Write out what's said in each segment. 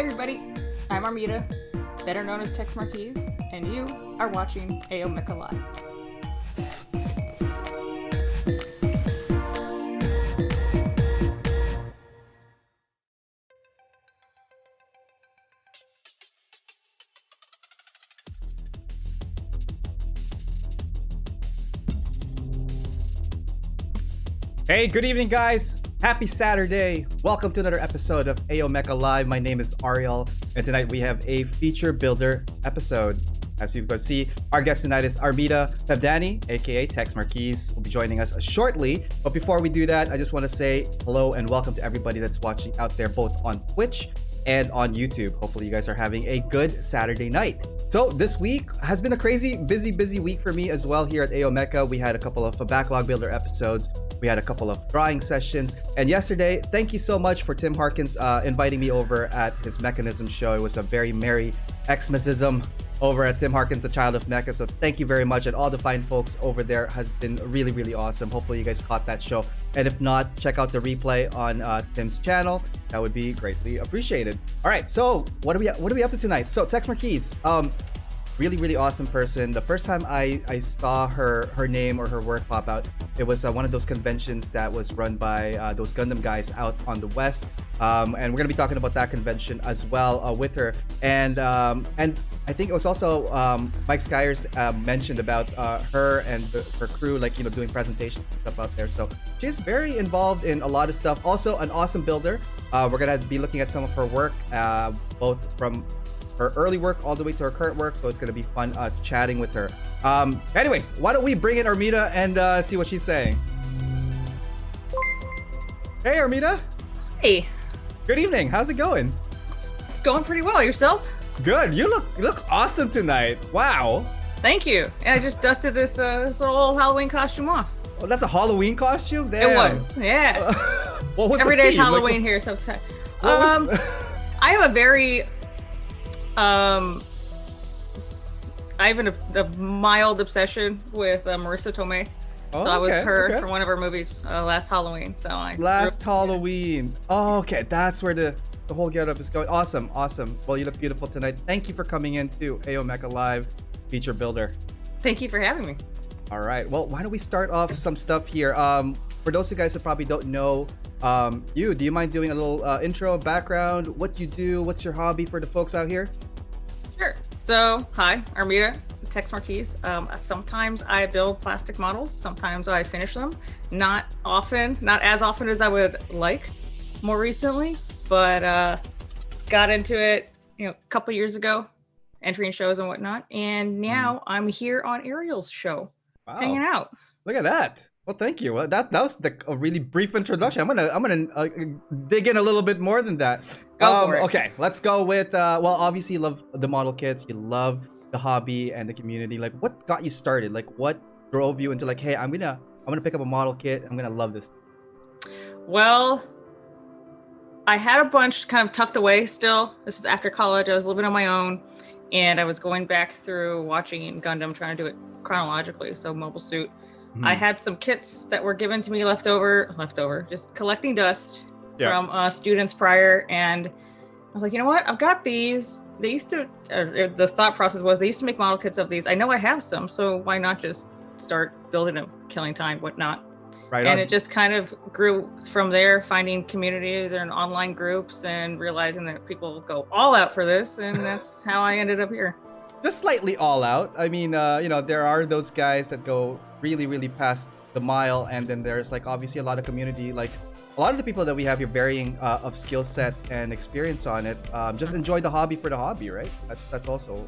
everybody, I'm Armita, better known as Tex Marquise, and you are watching AO Mecha Live. Hey, good evening, guys. Happy Saturday. Welcome to another episode of AO Mecha Live. My name is Ariel, and tonight we have a feature builder episode. As you can see, our guest tonight is Armita Pebdani, aka Tex Marquise, will be joining us shortly. But before we do that, I just want to say hello and welcome to everybody that's watching out there, both on Twitch and on YouTube. Hopefully you guys are having a good Saturday night. So this week has been a crazy, busy week for me as well here at AO Mecha. We had a couple of backlog builder episodes. We had a couple of drawing sessions. And yesterday, thank you so much for Tim Harkins inviting me over at his Mechanism show. It was a very merry Xmasism over at Tim Harkins, the Child of Mecha. So thank you very much. And all the fine folks over there has been really awesome. Hopefully you guys caught that show. And if not, check out the replay on Tim's channel. That would be greatly appreciated. All right, so what are we up to tonight? So Tex Marquise, really awesome person. The first time I saw her name or her work pop out, it was one of those conventions that was run by those Gundam guys out on the West. And we're gonna be talking about that convention as well with her. And I think it was also Mike Skyers mentioned about her and her crew, like, you know, doing presentations and stuff out there. So she's very involved in a lot of stuff. Also an awesome builder. We're gonna be looking at some of her work, both from her early work all the way to her current work, so it's going to be fun chatting with her. Anyways, why don't we bring in Armita and see what she's saying. Hey Armita. Hey. Good evening. How's it going? It's going pretty well. Yourself? Good. You look awesome tonight. Wow. Thank you. And I just dusted this little Halloween costume off. Oh, that's a Halloween costume? Damn. It was. Yeah. What was Every the day's theme? Halloween here sometimes. I have a very I have a mild obsession with Marissa Tomei. Oh, so I was her okay. for one of her movies last Halloween. So last Halloween. Oh, okay, that's where the whole getup is going. Awesome. Well, you look beautiful tonight. Thank you for coming in to AO Mecha Live Feature Builder. Thank you for having me. All right. Well, why don't we start off some stuff here? For those of you guys that probably don't know do you mind doing a little intro, background, what you do, what's your hobby for the folks out here? Sure. So, hi, Armita, Tex Marquise. Sometimes I build plastic models. Sometimes I finish them. Not as often as I would like more recently, but got into it, a couple years ago, entering shows and whatnot. And now I'm here on Ariel's show, hanging out. Look at that. Well, thank you. That was a really brief introduction. I'm gonna dig in a little bit more than that. Go for it. Okay, let's go with well, obviously you love the model kits, you love the hobby and the community. Like, what got you started? Like, what drove you into like, hey, I'm gonna pick up a model kit. I'm gonna love this. Well, I had a bunch kind of tucked away still. This is after college. I was living on my own, and I was going back through watching Gundam, trying to do it chronologically. So Mobile Suit. I had some kits that were given to me leftover, just collecting dust from students prior. And I was like, you know what? I've got these. They used to, the thought process was they used to make model kits of these. I know I have some, so why not just start building them, killing time, whatnot. Right. And it just kind of grew from there, finding communities and online groups and realizing that people go all out for this. And that's how I ended up here. Just slightly all out. I mean, there are those guys that go really past the mile, and then there's like obviously a lot of community, like a lot of the people that we have here varying of skill set and experience on it. Just enjoy the hobby for the hobby, right? That's also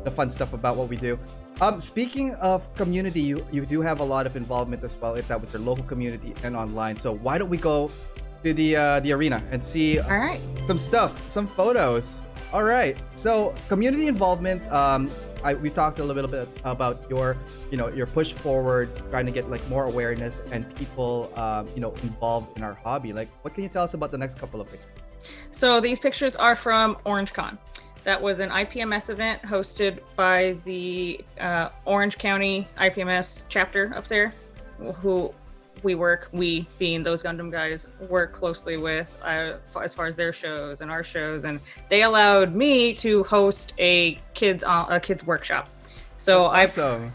the fun stuff about what we do. Speaking of community, you do have a lot of involvement as well, if that with your local community and online. So why don't we go to the arena and see some stuff, some photos. All right, so community involvement. We've talked a little bit about your push forward, trying to get like more awareness and people, involved in our hobby. Like, what can you tell us about the next couple of things? So these pictures are from OrangeCon. That was an IPMS event hosted by the Orange County IPMS chapter up there, who we being those Gundam guys, work closely with as far as their shows and our shows, and they allowed me to host a kids workshop. So That's awesome.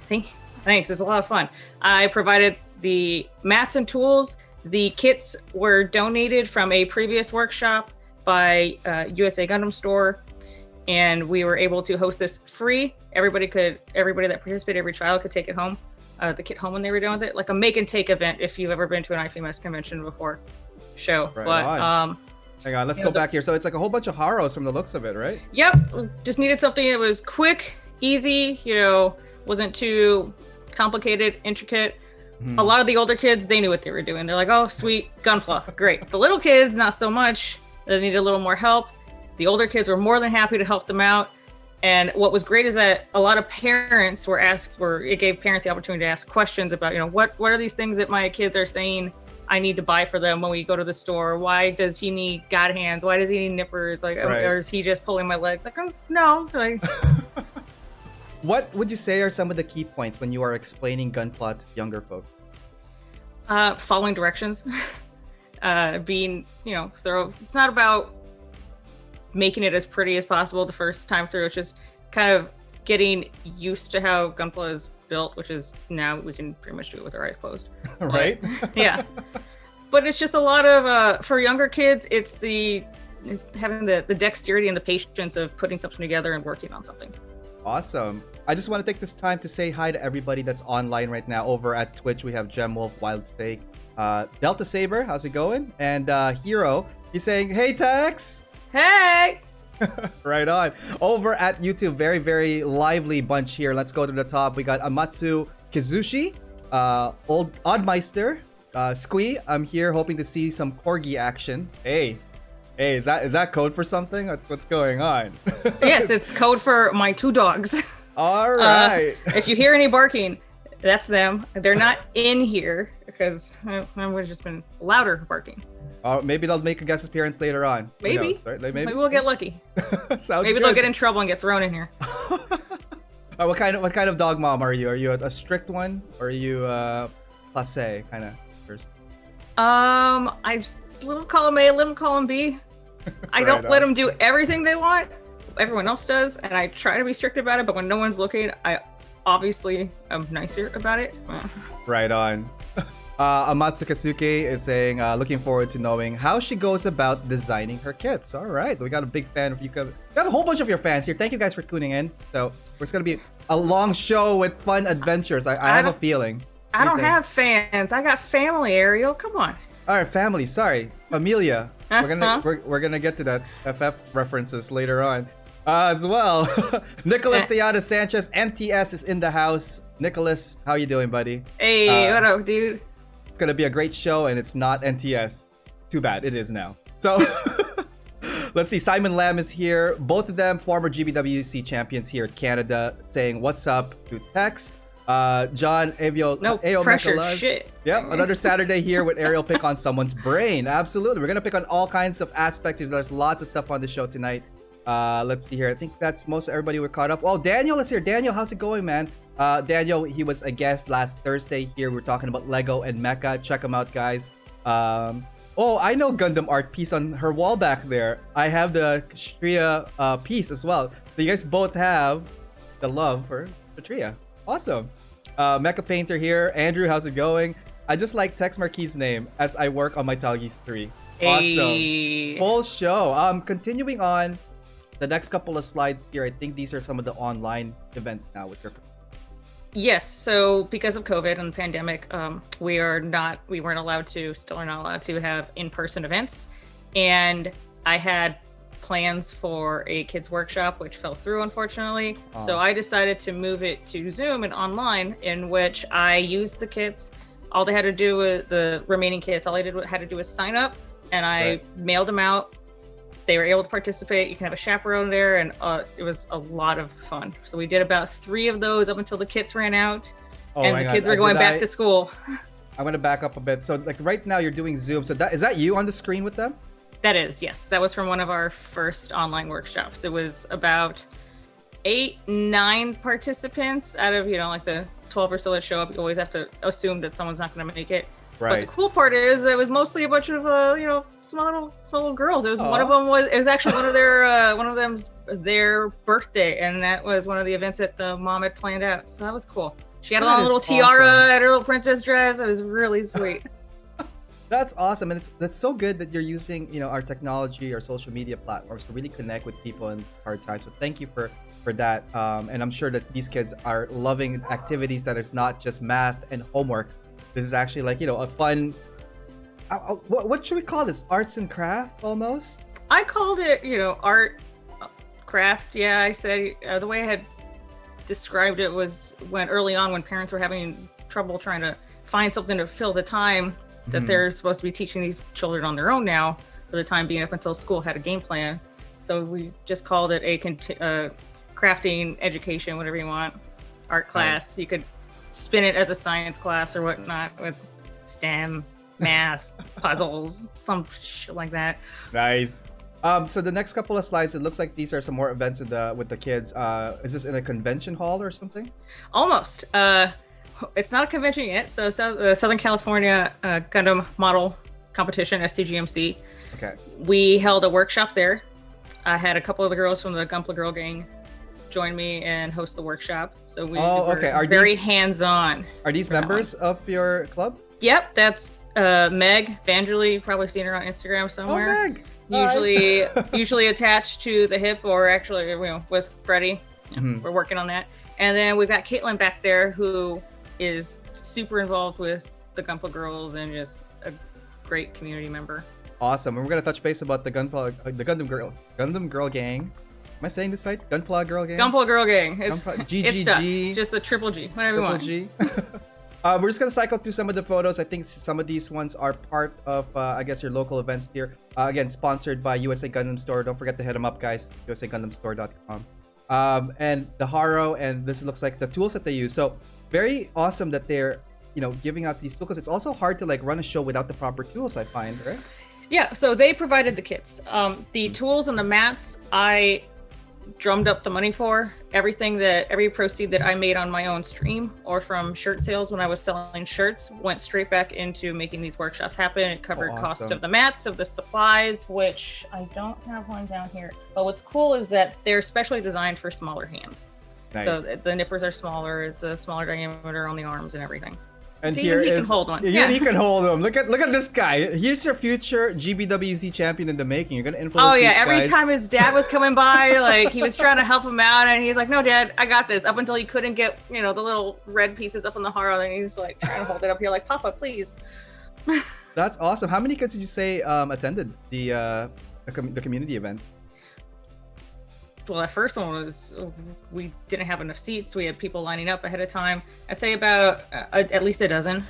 Thanks, it's a lot of fun. I provided the mats and tools. The kits were donated from a previous workshop by USA Gundam Store, and we were able to host this free. Everybody that participated, every child could take it home, the kit home when they were done with it, like a make and take event if you've ever been to an IPMS convention before show. Right but on. Hang on, let's go back here. So it's like a whole bunch of Haros from the looks of it, right? Yep, just needed something that was quick, easy, wasn't too complicated, intricate. A lot of the older kids, they knew what they were doing. They're like, oh, sweet, Gunpla, great. The little kids, not so much. They needed a little more help. The older kids were more than happy to help them out. And what was great is that a lot of parents it gave parents the opportunity to ask questions about, what are these things that my kids are saying I need to buy for them when we go to the store? Why does he need God hands? Why does he need nippers? Like, right. Or is he just pulling my legs? Like, no. Like, what would you say are some of the key points when you are explaining Gunpla to younger folk? Following directions, being, thorough. It's not about making it as pretty as possible the first time through. It's just kind of getting used to how Gunpla is built, which is now we can pretty much do it with our eyes closed. Right? Yeah. But it's just a lot of, for younger kids, it's having the dexterity and the patience of putting something together and working on something. Awesome. I just want to take this time to say hi to everybody that's online right now. Over at Twitch, we have Gemwolf, Wildsteak, Delta Saber, how's it going? And Hero, he's saying, hey, Tex! Hey! Right on. Over at YouTube, very, very lively bunch here. Let's go to the top. We got Amatsu Kizushi, Old Oddmeister, Squee. I'm here hoping to see some Corgi action. Hey, is that code for something? What's going on? Yes, it's code for my two dogs. All right. If you hear any barking, that's them. They're not in here because I've just been louder barking. Maybe they'll make a guest appearance later on. Maybe. Knows, right? Maybe we'll get lucky. Maybe they'll get in trouble and get thrown in here. What kind of dog mom are you? Are you a strict one, or are you passe kind of person? I let them call them A, let them call them B. I don't let them do everything they want. Everyone else does, and I try to be strict about it, but when no one's looking, I obviously am nicer about it. Right on. Amatsu Kasuke is saying, looking forward to knowing how she goes about designing her kits. All right, we got a big fan of you. We have a whole bunch of your fans here. Thank you guys for tuning in. So it's going to be a long show with fun adventures. I have a feeling. I don't have fans. I got family, Ariel. Come on. All right, family. Sorry, Amelia. We're gonna get to that FF references later on, as well. Nicholas Tejada Sanchez, MTS is in the house. Nicholas, how you doing, buddy? Hey, what up, dude? It's gonna be a great show, and it's not NTS. Too bad, it is now. So let's see. Simon Lam is here. Both of them former GBWC champions here at Canada, saying what's up to Tex. John Avio. No pressure. Shit. Yep, another Saturday here with Ariel pick on someone's brain. Absolutely, we're gonna pick on all kinds of aspects. There's lots of stuff on the show tonight. Let's see here. I think that's most of everybody we're caught up. Oh, Daniel is here. Daniel, how's it going, man? Daniel, he was a guest last Thursday here. We're talking about Lego and Mecha. Check him out, guys. Oh, I know Gundam art piece on her wall back there. I have the Kshatriya piece as well. So you guys both have the love for Kshatriya. Awesome. Mecha Painter here. Andrew, how's it going? I just like Tex Marquis' name as I work on my Talgis 3. Hey. Awesome. Full show. Continuing on the next couple of slides here, I think these are some of the online events now with your. Yes, so because of COVID and the pandemic, we weren't allowed to, still are not allowed to have in-person events. And I had plans for a kids workshop, which fell through, unfortunately. So I decided to move it to Zoom and online, in which I used the kits. All they had to do with the remaining kits, all I had to do was sign up, and I mailed them out. They were able to participate. You can have a chaperone there, and it was a lot of fun. So we did about 3 of those up until the kits ran out, and the kids were going back to school. I'm gonna back up a bit. So like right now you're doing Zoom. So is that you on the screen with them? That is, yes. That was from one of our first online workshops. It was about 8-9 participants out of, like the 12 or so that show up. You always have to assume that someone's not going to make it. But Right. the cool part is it was mostly a bunch of small little girls. It was Aw. one of them was it was actually one of them's their birthday, and that was one of the events that the mom had planned out. So that was cool. She had a That little is tiara awesome. and her little princess dress. It was really sweet. That's awesome, and that's so good that you're using our technology or social media platforms to really connect with people in hard times. So thank you for that, and I'm sure that these kids are loving activities that is not just math and homework. This is actually like a fun. What should we call this? Arts and craft almost. I called it art, craft. Yeah, I said the way I had described it was when early on when parents were having trouble trying to find something to fill the time that they're supposed to be teaching these children on their own now, for the time being up until school had a game plan. So we just called it a crafting education, whatever you want, art class. Nice. You could spin it as a science class or whatnot with STEM, math, puzzles, some shit like that. Nice. So the next couple of slides, it looks like these are some more events with the kids. Is this in a convention hall or something? Almost. It's not a convention yet. So Southern California Gundam Model Competition, SCGMC. Okay. We held a workshop there. I had a couple of the girls from the Gunpla Girl Gang join me and host the workshop. So we were very hands-on. Are these members of your club? Yep, that's Meg Vanderly. You've probably seen her on Instagram somewhere. Oh, Meg. Usually attached to the hip, or actually with Freddie. We're working on that. And then we've got Caitlin back there, who is super involved with the Gunpla Girls and just a great community member. Awesome. And we're gonna touch base about the Gundam Girl Gang. Am I saying this right? Gunpla Girl Gang? Gunpla Girl Gang. It's GGG. just the triple G, whatever you want. G. We're just gonna cycle through some of the photos. I think some of these ones are part of, I guess, your local events here. Again, sponsored by USA Gundam Store. Don't forget to hit them up, guys. USAGundamStore.com. And the Haro, and this looks like the tools that they use. So very awesome that they're giving out these tools, because it's also hard to like run a show without the proper tools, I find, right? Yeah, so they provided the kits. The tools and the mats, I drummed up the money for. Every proceed that I made on my own stream or from shirt sales when I was selling shirts went straight back into making these workshops happen. It covered cost of the mats, of the supplies, which I don't have one down here. But what's cool is that they're specially designed for smaller hands. Nice. So the nippers are smaller. It's a smaller diameter on the arms and everything. And see, here he can hold one. Yeah, he can hold them. Look at this guy. He's your future GBWZ champion in the making. You're gonna influence. Oh yeah, these every guys. time his dad was coming by, like he was trying to help him out, and he's like, "No, Dad, I got this." Up until he couldn't get, the little red pieces up in the Haro, and he's like trying to hold it up here, like, "Papa, please." That's awesome. How many kids did you say attended the community event? Well, that first one was, we didn't have enough seats. We had people lining up ahead of time. I'd say about at least a dozen.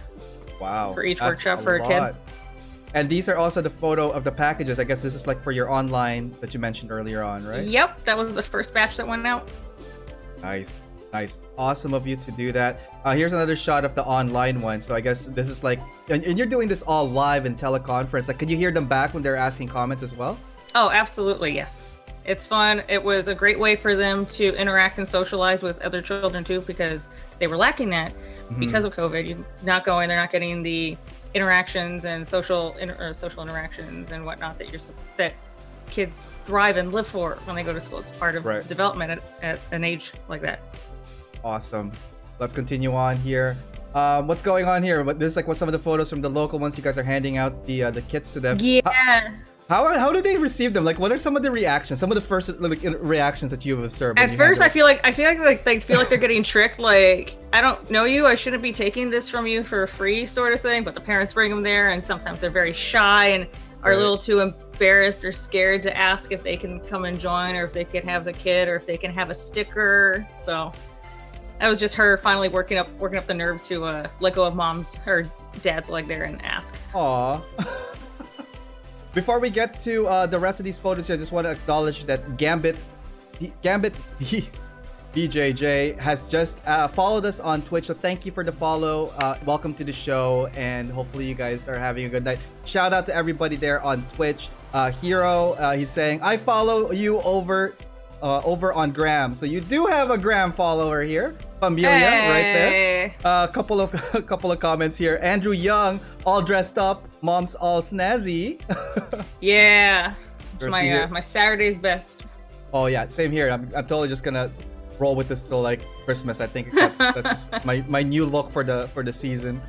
Wow. For each workshop for a kid. And these are also the photo of the packages. I guess this is like for your online that you mentioned earlier on, right? Yep, that was the first batch that went out. Nice. Awesome of you to do that. Here's another shot of the online one. So I guess this is like, and you're doing this all live in teleconference. Like, can you hear them back when they're asking comments as well? Oh, absolutely, yes. It's fun. It was a great way for them to interact and socialize with other children too, because they were lacking that because of COVID. You're not going, they're not getting the interactions and social interactions and whatnot that kids thrive and live for when they go to school. It's part of development at an age like that. Awesome. Let's continue on here. What's going on here? This is like what some of the photos from the local ones you guys are handing out the kits to them. Yeah. How do they receive them? Like, what are some of the reactions? Some of the first reactions that you've observed? At first, I feel like they feel like they're getting tricked. Like, I don't know you. I shouldn't be taking this from you for free, sort of thing. But the parents bring them there, and sometimes they're very shy and are a little too embarrassed or scared to ask if they can come and join, or if they can have the kid, or if they can have a sticker. So that was just her finally working up the nerve to let go of mom's or dad's leg there and ask. Aw. Before we get to the rest of these photos here, I just want to acknowledge that Gambit BJJ has just followed us on Twitch. So thank you for the follow. Welcome to the show, and hopefully you guys are having a good night. Shout out to everybody there on Twitch. Hero, he's saying, I follow you over over on Gram. So you do have a Gram follower here, Familia, right there. A couple of comments here. Andrew Young, all dressed up. Mom's all snazzy. Yeah, my Saturday's best. Oh yeah, same here. I'm totally just gonna roll with this till like Christmas. I think that's just my new look for the season.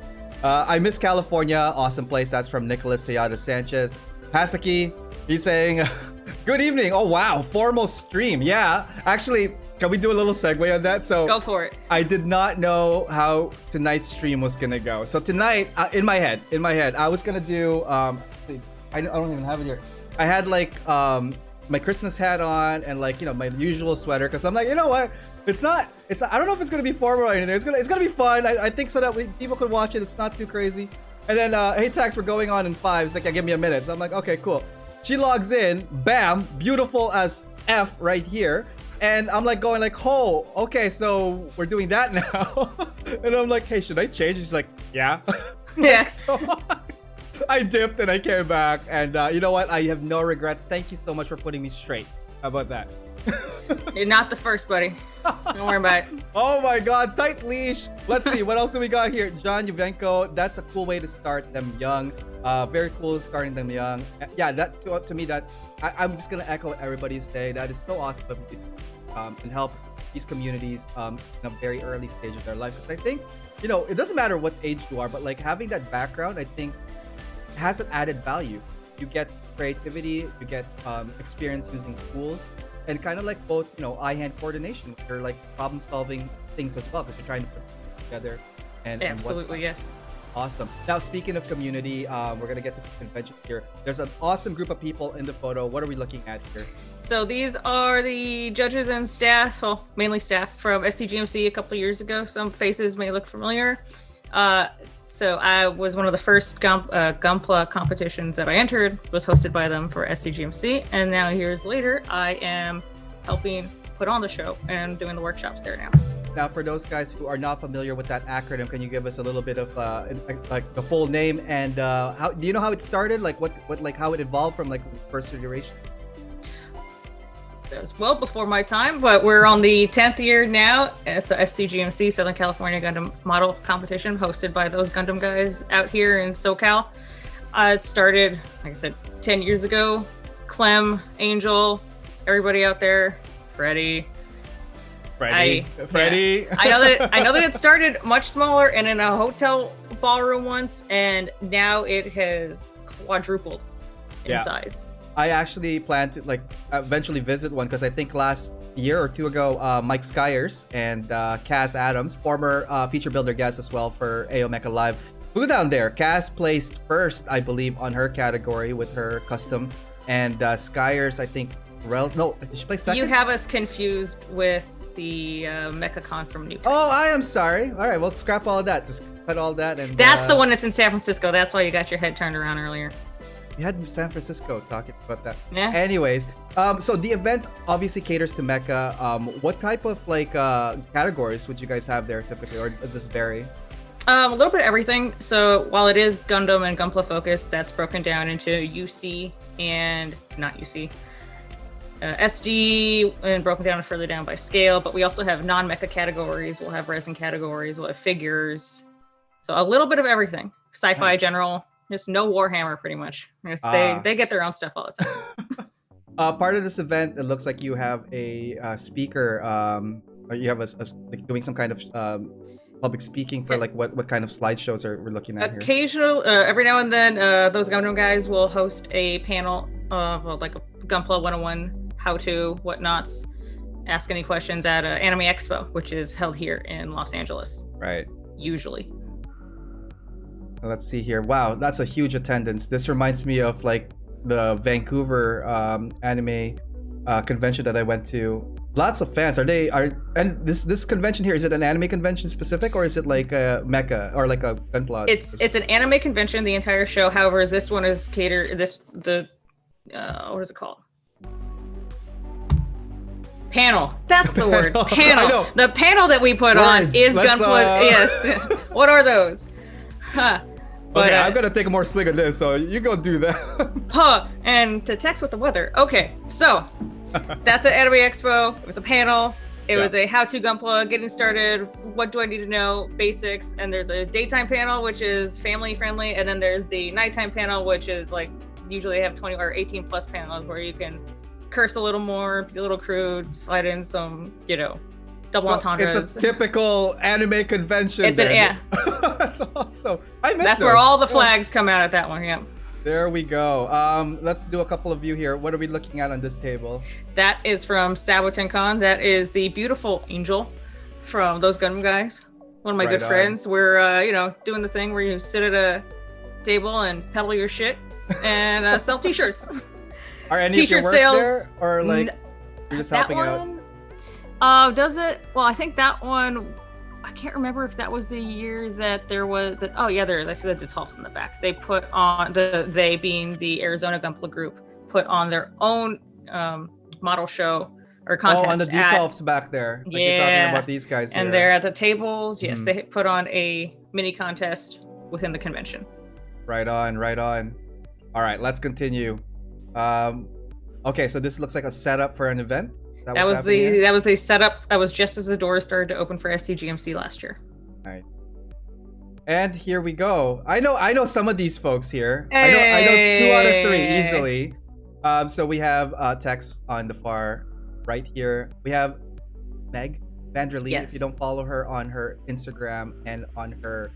I miss California. Awesome place. That's from Nicholas Tejada Sanchez. Pasaki, he's saying, good evening. Oh wow, formal stream. Yeah, actually, can we do a little segue on that? So go for it. I did not know how tonight's stream was gonna go. So tonight, in my head, I was gonna do. I don't even have it here. I had like my Christmas hat on and like my usual sweater because I'm like, you know what? It's not. I don't know if it's gonna be formal or anything. It's gonna be fun. I think so that people could watch it. It's not too crazy. And then hey Tax, we're going on in 5. It's like, yeah, give me a minute. So I'm like, okay, cool. She logs in. Bam, beautiful as F right here. And I'm like going like, oh, okay, so we're doing that now. And I'm like, hey, should I change? She's like, yeah. Yeah. So I dipped and I came back. And you know what? I have no regrets. Thank you so much for putting me straight. How about that? You're not the first, buddy. Don't worry about it. Oh my god, tight leash. Let's see, what else do we got here? John Yuvenko, that's a cool way to start them young. Very cool starting them young. Yeah, that to me, that I'm just gonna echo what everybody's saying. That is so awesome and help these communities in a very early stage of their life. Because I think, it doesn't matter what age you are, but like having that background, I think has an added value. You get creativity, you get experience using tools, and kind of like both, eye-hand coordination. You're like problem-solving things as well because you're trying to put it together. And absolutely, yes. Awesome. Now, speaking of community, we're gonna get to the convention here. There's an awesome group of people in the photo. What are we looking at here? So these are the judges and staff, well, mainly staff from SCGMC a couple years ago. Some faces may look familiar. So I was one of the first Gunpla competitions that I entered, was hosted by them for SCGMC. And now years later, I am helping put on the show and doing the workshops there now. Now, for those guys who are not familiar with that acronym, can you give us a little bit of like the full name and how do you know how it started? Like what like how it evolved from like first iteration? That was well before my time, but we're on the 10th year now. So SCGMC, Southern California Gundam Model Competition, hosted by those Gundam guys out here in SoCal. It started, like I said, 10 years ago. Clem, Angel, everybody out there, Freddie. Freddie. Yeah. I know that it started much smaller and in a hotel ballroom once, and now it has quadrupled in size. I actually plan to like eventually visit one because I think last year or two ago, Mike Skyers and Kaz Adams, former feature builder guest as well for AO Mecha Live, flew down there. Kaz placed first, I believe, on her category with her custom, and Skyers, I think, no, did she place second? You have us confused with the MechaCon from New York. Oh, I am sorry. All right, well, scrap all of that. Just cut all that. And that's the one that's in San Francisco. That's why you got your head turned around earlier. We had San Francisco talking about that. Yeah. Anyways, so the event obviously caters to mecha. What type of like categories would you guys have there typically, or does this vary? A little bit of everything. So while it is Gundam and Gunpla focused, that's broken down into UC and not UC. SD and broken down further down by scale, but we also have non-mecha categories. We'll have resin categories. We'll have figures. So a little bit of everything. Sci-fi general. Just no Warhammer, pretty much. They get their own stuff all the time. Part of this event, it looks like you have a speaker. Or you have like doing some kind of public speaking for like what kind of slideshows are we looking at here? Occasional, every now and then, those Gundam guys will host a panel of like a Gunpla 101 how-to, whatnots. Ask any questions at Anime Expo, which is held here in Los Angeles. Right. Usually. Let's see here. Wow, that's a huge attendance. This reminds me of like the Vancouver anime convention that I went to. Lots of fans. And this convention here, is it an anime convention specific, or is it like a mecha or like a Gunpla? It's an anime convention, the entire show. However, this one is catered. What is it called? Panel. That's the word. Panel. The panel that we put on is Gunpla. Yes. What are those? Huh. But, okay, I'm gonna take a more swig of this, so you go do that. And to text with the weather. Okay, so That's at Anime Expo. It was a panel. It was a how-to Gunpla, getting started, what do I need to know, basics, and there's a daytime panel, which is family friendly, and then there's the nighttime panel, which is like, usually they have 20 or 18 plus panels where you can curse a little more, be a little crude, slide in some, double entendres. It's a typical anime convention. That's awesome. I miss That's those. where all the flags come out at that one, yeah. There we go. Let's do a couple of you here. What are we looking at on this table? That is from Sabotencon. That is the beautiful Angel from those Gundam guys. One of my good friends. We're, doing the thing where you sit at a table and peddle your shit and sell t-shirts. Are any t-shirt of your work sales there, or like you're just helping out? Does it? Well, I think that one. I can't remember if that was the year that there was. Oh yeah, there is. I see the Detolfs in the back. They put on they being the Arizona Gunpla group put on their own model show or contest. Oh, on the Detolfs back there. Like you're talking about these guys here. And they're at the tables. Yes, they put on a mini contest within the convention. Right on, right on. All right, let's continue. Okay, so this looks like a setup for an event. That was the setup. That was just as the doors started to open for SCGMC last year. All right. And here we go. I know some of these folks here. Hey. I know 2 out of 3 easily. So we have Tex on the far right here. We have Meg Vanderlee. Yes. If you don't follow her on her Instagram and on her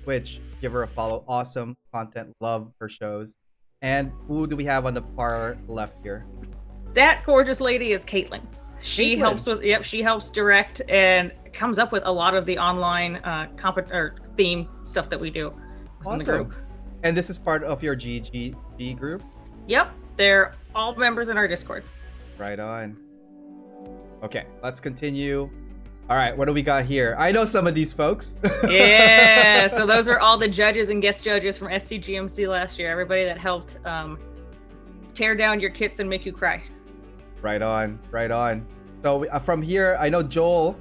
Twitch, give her a follow. Awesome content. Love her shows. And who do we have on the far left here? That gorgeous lady is Caitlin. She helps with she helps direct and comes up with a lot of the online theme stuff that we do within the group. And this is part of your GG group? Yep, they're all members in our Discord. Right on. Okay, let's continue. All right, what do we got here? I know some of these folks. Yeah, so those are all the judges and guest judges from SCGMC last year. Everybody that helped tear down your kits and make you cry. Right on, right on. So from here, I know Joel,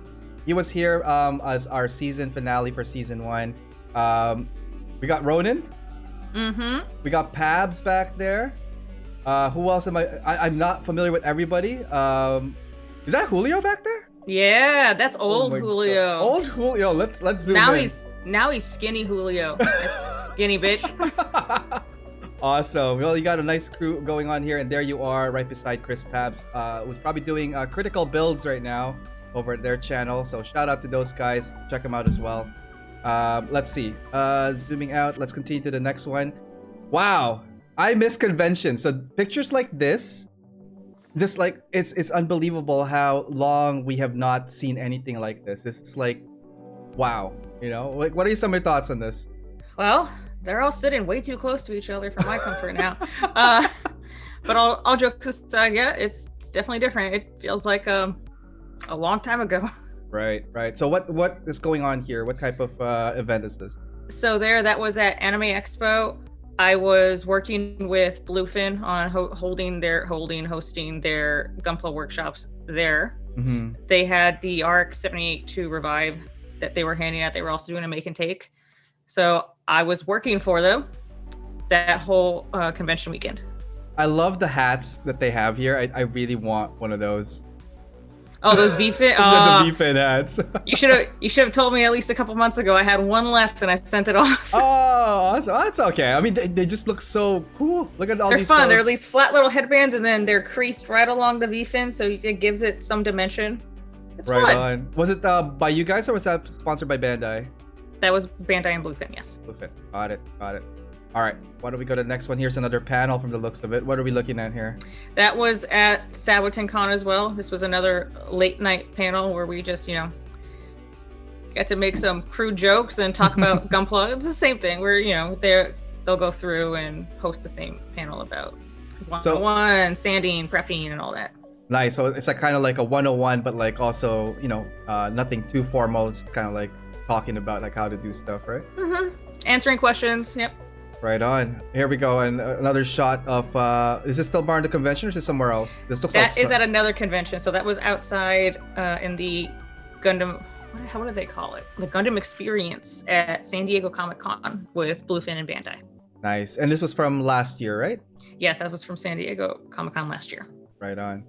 he was here as our season finale for season 1. We got Ronan. Mm-hmm. We got Pabs back there. Who else am I'm not familiar with everybody. Is that Julio back there? Yeah, that's old Julio. God. Old Julio. Let's zoom in. Now he's skinny Julio. That's skinny bitch. Awesome. Well, you got a nice crew going on here, and there you are, right beside Chris Pabs. Was probably doing critical builds right now over at their channel. So shout out to those guys. Check them out as well. Let's see. Zooming out. Let's continue to the next one. Wow, I miss conventions. So pictures like this, just like it's unbelievable how long we have not seen anything like this. It's like, wow. Like, what are some of your thoughts on this? Well, they're all sitting way too close to each other for my comfort now. But all jokes aside, yeah, it's definitely different. It feels like a long time ago. Right. So what is going on here? What type of event is this? So that was at Anime Expo. I was working with Bluefin on hosting their Gunpla workshops there. Mm-hmm. They had the ARC 782 Revive that they were handing out. They were also doing a make and take. So I was working for them that whole convention weekend. I love the hats that they have here. I really want one of those. Oh, those V-Fin? The V-Fin hats. You should have told me at least a couple months ago. I had one left and I sent it off. Oh, awesome. That's okay. I mean, they just look so cool. Look at all these They're fun. folks. They're these flat little headbands and then they're creased right along the V-Fin, so it gives it some dimension. It's right fun. On. Was it by you guys or was that sponsored by Bandai? That was Bandai and Bluefin, yes. Bluefin. Got it. All right. Why don't we go to the next one? Here's another panel from the looks of it. What are we looking at here? That was at Sabotencon as well. This was another late night panel where we just, got to make some crude jokes and talk about Gunpla. It's the same thing where, they'll go through and host the same panel about 101, sanding, prepping, and all that. Nice. So it's like kind of like a 101, but like also, nothing too formal. It's kind of like talking about like how to do stuff, right? Mm-hmm. Answering questions. Yep. Right on. Here we go. And another shot of, is this still Barn the Convention or is it somewhere else? This looks that is at another convention. So that was outside in the Gundam, what do they call it? The Gundam Experience at San Diego Comic-Con with Bluefin and Bandai. Nice. And this was from last year, right? Yes, that was from San Diego Comic-Con last year. Right on.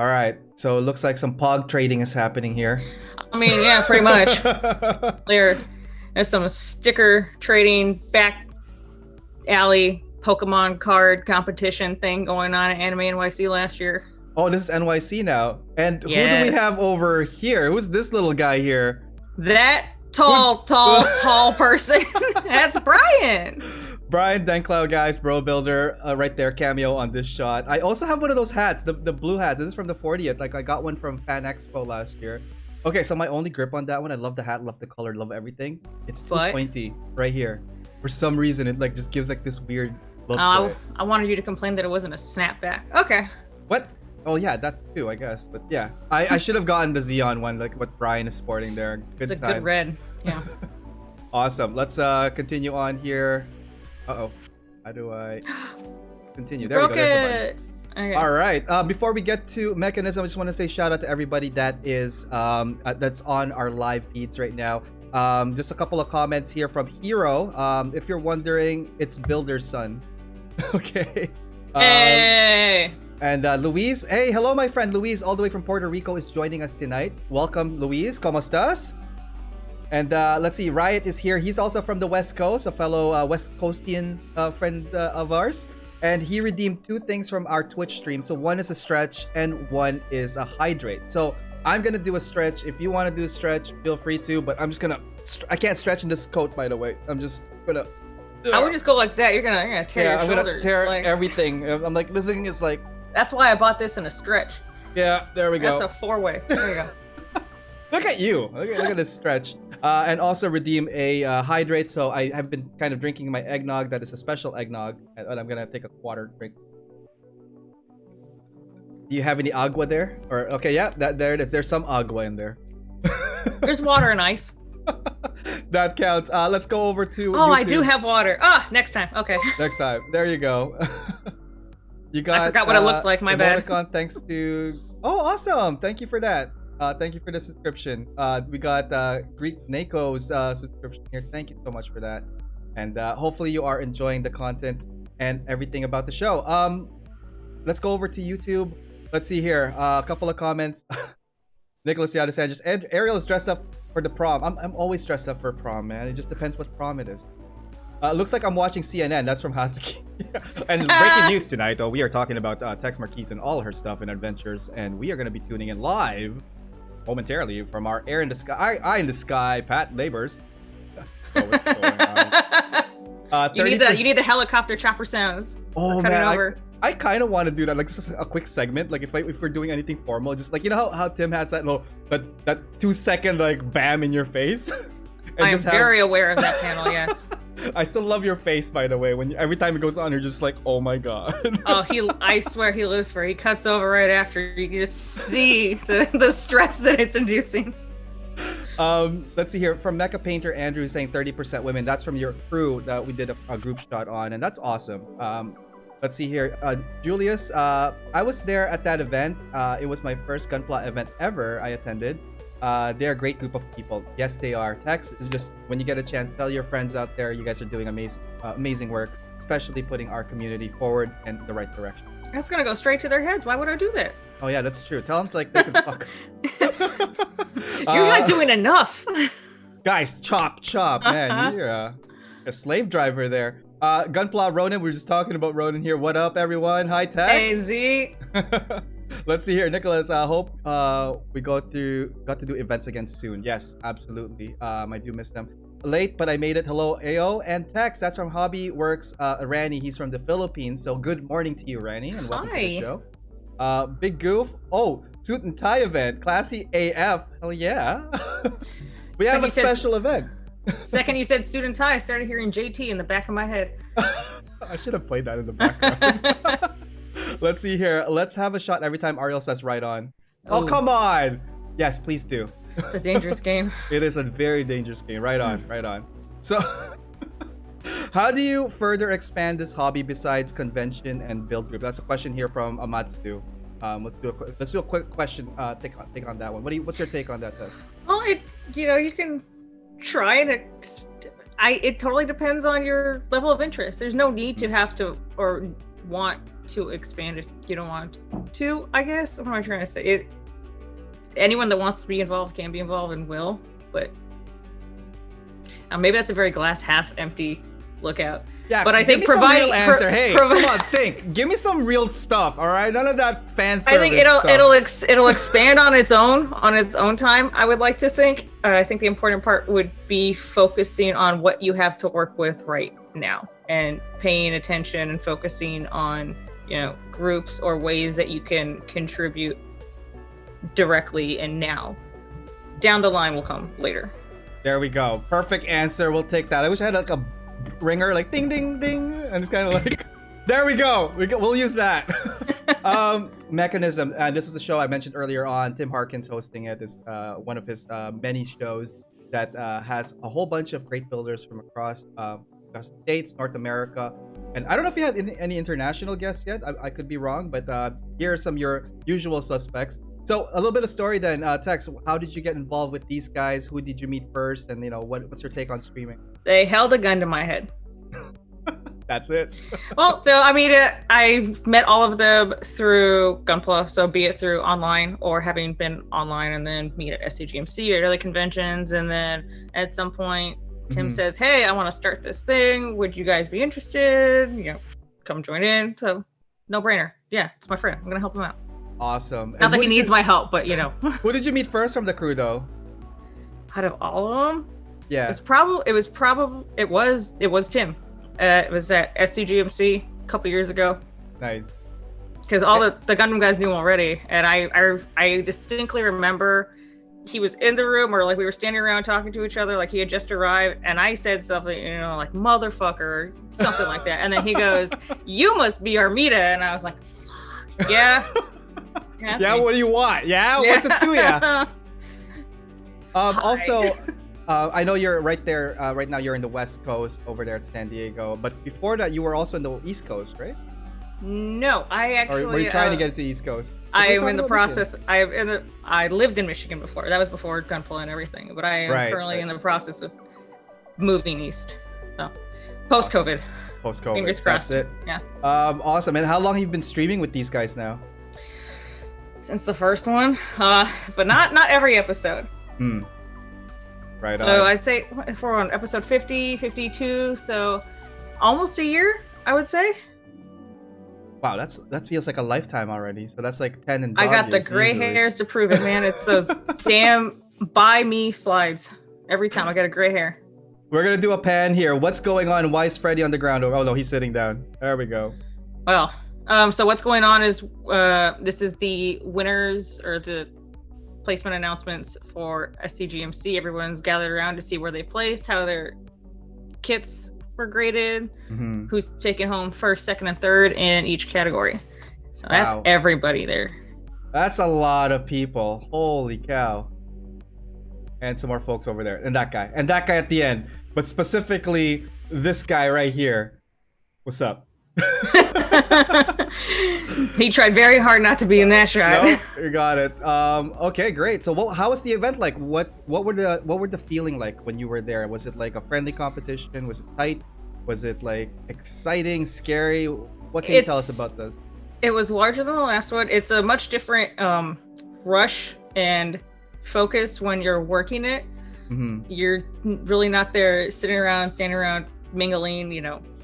All right. So it looks like some pog trading is happening here. I mean, yeah, pretty much. There's some sticker trading back alley Pokemon card competition thing going on at Anime NYC last year. Oh, this is NYC now. And who do we have over here? Who's this little guy here? That tall person. That's Brian. Brian Denclow, guys, bro builder, right there, cameo on this shot. I also have one of those hats, the blue hats. This is from the 40th. Like I got one from Fan Expo last year. Okay, so my only grip on that one, I love the hat, love the color, love everything. It's too pointy right here. For some reason, it like just gives like this weird look to it. I wanted you to complain that it wasn't a snapback. Okay. What? Oh yeah, that too, I guess. But yeah, I should have gotten the Xeon one, like what Brian is sporting there. Good It's a good red. Yeah. Awesome. Let's continue on here. Uh-oh. How do I continue? There we go. There's the button. Okay. All right. Before we get to Mechanism, I just want to say shout out to everybody that is that's on our live feeds right now. Just a couple of comments here from Hero. If you're wondering, it's Builder's son. Okay. Hey. And Luis, hey, hello, my friend Luis, all the way from Puerto Rico, is joining us tonight. Welcome, Luis. ¿Cómo estás? And let's see, Riot is here. He's also from the West Coast, a fellow West Coastian friend of ours. And he redeemed 2 things from our Twitch stream. So one is a stretch and one is a hydrate. So I'm going to do a stretch. If you want to do a stretch, feel free to. But I'm just going to... I can't stretch in this coat, by the way. I'm just going to... I would just go like that. You're gonna tear your shoulders. I'm going to tear everything. I'm like, this thing is like... That's why I bought this in a stretch. Yeah, there we go. That's a 4-way. There you go. Look at you. Look at this stretch. And also redeem a hydrate. So I have been kind of drinking my eggnog. That is a special eggnog. And I'm going to take a quarter drink. Do you have any agua there? Or okay, yeah, there's some agua in there. There's water and ice. That counts. Let's go over to YouTube. I do have water. Next time. Okay. Next time. There you go. You got, I forgot what it looks like. My bad. Thanks to... Oh, awesome. Thank you for that. Thank you for the subscription. We got Greek Nako's subscription here. Thank you so much for that. And hopefully you are enjoying the content and everything about the show. Let's go over to YouTube. Let's see here. A couple of comments. Nicholas Yada Sanchez. Ariel is dressed up for the prom. I'm always dressed up for prom, man. It just depends what prom it is. Looks like I'm watching CNN. That's from Hasuki. And breaking news tonight, though, we are talking about Tex Marquise and all her stuff and adventures. And we are going to be tuning in live momentarily from our Air in the Sky, Eye in the Sky, Pat Labors. Oh, what's going on? You need the helicopter chopper sounds. Oh, man. I kind of want to do that, like just a quick segment. Like if we're doing anything formal, just like, you know how Tim has that 2-second like bam in your face. I'm very aware of that panel. Yes. I still love your face, by the way. When every time it goes on, you're just like, oh my god. I swear he lives for it. He cuts over right after. You can just see the stress that it's inducing. Let's see here from Mecha Painter Andrew saying 30% women. That's from your crew that we did a group shot on, and that's awesome. Let's see here, Julius. I was there at that event. It was my first Gunpla event ever I attended. They're a great group of people. Yes, they are. Tex, just when you get a chance, tell your friends out there. You guys are doing amazing work, especially putting our community forward in the right direction. That's gonna go straight to their heads. Why would I do that? Oh yeah, that's true. Tell them to like they can fuck. You're not doing enough. Guys, chop, man. You're a slave driver there. Gunpla Ronan, we were just talking about Ronan here. What up, everyone? Hi, Tex. Hey, Z. Let's see here, Nicholas. I hope we got to do events again soon. Yes, absolutely. I do miss them. Late, but I made it. Hello, AO and Tex. That's from Hobby Works. Rani, he's from the Philippines. So good morning to you, Rani, and welcome to the show. Big Goof. Oh, suit and tie event. Classy AF. Hell yeah. We have a special event. Second you said suit and tie, I started hearing JT in the back of my head. I should have played that in the background. Let's see here. Let's have a shot every time Ariel says right on. Oh, come on. Yes, please do. It's a dangerous game. It is a very dangerous game. Right on, right on. So, how do you further expand this hobby besides convention and build group? That's a question here from Amatsu. Let's do a quick question. Take on that one. What's your take on that, Tess? Well, you can try it totally depends on your level of interest. There's no need to have to or want to expand if you don't want to, I guess. What am I trying to say? Anyone that wants to be involved can be involved and will, but maybe that's a very glass half empty lookout. Yeah, but I think providing real answer. Hey, come on, think. Give me some real stuff. All right, none of that fan service. I think it'll expand on its own time. I would like to think. I think the important part would be focusing on what you have to work with right now and paying attention and focusing on groups or ways that you can contribute directly and now. Down the line will come later. There we go. Perfect answer. We'll take that. I wish I had like a ringer, like ding, ding, ding. And it's kind of like, there we go. We'll use that. Mechanism. This is the show I mentioned earlier on. Tim Harkins hosting it. Is one of his many shows that has a whole bunch of great builders from across the States, North America. And I don't know if you had any international guests yet. I could be wrong, but here are some of your usual suspects. So a little bit of story then, Tex. How did you get involved with these guys? Who did you meet first? And what's your take on streaming? They held a gun to my head. That's it. Well, so I mean, I've met all of them through Gunpla. So be it through online or having been online and then meet at SCGMC or other conventions. And then at some point, Tim says, "Hey, I want to start this thing. Would you guys be interested? Come join in." So no brainer. Yeah, it's my friend. I'm gonna help him out. Awesome. Not that he needs my help, but Who did you meet first from the crew, though? Out of all of them, yeah, it was Tim. It was at SCGMC a couple years ago. Nice. Because all the Gundam guys knew him already, and I distinctly remember he was in the room, or like we were standing around talking to each other, like he had just arrived, and I said something, like motherfucker, or something like that, and then he goes, "You must be Armita," and I was like, "Fuck, yeah." Yeah, what do you want? Yeah, what's it to ya? Also, I know you're right there. Right now, you're in the West Coast over there at San Diego. But before that, you were also in the East Coast, right? No, I actually. Or were you trying to get to the East Coast? I am in the process. I lived in Michigan before. That was before Gunpla and everything. But I am currently in the process of moving east. So, post-COVID. Awesome. Post-COVID. Fingers crossed. That's it. Yeah. Awesome. And how long have you been streaming with these guys now? Since the first one, but not every episode. Right. So I'd say if we're on episode 50, 52, so almost a year, I would say. Wow, that feels like a lifetime already. So that's like 10 and I got the gray hairs to prove it, man. It's those damn buy me slides. Every time I get a gray hair. We're gonna do a pan here. What's going on? Why is Freddy on the ground? Oh no, he's sitting down. There we go. Well. So what's going on is this is the winners or the placement announcements for SCGMC. Everyone's gathered around to see where they placed, how their kits were graded, who's taken home first, second, and third in each category. So that's everybody there. That's a lot of people. Holy cow. And some more folks over there. And that guy. And that guy at the end. But specifically, this guy right here. What's up? He tried very hard not to be in that shot. No, you got it. Okay, great. So, how was the event like? What were the feeling like when you were there? Was it like a friendly competition? Was it tight? Was it like exciting, scary? What can you tell us about this? It was larger than the last one. It's a much different rush and focus when you're working it. You're really not there sitting around, standing around, mingling.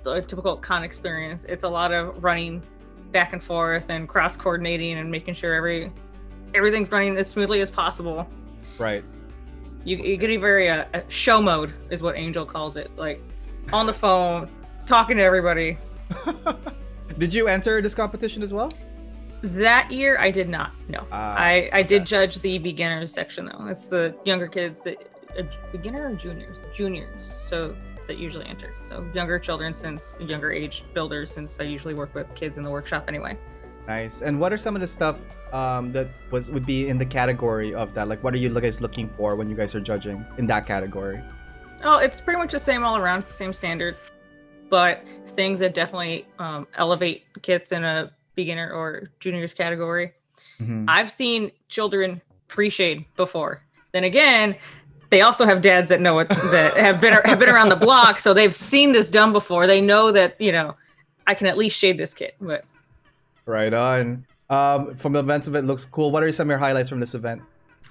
The typical con experience. It's a lot of running back and forth and cross coordinating and making sure everything's running as smoothly as possible. Right. You get a very show mode is what Angel calls it, like on the phone, talking to everybody. Did you enter this competition as well? That year I did not. No. I did judge the beginners section though. It's the younger kids, beginner or juniors? Juniors. So that usually enter. So younger children, since younger age builders, since I usually work with kids in the workshop anyway. Nice. And what are some of the stuff that would be in the category of that? Like, what are you guys looking for when you guys are judging in that category? Oh, it's pretty much the same all around. It's the same standard, but things that definitely elevate kits in a beginner or juniors category. I've seen children pre-shade before. Then again, they also have dads that know it, that have been around the block, so they've seen this done before. They know that I can at least shade this kit. But Right on. From the events of it looks cool. What are some of your highlights from this event?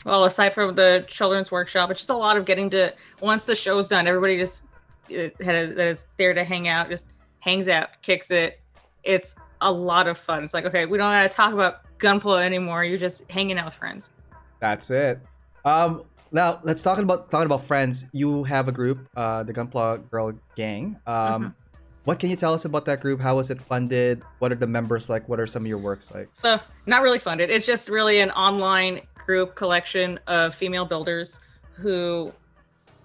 well, aside from the children's workshop, it's just a lot of getting to, once the show's done, everybody just that is there to hang out, just hangs out, kicks it. It's a lot of fun. It's like, okay, we don't gotta talk about Gunpla anymore. You're just hanging out with friends. That's it. Now let's talking about friends. You have a group, the Gunpla Girl Gang. What can you tell us about that group? How was it funded? What are the members like? What are some of your works like? So, not really funded. It's just really an online group collection of female builders who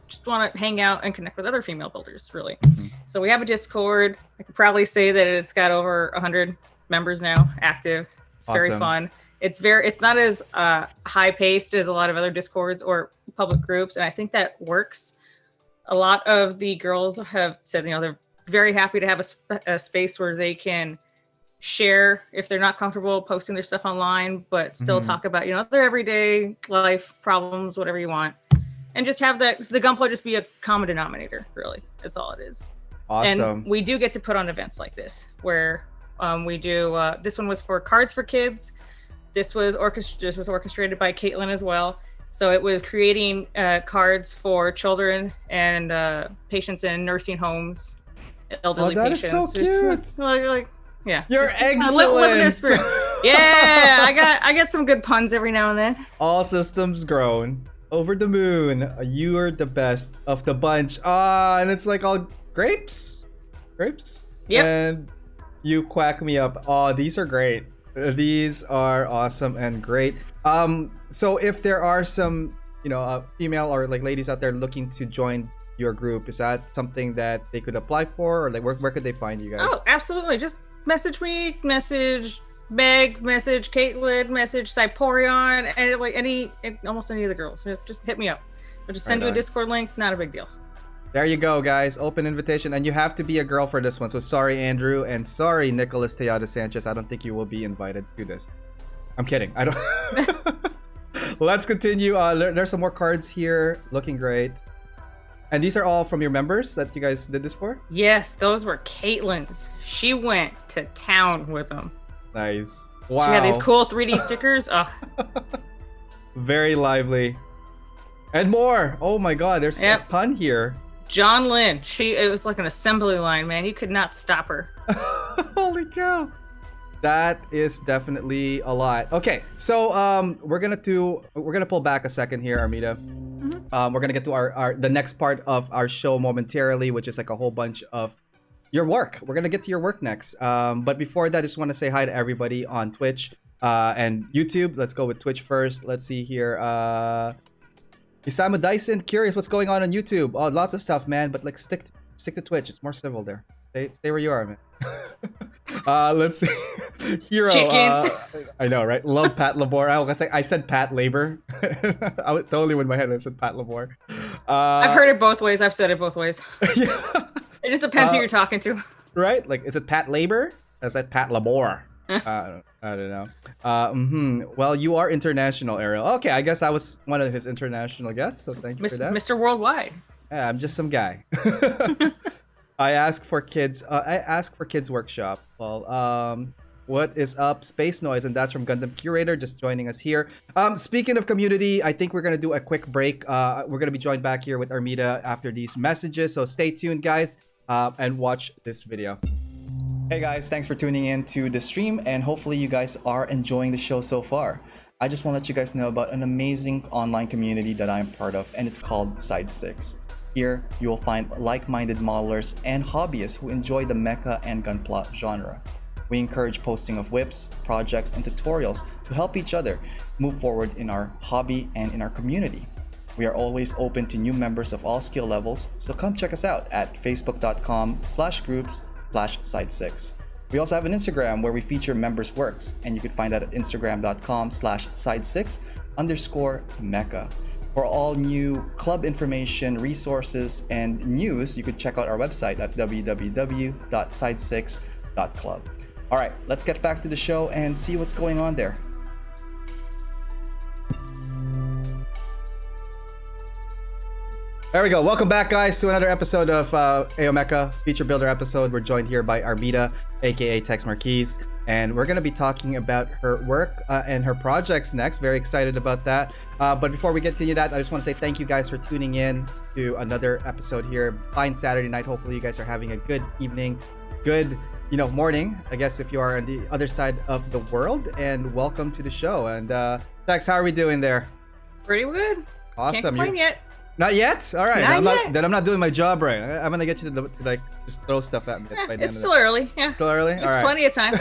just want to hang out and connect with other female builders, really. So we have a Discord. I could probably say that it's got over 100 members now active. It's very fun. It's not as high paced as a lot of other Discords or public groups, and I think that works. A lot of the girls have said, they're very happy to have a space where they can share if they're not comfortable posting their stuff online, but still talk about their everyday life problems, whatever you want, and just have the Gunpla just be a common denominator. Really, that's all it is. Awesome. And we do get to put on events like this where we do. This one was for Cards for Kids. This was orchestrated by Caitlin as well. So it was creating cards for children and patients in nursing homes. Elderly patients. Is so cute. Yeah. You're excellent. Live in their spirit. Yeah, I get some good puns every now and then. All systems grown. Over the moon. You are the best of the bunch. And it's like all grapes. Yep. And you quack me up. These are great. These are awesome and great. So if there are some, female or like ladies out there looking to join your group, is that something that they could apply for, or like where could they find you guys? Oh, absolutely. Just message me, message Meg, message Caitlin, message Cyporion, and almost any of the girls. Just hit me up. I'll just send you a Discord link. Not a big deal. There you go, guys. Open invitation, and you have to be a girl for this one. So sorry, Andrew, and sorry, Nicholas Tejada Sanchez. I don't think you will be invited to this. I'm kidding. I don't. Well, let's continue. There's some more cards here. Looking great. And these are all from your members that you guys did this for? Yes, those were Caitlin's. She went to town with them. Nice. Wow. She had these cool 3D stickers. Oh. Very lively. And more. Oh my god, there's a ton here. John Lynn. It was like an assembly line, man. You could not stop her. Holy cow. That is definitely a lot. Okay, so we're gonna pull back a second here, Armita. We're gonna get to the next part of our show momentarily, which is like a whole bunch of your work. We're gonna get to your work next. But before that, I just want to say hi to everybody on Twitch and YouTube. Let's go with Twitch first. Let's see here. Isama Dyson, curious what's going on YouTube. Oh, lots of stuff, man. But like stick to Twitch. It's more civil there. Stay where you are, man. Let's see. Hero. I know, right? Love Pat Labor. I said Pat Labor. I was totally with my head. I said Pat Labor. I've heard it both ways. I've said it both ways. Yeah. It just depends who you're talking to. Right? Like, is it Pat Labor? I said Pat Labor. I don't know. Well, you are international, Ariel. Okay, I guess I was one of his international guests, so thank you for that. Mr. Worldwide. Yeah, I'm just some guy. I ask for kids workshop. Well, what is up? Space Noise, and that's from Gundam Curator, just joining us here. Speaking of community, I think we're gonna do a quick break. We're gonna be joined back here with Armita after these messages, so stay tuned, guys, and watch this video. Hey guys, thanks for tuning in to the stream, and hopefully you guys are enjoying the show so far. I just want to let you guys know about an amazing online community that I'm part of, and it's called Side 6. Here, you will find like-minded modelers and hobbyists who enjoy the mecha and gunpla genre. We encourage posting of whips, projects, and tutorials to help each other move forward in our hobby and in our community. We are always open to new members of all skill levels, so come check us out at facebook.com/groups/side6. We also have an Instagram where we feature members' works, and you can find that at instagram.com/side6_mecha. For all new club information, resources, and news, you could check out our website at www.side6.club. All right, let's get back to the show and see what's going on there. There we go. Welcome back, guys, to another episode of AO Mecha Feature Builder episode. We're joined here by Armita, aka Tex Marquise, and we're going to be talking about her work and her projects next. Very excited about that. But before we get to that, I just want to say thank you guys for tuning in to another episode here. Fine Saturday night. Hopefully, you guys are having a good evening, good morning, I guess, if you are on the other side of the world. And welcome to the show. And Tex, how are we doing there? Pretty good. Awesome. Can't complain yet. Not yet? All right. I'm not doing my job right. I'm gonna get you to like just throw stuff at me. It's still early. Yeah. Still early? There's plenty of time.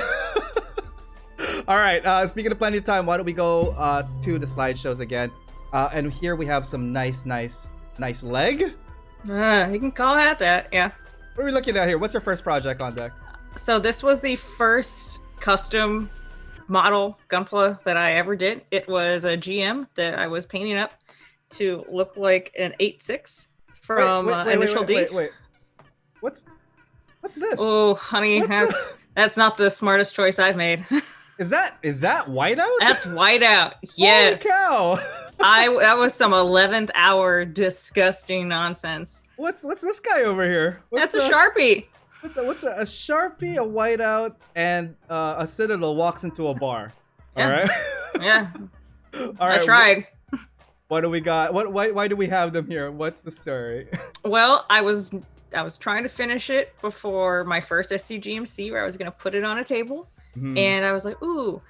All right. Speaking of plenty of time, why don't we go to the slideshows again? And here we have some nice leg. You can call it that. Yeah. What are we looking at here? What's our first project on deck? So this was the first custom model Gunpla that I ever did. It was a GM that I was painting up to look like an 8.6 from Initial D. Wait. What's this? Oh, honey, that's not the smartest choice I've made. Is that whiteout? That's whiteout. Yes. Holy cow! That was some 11th hour disgusting nonsense. What's this guy over here? That's a Sharpie. What's a Sharpie, a whiteout, and a Citadel walks into a bar. Yeah. All right. Yeah. All right. I tried. What do we got? Why do we have them here? What's the story? Well, I was trying to finish it before my first SCGMC, where I was going to put it on a table, and I was like, ooh,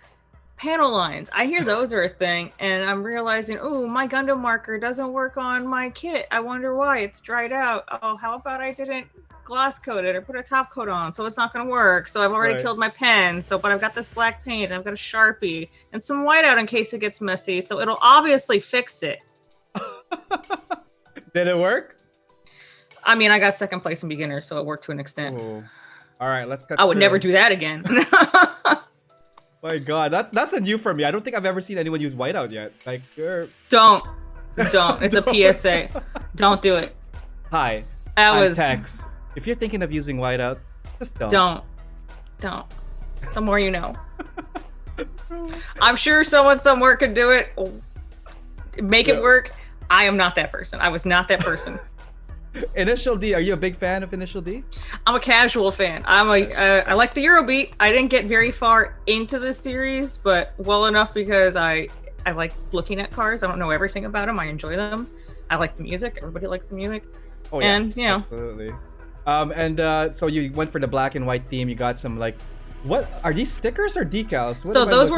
panel lines. I hear those are a thing, and I'm realizing, ooh, my Gundam marker doesn't work on my kit. I wonder why. It's dried out. Oh, how about I didn't gloss coat it or put a top coat on, so it's not going to work. So I've already killed my pen. But I've got this black paint, and I've got a Sharpie and some whiteout in case it gets messy. So it'll obviously fix it. Did it work? I mean, I got second place in beginner, so it worked to an extent. Ooh. All right, let's cut. I would never do that again. My God, that's a new for me. I don't think I've ever seen anyone use whiteout yet. Like, don't. It's a PSA. Don't do it. Hi, I'm Tex. If you're thinking of using whiteout, just don't. Don't. The more you know. I'm sure someone somewhere could do it. Make it work. I am not that person. I was not that person. Initial D. Are you a big fan of Initial D? I'm a casual fan. I like the Eurobeat. I didn't get very far into the series, but well enough because I like looking at cars. I don't know everything about them. I enjoy them. I like the music. Everybody likes the music. Oh yeah, and absolutely. So you went for the black and white theme. You got some what are these, stickers or decals? So those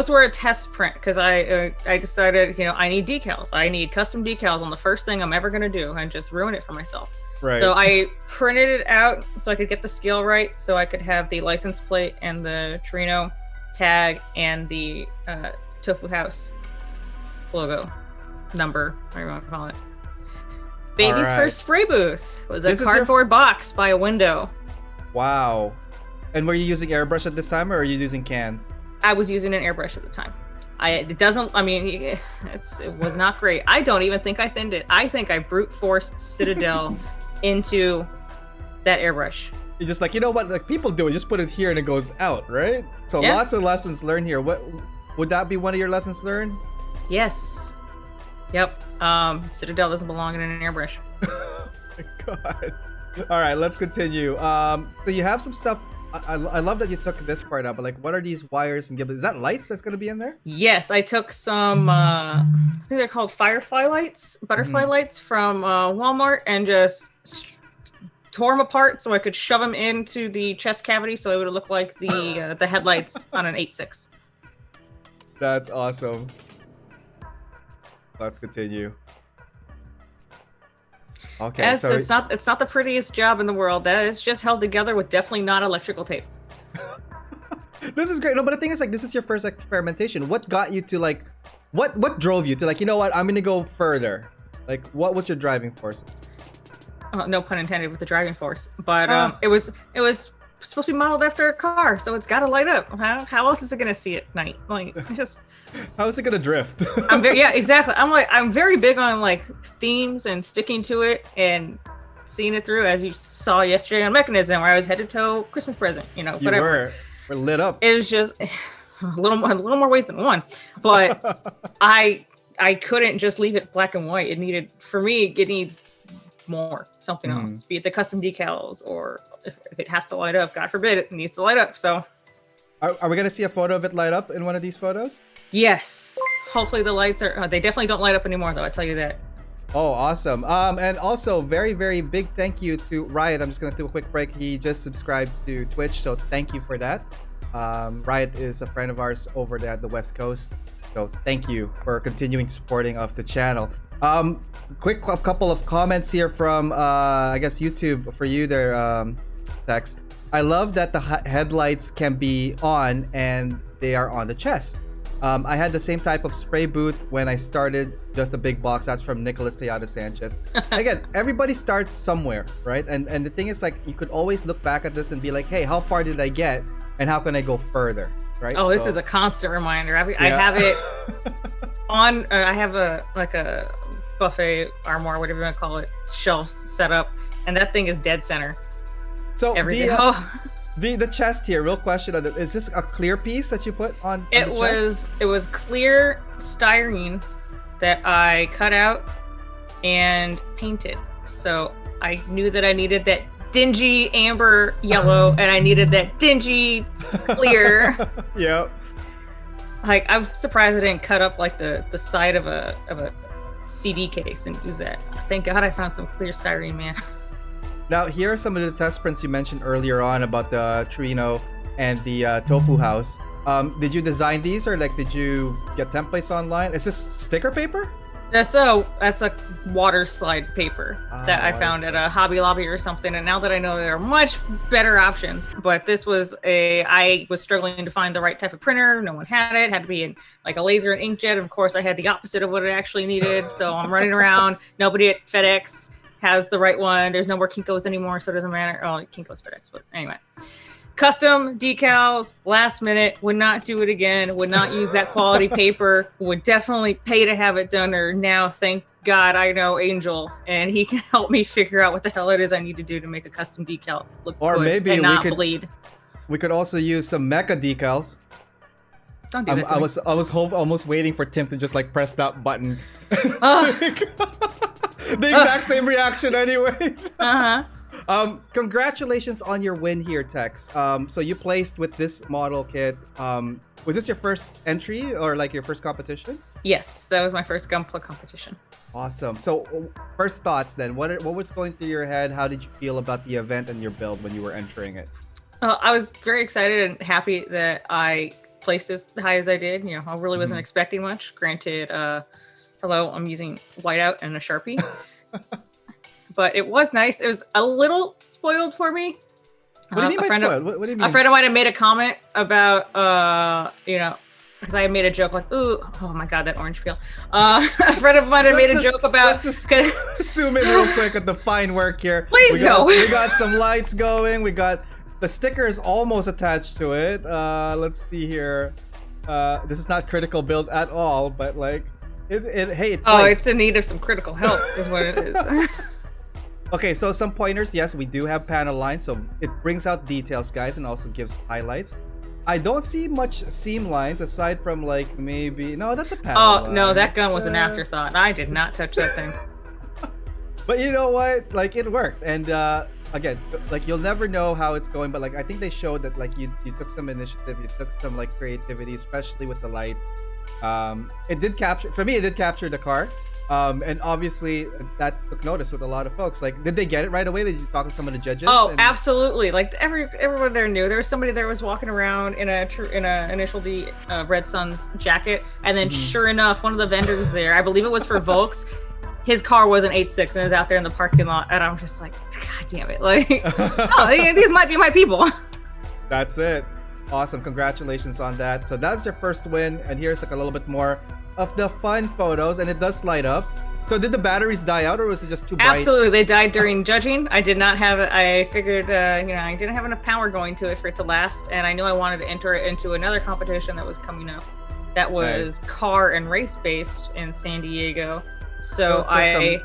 were a test print because I decided I need decals. I need custom decals on the first thing I'm ever gonna do and just ruin it for myself. Right. So I printed it out so I could get the scale right, so I could have the license plate and the Torino tag and the Tofu House logo number, whatever you want to call it. Baby's first spray booth was a cardboard box by a window. Wow. And were you using airbrush at this time, or are you using cans? I was using an airbrush at the time. It was not great. I don't even think I thinned it. I think I brute forced Citadel into that airbrush. You're just you know what, people do it, just put it here and it goes out, right? So lots of lessons learned here. What would that be, one of your lessons learned? Yes. Yep. Citadel doesn't belong in an airbrush. Oh my God. All right, let's continue. So you have some stuff. I love that you took this part out, but what are these wires and giblets? Is that lights that's going to be in there? Yes, I took some, I think they're called firefly lights, butterfly lights from Walmart, and just tore them apart so I could shove them into the chest cavity so it would look like the headlights on an 8.6. That's awesome. Let's continue. Okay, yes, so it's not the prettiest job in the world. That is just held together with definitely not electrical tape. This is great. No, but the thing is, this is your first experimentation. What got you to what drove you to you know what, I'm gonna go further? What was your driving force? No pun intended with the driving force, but it was supposed to be modeled after a car, so it's got to light up. How else is it gonna see at night? How is it gonna drift? Exactly. I'm very big on themes and sticking to it and seeing it through, as you saw yesterday on Mechanism, where I was head to toe Christmas present. We're lit up. It was just a little more ways than one, but I couldn't just leave it black and white. It needs more, something else, be it the custom decals, or if it has to light up, God forbid it needs to light up. So are we going to see a photo of it light up in one of these photos? Yes. Hopefully the lights are, they definitely don't light up anymore though, I tell you that. Oh, awesome. And also very, very big thank you to Riot. I'm just going to do a quick break. He just subscribed to Twitch, so thank you for that. Riot is a friend of ours over there at the West Coast. So thank you for continuing supporting of the channel. Quick couple of comments here from, I guess, YouTube for you there, Tex. I love that the headlights can be on and they are on the chest. I had the same type of spray booth when I started Just a Big Box. That's from Nicholas Tejada Sanchez. Again, everybody starts somewhere, right? And the thing is, like, you could always look back at this and be like, hey, how far did I get? And how can I go further, right? Oh, this is a constant reminder. I have it on, I have a buffet armoire, whatever you want to call it, shelves set up. And that thing is dead center. So the chest here, real question on this, is this a clear piece that you put on it the was chest? It was clear styrene that I cut out and painted. So I knew that I needed that dingy amber yellow and I needed that dingy clear. Yep. Like, I'm surprised I didn't cut up like the side of a CD case and use that. Thank God I found some clear styrene, man. Now, here are some of the test prints you mentioned earlier on about the Trino and the Tofu House. Did you design these, or like did you get templates online? Is this sticker paper? That's a water slide paper that I found at a Hobby Lobby or something. And now that I know there are much better options, but this was I was struggling to find the right type of printer. No one had it. Had to be in like a laser and inkjet. And of course, I had the opposite of what it actually needed. So I'm running around. Nobody at FedEx has the right one. There's no more Kinko's anymore, so it doesn't matter. Oh, Kinko's FedEx, but anyway. Custom decals, last minute, would not do it again, would not use that quality paper, would definitely pay to have it done, or now, thank God, I know Angel, and he can help me figure out what the hell it is I need to do to make a custom decal look or good maybe and not bleed. We could also use some mecha decals. Don't do that to me. I was almost waiting for Tim to just like press that button. The exact same reaction anyways. Congratulations on your win here, Tex. So you placed with this model kit. Was this your first entry or like your first competition? Yes, that was my first Gunpla competition. Awesome. So first thoughts then. What was going through your head? How did you feel about the event and your build when you were entering it? I was very excited and happy that I placed as high as I did. You know, I really wasn't expecting much. Granted, hello, I'm using whiteout and a Sharpie. But it was nice. It was a little spoiled for me. What do you mean by spoiled? What do you mean? A friend of mine had made a comment about, you know, because I had made a joke like, ooh, oh my God, that orange peel. A friend of mine had made a joke about... Let's just zoom in real quick at the fine work here. Please go. We got some lights going. We got the stickers almost attached to it. Let's see here. This is not critical build at all, but like, it's in need of some critical help is what it is. Okay, so some pointers. Yes, we do have panel lines, so it brings out details, guys, and also gives highlights. I don't see much seam lines aside from like maybe... No, that's a panel line. No, that gun was an afterthought. I did not touch that thing. But you know what? Like, it worked. And again, like, you'll never know how it's going, but like, I think they showed that like you took some initiative, you took some like creativity, especially with the lights. It did capture the car. And obviously that took notice with a lot of folks. Like, did they get it right away? Did you talk to some of the judges? Oh, absolutely. Like everyone there knew. There was somebody there was walking around in a Initial D Red Sun's jacket, and then sure enough, one of the vendors there, I believe it was for Volks, his car was an 8.6 and it was out there in the parking lot, and I'm just like, God damn it! Like, oh, these might be my people. That's it. Awesome. Congratulations on that. So that's your first win, and here's like a little bit more of the fun photos, and it does light up. So did the batteries die out, or was it just too bright? Absolutely, they died during judging. I did not have, I figured, you know, I didn't have enough power going to it for it to last, and I knew I wanted to enter it into another competition that was coming up. That was car and race based in San Diego. So I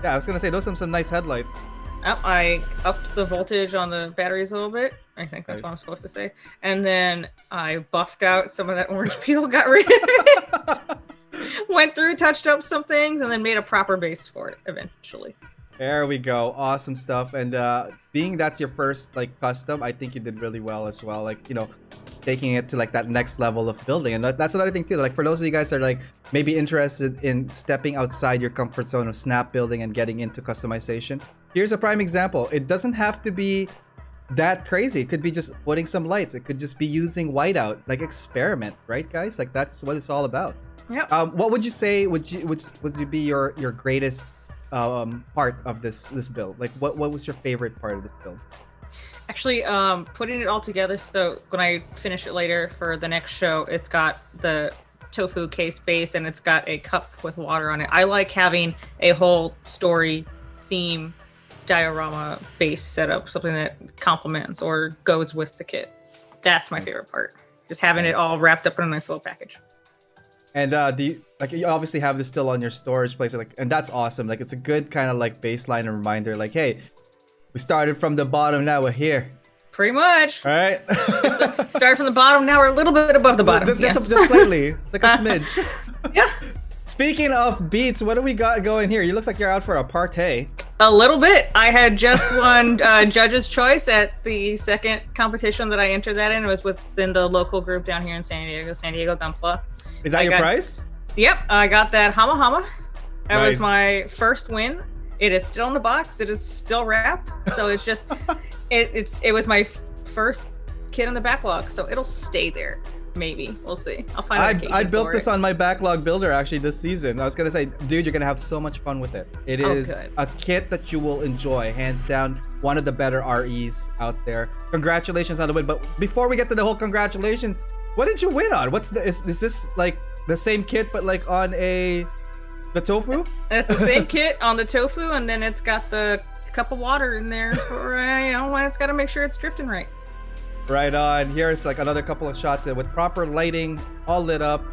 was gonna say those are some nice headlights. I upped the voltage on the batteries a little bit. I think that's what I'm supposed to say. And then I buffed out some of that orange peel, got rid of it. Went through, touched up some things, and then made a proper base for it eventually. There we go. Awesome stuff. And being that's your first like custom, I think you did really well as well. Like, taking it to like that next level of building. And that's another thing too. Like for those of you guys that are like maybe interested in stepping outside your comfort zone of snap building and getting into customization, here's a prime example. It doesn't have to be that crazy. It could be just putting some lights. It could just be using whiteout. Like experiment, right, guys? Like that's what it's all about. Yeah. What would you say would be your greatest part of this build? Like what was your favorite part of this build? Actually, putting it all together, so when I finish it later for the next show, it's got the tofu case base and it's got a cup with water on it. I like having a whole story theme diorama base setup, something that complements or goes with the kit. That's my favorite part. Just having it all wrapped up in a nice little package. And you obviously have this still on your storage place, and that's awesome. Like it's a good kind of like baseline and reminder, like, hey, we started from the bottom, now we're here. Pretty much. All right. Started from the bottom, now we're a little bit above the bottom. Just slightly. It's like a smidge. Yeah. Speaking of beats, what do we got going here? You looks like you're out for a party. A little bit. I had just won Judge's Choice at the second competition that I entered that in. It was within the local group down here in San Diego Gunpla. Is that your prize? Yep, I got that Hama Hama. That Nice. was my first win. It is still in the box. It is still wrapped. So it's just, it was my first kit in the backlog. So it'll stay there. Maybe. We'll see. I'll find out. I built this on my backlog builder actually this season. I was going to say, dude, you're going to have so much fun with it. It is a kit that you will enjoy. Hands down, one of the better REs out there. Congratulations on the win. But before we get to the whole congratulations, what did you win on? Is this like the same kit but like on the tofu? It's the same kit on the tofu, and then it's got the cup of water in there for when it's got to make sure it's drifting right. Right on. Here's like another couple of shots with proper lighting, all lit up,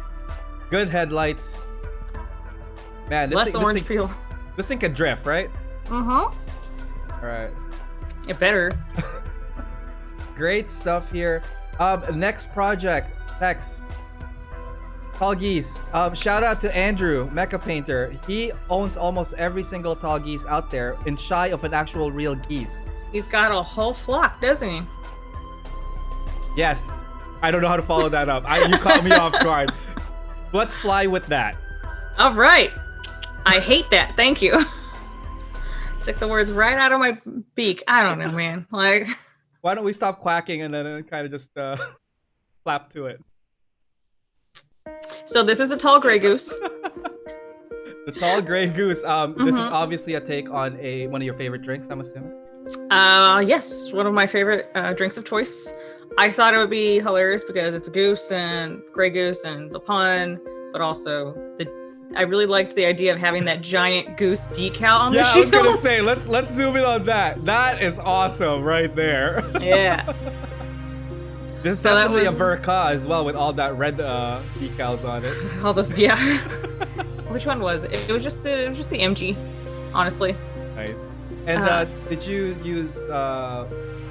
good headlights. Man, Less orange peel. This thing can drift, right? All right. It better. Great stuff here. Next project, Tex. Tall Geese. Shout out to Andrew, Mecha Painter. He owns almost every single tall geese out there, and shy of an actual real geese. He's got a whole flock, doesn't he? Yes. I don't know how to follow that up. You caught me off guard. Let's fly with that. All right. I hate that. Thank you. Took the words right out of my beak. I don't know, man. Like, why don't we stop quacking and then kind of just clap to it? So this is the tall gray goose. The tall gray goose. This is obviously a take on one of your favorite drinks, I'm assuming. Yes, one of my favorite drinks of choice. I thought it would be hilarious because it's a goose and gray goose and the pun, but also I really liked the idea of having that giant goose decal on the shield. Yeah, I was gonna say let's zoom in on that. That is awesome right there. Yeah. This is definitely a Verka as well with all that red decals on it. All those, yeah. Which one was it? It was just the MG, honestly. Nice. And did you use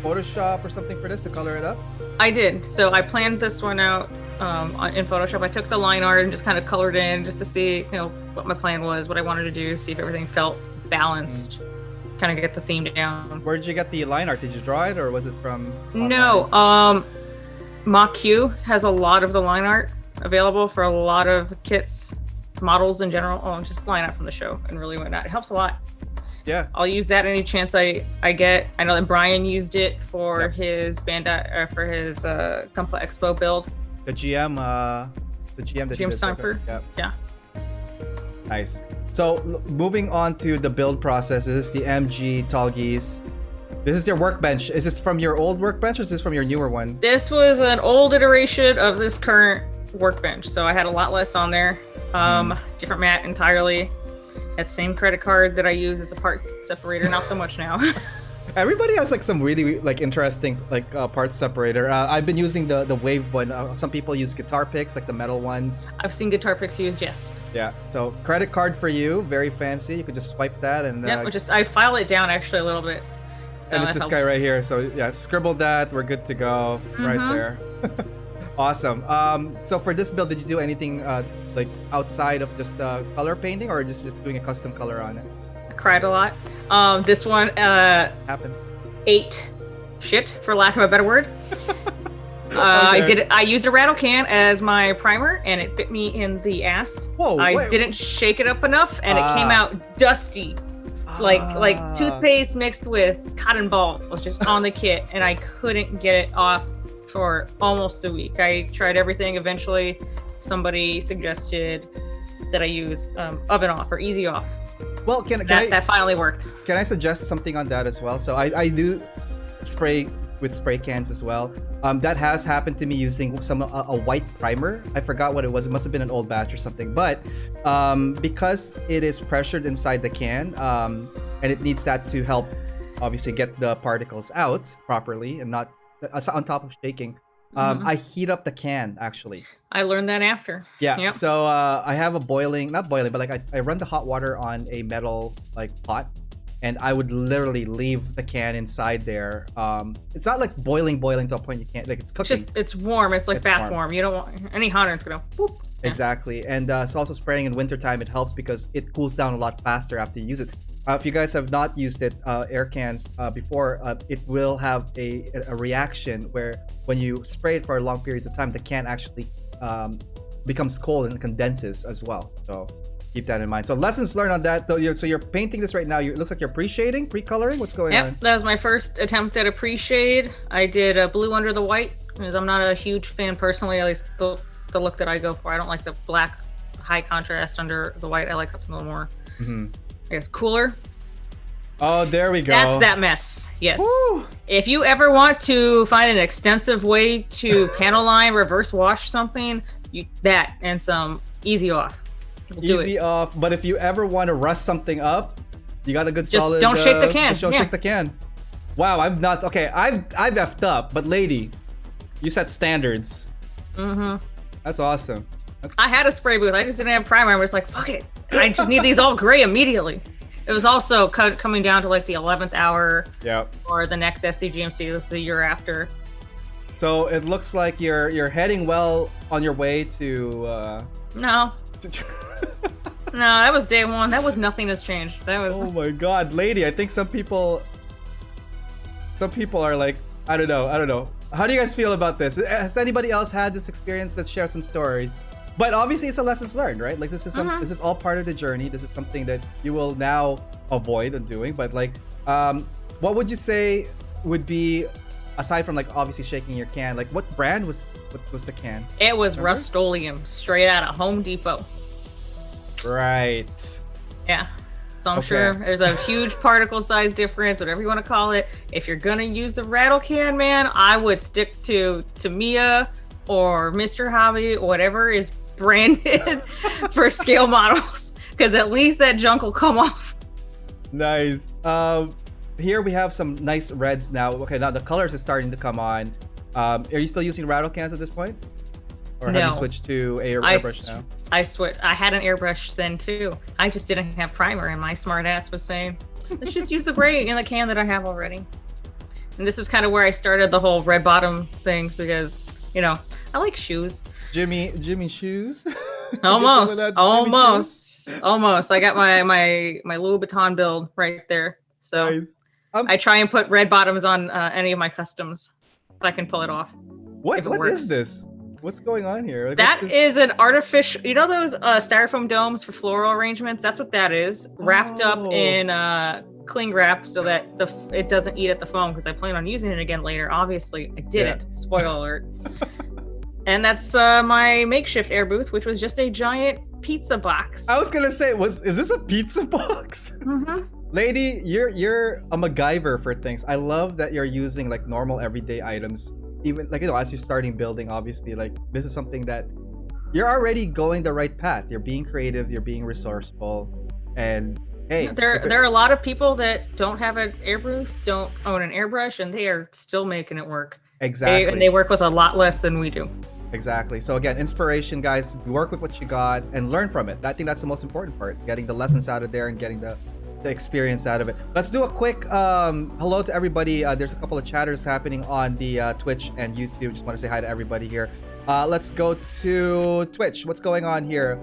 Photoshop or something for this to color it up? I did. So I planned this one out in Photoshop. I took the line art and just kind of colored in just to see, what my plan was, what I wanted to do, see if everything felt balanced, kind of get the theme down. Where did you get the line art? Did you draw it or was it from online? No, Mach Q has a lot of the line art available for a lot of kits, models in general. Just line art from the show and really whatnot. It helps a lot. Yeah, I'll use that any chance I get. I know that Brian used it for his Bandai for his Gunpla Expo build. The GM Sniper. Yeah. Nice. So moving on to the build process, this is the MG Tall Geese. This is your workbench. Is this from your old workbench or is this from your newer one? This was an old iteration of this current workbench, so I had a lot less on there. Different mat entirely. That same credit card that I use as a part separator, not so much now. Everybody has like some really like interesting like parts separator. I've been using the wave one. Some people use guitar picks, like the metal ones. I've seen guitar picks used, yes. Yeah. So credit card for you, very fancy. You could just swipe that and. Yeah, I file it down actually a little bit. So and it's this guy right here. So yeah, scribble that. We're good to go. Right there. Awesome. So for this build, did you do anything like outside of just color painting, or just doing a custom color on it? I cried a lot. This one Happens. ate shit, for lack of a better word. Okay. I used a rattle can as my primer, and it bit me in the ass. Whoa! I didn't shake it up enough, and it came out dusty, like toothpaste mixed with cotton ball was just on the kit, and I couldn't get it off for almost a week. I tried everything. Eventually, somebody suggested that I use oven off or easy off. Well, that finally worked. Can I suggest something on that as well? So I do spray with spray cans as well. That has happened to me using a white primer. I forgot what it was. It must have been an old batch or something. But because it is pressured inside the can, and it needs that to help, obviously, get the particles out properly and not on top of shaking. I heat up the can actually. I learned that after. Yeah. Yep. So I have not boiling, but like I run the hot water on a metal like pot. And I would literally leave the can inside there. It's not like boiling to a point you can't, like it's cooking. It's warm. It's like bath warm. You don't want any hotter. It's gonna boop. Yeah. Exactly. And it's also spraying in wintertime. It helps because it cools down a lot faster after you use it. If you guys have not used it, air cans before, it will have a reaction where when you spray it for long periods of time, the can actually becomes cold and condenses as well. So keep that in mind. So lessons learned on that. So you're painting this right now. It looks like you're pre-shading, pre-coloring. What's going on? Yep, that was my first attempt at a pre-shade. I did a blue under the white because I'm not a huge fan personally, at least the look that I go for. I don't like the black high contrast under the white. I like something a little more, I guess, cooler. Oh, there we go. That's that mess. Yes. Woo! If you ever want to find an extensive way to panel line reverse wash something, that and some easy off. Easy off, but if you ever want to rust something up, you got a good just solid. Don't shake the can. Just don't shake the can. Wow, I'm not okay. I've effed up, but lady, you set standards. That's awesome. I had a spray booth. I just didn't have primer. I was like, fuck it. I just need these all gray immediately. It was also coming down to like the 11th hour. Yep. Or the next SCGMC. This is the year after. So it looks like you're heading well on your way to. No. No, that was day one. That was nothing has changed. That was. Oh my god, lady! I think some people are like, I don't know. How do you guys feel about this? Has anybody else had this experience? Let's share some stories. But obviously, it's a lessons learned, right? Like this is this is all part of the journey. This is something that you will now avoid on doing. But like, what would you say would be, aside from like obviously shaking your can, like what brand was the can? It was Rust-Oleum, straight out of Home Depot. Right. Yeah. So I'm sure there's a huge particle size difference, whatever you want to call it. If you're gonna use the rattle can, man, I would stick to Tamiya or Mr. Hobby or whatever is branded for scale models, because at least that junk will come off. Nice. Here we have some nice reds now. Okay, now the colors are starting to come on. Are you still using rattle cans at this point? Or have you switched to a airbrush now? I had an airbrush then too. I just didn't have primer, and my smart ass was saying, let's just use the gray in the can that I have already. And this is kind of where I started the whole red bottom things, because, you know, I like shoes. Jimmy shoes? Almost. I got my Louis Vuitton build right there. So nice. I try and put red bottoms on any of my customs if I can pull it off. What is this? What's going on here? Like, that is an artificial, you know those styrofoam domes for floral arrangements? That's what that is. Wrapped up in cling wrap so that it doesn't eat at the foam, because I plan on using it again later. Obviously, I didn't. Spoiler alert. And that's my makeshift air booth, which was just a giant pizza box. I was gonna say, is this a pizza box? Lady, you're a MacGyver for things. I love that you're using like normal everyday items. Even like, you know, as you're starting building, obviously, like this is something that you're already going the right path. You're being creative, you're being resourceful, and hey, there are a lot of people that don't have an air booth, don't own an airbrush, and they are still making it work. Exactly. And they work with a lot less than we do. Exactly. So again, inspiration, guys. Work with what you got and learn from it. I think that's the most important part. Getting the lessons out of there and getting the experience out of it. Let's do a quick hello to everybody. There's a couple of chatters happening on the Twitch and YouTube. Just want to say hi to everybody here. Let's go to Twitch. What's going on here?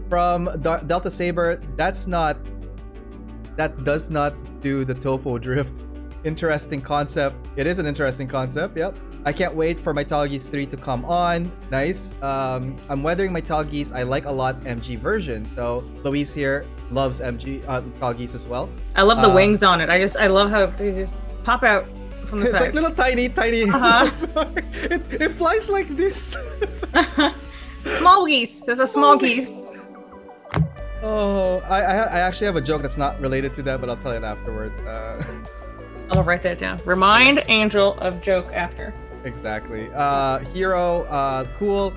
From Delta Saber, that's not that does not do the tofu drift. Interesting concept. It is an interesting concept. Yep. I can't wait for my Talgeese 3 to come on. Nice. I'm weathering my Talgeese. I like a lot MG version. So Louise here loves MG Talgeese as well. I love the wings on it. I love how they just pop out from the sides. It's like little tiny. It flies like this. Small geese. There's a small geese. Oh, I actually have a joke that's not related to that, but I'll tell it afterwards. I'll write that down. Remind Angel of joke after. Exactly. Hero, cool.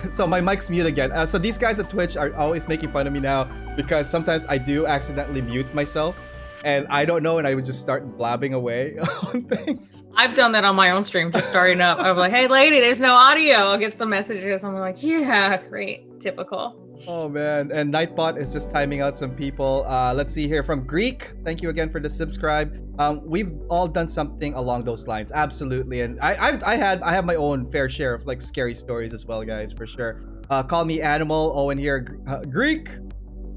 So my mic's mute again. So these guys at Twitch are always making fun of me now because sometimes I do accidentally mute myself and I don't know and I would just start blabbing away on things. I've done that on my own stream, just starting up. I'm like, hey lady, there's no audio. I'll get some messages. I'm like, yeah, great. Typical. Oh man, and Nightbot is just timing out some people. Let's see here from Greek. Thank you again for the subscribe. We've all done something along those lines, absolutely. And I have my own fair share of like scary stories as well, guys, for sure. Call me Animal. Owen here, Greek.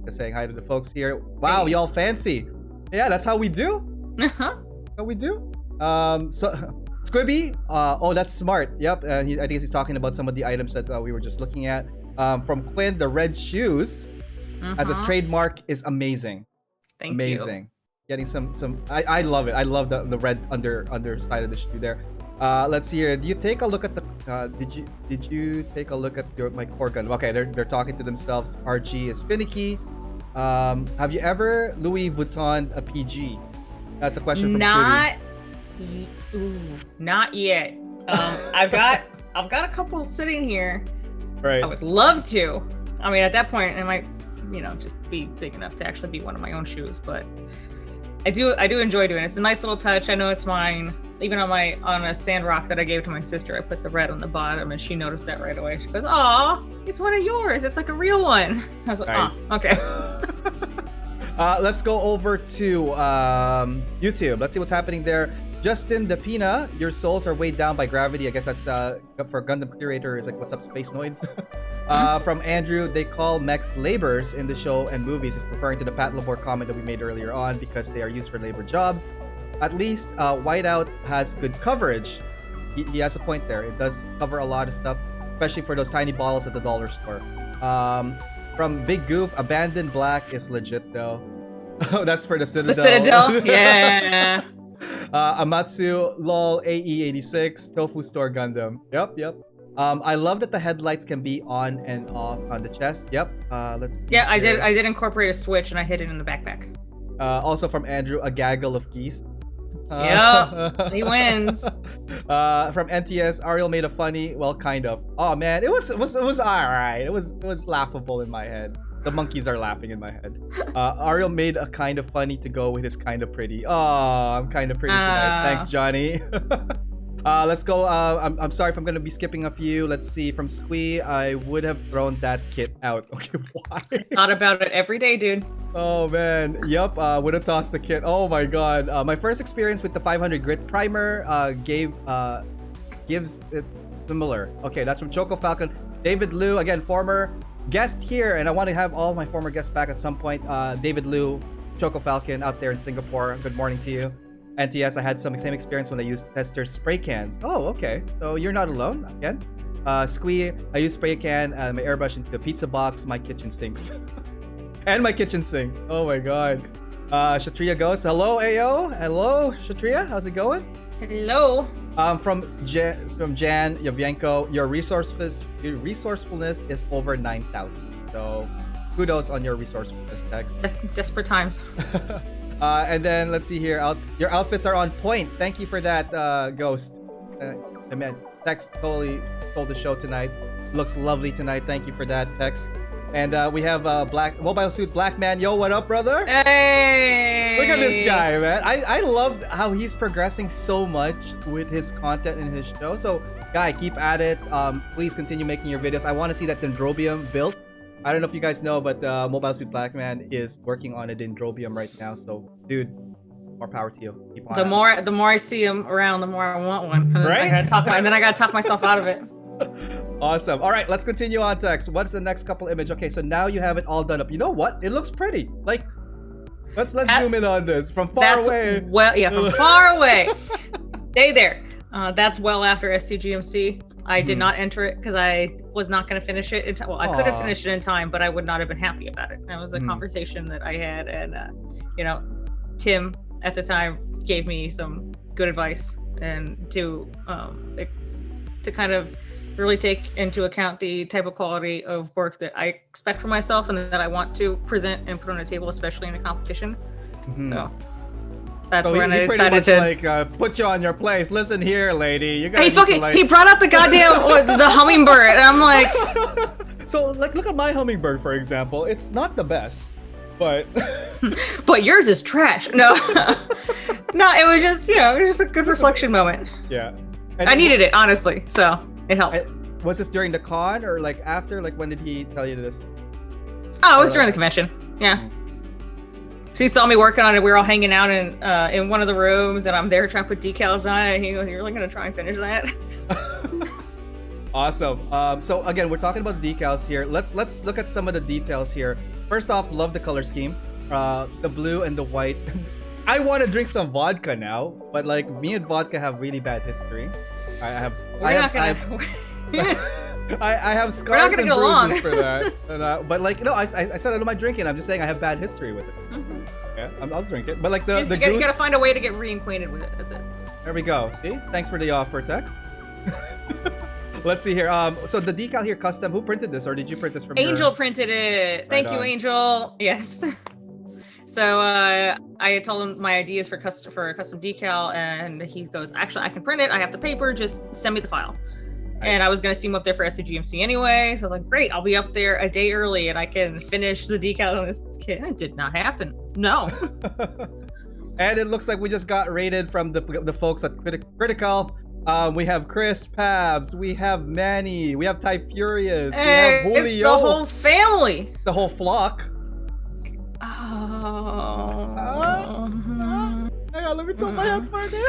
Just saying hi to the folks here. Wow, y'all fancy. Yeah, that's how we do. How we do. So Squibby. Oh, that's smart. Yep. I think he's talking about some of the items that we were just looking at. From Quinn, the red shoes as a trademark is amazing. Thank you. Amazing. Getting some. I love it. I love the red underside of the shoe there. Let's see here. Do you take a look at the? Did you take a look at my core gun? Okay, they're talking to themselves. RG is finicky. Have you ever Louis Vuitton a PG? That's a question from Not yet. I've got a couple sitting here. Right. I would love to. I mean, at that point, it might, just be big enough to actually be one of my own shoes. But I do enjoy doing it. It's a nice little touch. I know it's mine. Even on a sand rock that I gave to my sister, I put the red on the bottom, and she noticed that right away. She goes, "Aw, it's one of yours. It's like a real one." I was like, nice. "Oh, okay." Let's go over to YouTube. Let's see what's happening there. Justin Depina, your souls are weighed down by gravity. I guess that's for Gundam Curator is like, what's up, Space Noids? From Andrew, they call mechs labors in the show and movies. It's referring to the Pat Labor comment that we made earlier on because they are used for labor jobs. At least Whiteout has good coverage. He has a point there. It does cover a lot of stuff, especially for those tiny bottles at the dollar store. From Big Goof, Abandoned Black is legit though. Oh, that's for the Citadel. The Citadel, yeah. Amatsu, lol, AE86, Tofu Store Gundam. Yep. I love that the headlights can be on and off on the chest. Yep. Let's. Yeah, I did incorporate a switch and I hid it in the backpack. Also from Andrew, a gaggle of geese. Yep, he wins. From NTS, Ariel made a funny, well, kind of. Oh man, it was all right. It was laughable in my head. The monkeys are laughing in my head. Ariel made a kind of funny to go with his kind of pretty. Oh, I'm kind of pretty tonight. Thanks, Johnny. Let's go. I'm sorry if I'm gonna be skipping a few. Let's see. From Squee, I would have thrown that kit out. Okay, why? Thought about it every day, dude. Oh man, yup. Would have tossed the kit. Oh my god. My first experience with the 500 grit primer gives it similar. Okay, that's from Choco Falcon. David Liu, again, former guest here, and I want to have all my former guests back at some point. David Liu, Choco Falcon out there in Singapore. Good morning to you. NTS, I had some same experience when I used Tester's spray cans. Oh, okay. So you're not alone again. Squee, I use spray can, my airbrush into a pizza box. My kitchen stinks. And my kitchen sinks. Oh my god. Shatria goes, hello AO. Hello Shatria, how's it going? Hello. From Jan Yevyenko, your resourcefulness is over 9,000. So kudos on your resourcefulness, Tex. Desperate times. And then let's see here. Your outfits are on point. Thank you for that, Ghost. Man, Tex totally stole the show tonight. Looks lovely tonight. Thank you for that, Tex. And we have Black Mobile Suit Black Man. Yo, what up, brother? Hey! Look at this guy, man. I love how he's progressing so much with his content in his show. So, guy, keep at it. Please continue making your videos. I want to see that Dendrobium built. I don't know if you guys know, but Mobile Suit Black Man is working on a Dendrobium right now. So, dude, more power to you. Keep on. The more I see him around, the more I want one. Right? And then I gotta talk myself out of it. Awesome. All right, let's continue on, Tex. What's the next couple image? Okay, so now you have it all done up. You know what? It looks pretty. Like, Let's zoom in on this from far away. Well, yeah, from far away. Stay there. That's well after S2GMC. I did not enter it because I was not going to finish it in time. Well, I could have finished it in time, but I would not have been happy about it. That was a conversation that I had, and Tim at the time gave me some good advice and to kind of really take into account the type of quality of work that I expect for myself and that I want to present and put on a table, especially in a competition. So that's when I decided to put you on your place. Listen here, lady. You he brought up the goddamn the hummingbird, and I'm like, so look at my hummingbird, for example. It's not the best, but but yours is trash. No, no, it was just a good reflection moment. Yeah, and I needed it, honestly, so it helped. Was this during the con or like after? Like when did he tell you this? Oh, it was during the convention. Yeah. So he saw me working on it. We were all hanging out in one of the rooms, and I'm there trying to put decals on it. And he goes, "You're really gonna try and finish that?" Awesome. So again, we're talking about decals here. Let's look at some of the details here. First off, love the color scheme. The blue and the white. I want to drink some vodka now, but like me and vodka have really bad history. I have scars and bruises for that. And, but like, no, I said I don't mind drinking. I'm just saying I have bad history with it. Yeah, I'll drink it. But like the Goose, you gotta find a way to get reacquainted with it. That's it. There we go. See? Thanks for the offer, text. Let's see here. So the decal here, custom. Who printed this, or did you print this from? Angel printed it. Thank you, Angel. Yes. So I had told him my ideas for a custom decal, and he goes, "Actually, I can print it. I have the paper. Just send me the file." And I was going to see him up there for SCGMC anyway. So I was like, great, I'll be up there a day early and I can finish the decal on this kit. And it did not happen. No. And it looks like we just got rated from the folks at Critical. We have Chris Pabs. We have Manny. We have Ty Furious. Hey, we have Julio. It's the whole family. The whole flock. Oh. Hang on, let me tilt my head further.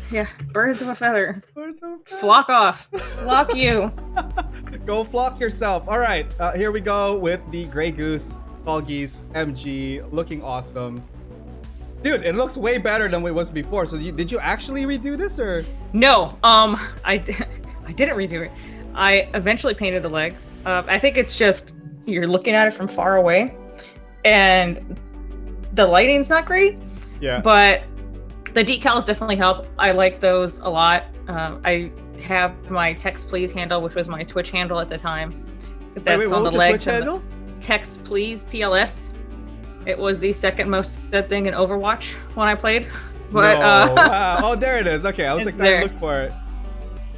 Yeah, birds of a feather. Birds of a feather. Flock off. Flock you. Go flock yourself. All right, here we go with the Grey Goose, Tall Geese, MG, looking awesome. Dude, it looks way better than what it was before. So did you actually redo this, or? No, I didn't redo it. I eventually painted the legs. I think it's just, you're looking at it from far away, and the lighting's not great. Yeah. But the decals definitely help. I like those a lot. I have my Text Please handle, which was my Twitch handle at the time. That's wait, on what the was your legs. Twitch handle? Text Please, PLS. It was the second most said thing in Overwatch when I played. But no. Wow. Oh, there it is. Okay, I was like, there. I look for it.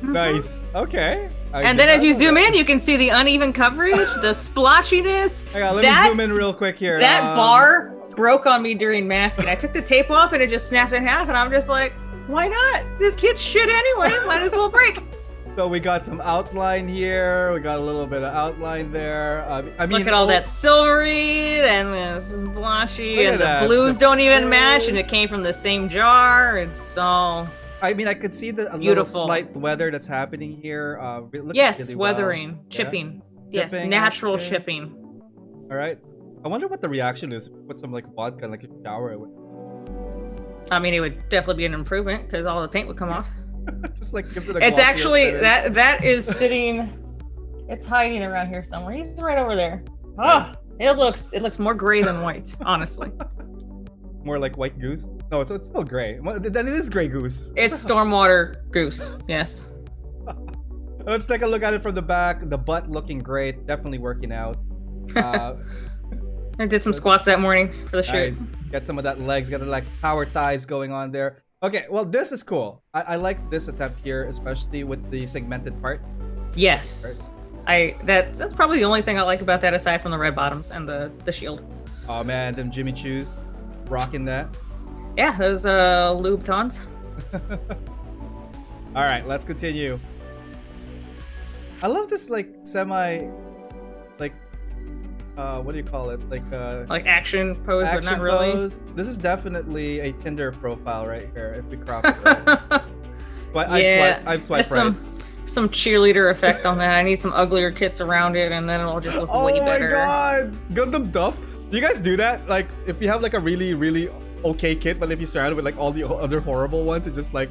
Nice. Okay. And then as you zoom in, you can see the uneven coverage, the splotchiness. Hang on, let me zoom in real quick here. That bar broke on me during masking. I took the tape off and it just snapped in half, and I'm just like, why not? This kit's shit anyway. Might as well break. So we got some outline here. We got a little bit of outline there. I mean, look at all that silvery and this blotchy, and the blues don't even match, and it came from the same jar. It's so. I mean, I could see the beautiful little slight weather that's happening here. Yes, really weathering, well. chipping. Yeah? Yes, natural chipping. All right. I wonder what the reaction is. Put some like vodka, like a shower. I mean, it would definitely be an improvement because all the paint would come off. Just like gives it a. It's actually that is sitting. It's hiding around here somewhere. He's right over there. Oh, it looks more gray than white, honestly. More like white goose. No, so it's still gray. Then it is Grey Goose. It's Stormwater Goose. Yes. Let's take a look at it from the back. The butt looking great. Definitely working out. I did some squats that morning for the shoot. Nice. Get some of that legs. Got like power thighs going on there. Okay, well this is cool. I like this attempt here, especially with the segmented part. Yes. Right. That's probably the only thing I like about that, aside from the red bottoms and the shield. Oh man, them Jimmy Choos, rocking that. Yeah, those Louboutins. All right, let's continue. I love this like semi, like what do you call it? Like action pose, action but not really. Pose. This is definitely a Tinder profile right here. If we crop it, right. But yeah, I've swiped right. Some cheerleader effect on that. I need some uglier kits around it, and then it'll just look way better. Oh my god, Gundam Duff. Do you guys do that? Like, if you have like a really, really okay kit, but if you surround it with like all the other horrible ones, it just like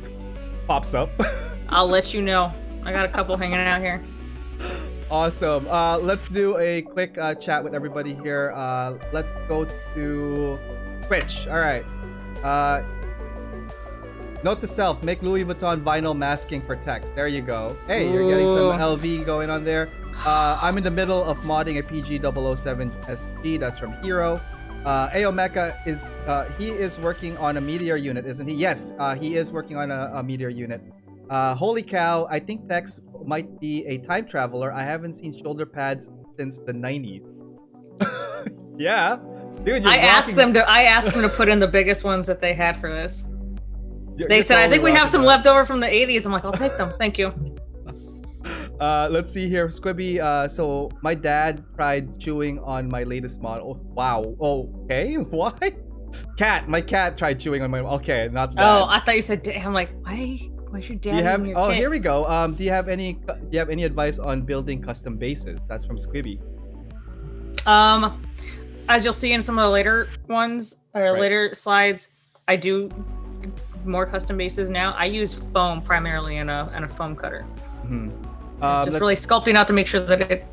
pops up. I'll let you know. I got a couple hanging out here. Awesome. Let's do a quick chat with everybody here. Let's go to Twitch. All right. Note to self: make Louis Vuitton vinyl masking for text. There you go. Hey, you're getting some LV going on there. I'm in the middle of modding a PG007 SG. That's from Hero. AO Mecha is he is working on a meteor unit, isn't he? Yes, he is working on a meteor unit. Holy cow! I think Tex might be a time traveler. I haven't seen shoulder pads since the 90s. Yeah, dude. I asked them to put in the biggest ones that they had for this. They said, I think we have some left over from the 80s. I'm like, I'll take them. Thank you. Let's see here. Squibby, so my dad tried chewing on my latest model. Wow. Okay. Why? My cat tried chewing on my... Okay, not bad. Oh, I thought you said... I'm like, why should dad have... your Oh, kid? here we go. Do you have any advice on building custom bases? That's from Squibby. As you'll see in some of the later ones, or later slides, I do more custom bases now. I use foam primarily in a foam cutter. Mm-hmm. It's just really sculpting out to make sure that it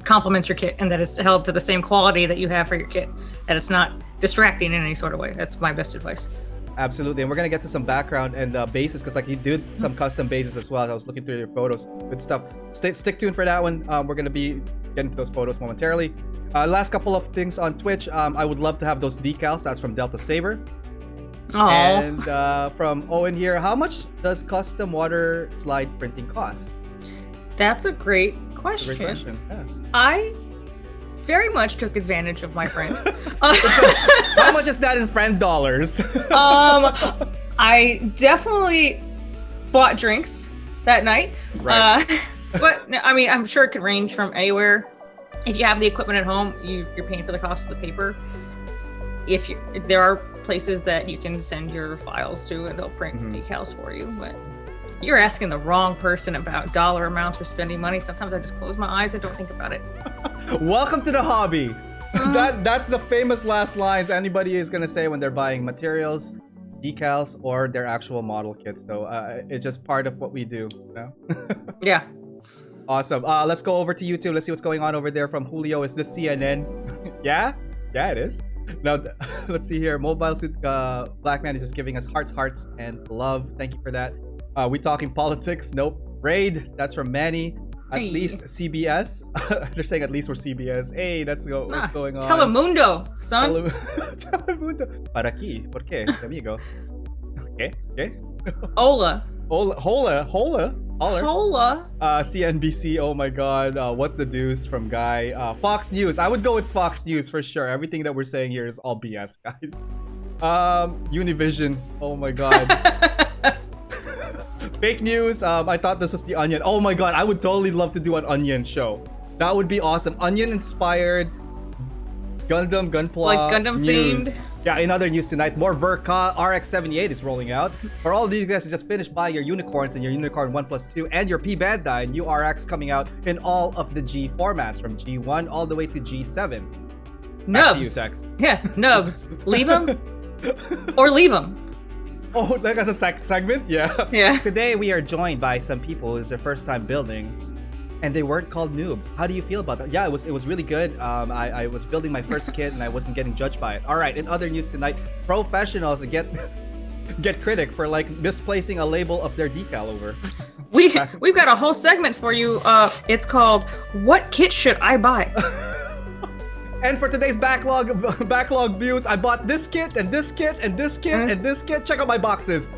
complements your kit and that it's held to the same quality that you have for your kit, and it's not distracting in any sort of way. That's my best advice. Absolutely, and we're gonna get to some background and bases because like you did some custom bases as well. I was looking through your photos, good stuff. Stick tuned for that one. We're gonna be getting to those photos momentarily. Last couple of things on Twitch. I would love to have those decals. That's from Delta Saber. Oh. And from Owen here, how much does custom water slide printing cost? That's a great question. Yeah. I very much took advantage of my friend. How much is that in friend dollars? I definitely bought drinks that night. Right. But I mean, I'm sure it could range from anywhere. If you have the equipment at home, you're paying for the cost of the paper. There are places that you can send your files to and they'll print decals for you, but you're asking the wrong person about dollar amounts for spending money. Sometimes I just close my eyes and don't think about it. Welcome to the hobby. That's the famous last lines anybody is gonna say when they're buying materials, decals, or their actual model kits. So it's just part of what we do. You know? Yeah. Awesome. Let's go over to YouTube. Let's see what's going on over there from Julio. Is this CNN? Yeah, it is. Now, let's see here. Mobile Suit Black Man is just giving us hearts, and love. Thank you for that. We talking politics? Nope. Raid. That's from Manny. At least CBS. They're saying at least we're CBS. Hey, what's going on? Telemundo, son. Telemundo. Para aquí. ¿Por qué, amigo? Okay. Hola. CNBC. Oh my God. What the deuce from Guy. Fox News. I would go with Fox News for sure. Everything that we're saying here is all BS, guys. Univision. Oh my God. Fake news. I thought this was the Onion. Oh my God. I would totally love to do an Onion show. That would be awesome. Onion inspired Gunpla like Gundam news. themed. Yeah, in other news tonight, more Verka RX-78 is rolling out. For all of you guys who just finished buying your unicorns and your unicorn 1+2 and your P Bandai, new RX coming out in all of the G formats from G1 all the way to G7. Back to you, Tex. Yeah, nubs. Leave them or leave them. Oh, like as a segment? Yeah. Yeah. Today we are joined by some people who's their first time building, and they weren't called noobs. How do you feel about that? Yeah, it was really good. I was building my first kit and I wasn't getting judged by it. All right, in other news tonight, professionals get critic for like misplacing a label of their decal over. We've got a whole segment for you. It's called "What Kit Should I Buy?" And for today's backlog views, I bought this kit and this kit and this kit and this kit. Check out my boxes.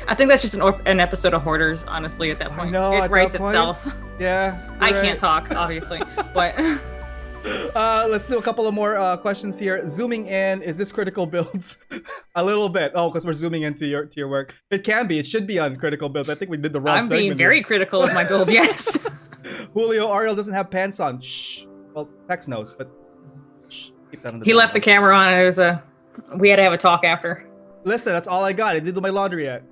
I think that's just an episode of Hoarders, honestly, at that point. It writes itself. Yeah. I can't talk, obviously, but... Let's do a couple of more questions here. Zooming in, is this critical builds? A little bit. Oh, because we're zooming into your work. It can be. It should be on critical builds. I think we did the wrong segment. I'm being very critical of my build, yes. Julio Ariel doesn't have pants on. Shh. Well, Tex knows, but shh. Keep that on the He left the camera on. It was we had to have a talk after. Listen, that's all I got. I didn't do my laundry yet.